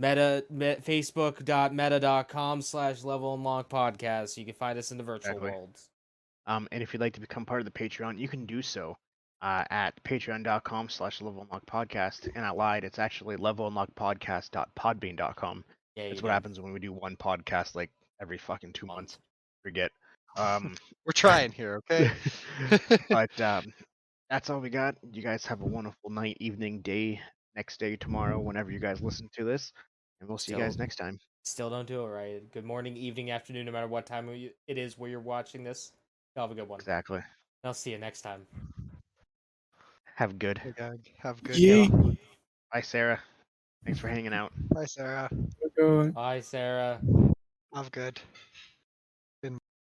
facebook.meta.com/Level Unlocked Podcast. You can find us in the virtual worlds. And if you'd like to become part of the Patreon, you can do so at patreon.com/levelunlockpodcast. And I lied, it's actually levelunlockpodcast.podbean.com. Yeah, That's what happens when we do one podcast like every fucking 2 months. Forget. We're trying here, okay? But that's all we got. You guys have a wonderful night, evening, day, next day, tomorrow, whenever you guys listen to this. And we'll see you guys next time. Still don't do it right. Good morning, evening, afternoon, no matter what time it is where you're watching this. Y'all have a good one. Exactly. I'll see you next time. Have good. Have good. Yay. Bye, Sarah. Thanks for hanging out. Bye, Sarah. We're going. Bye, Sarah. Have good.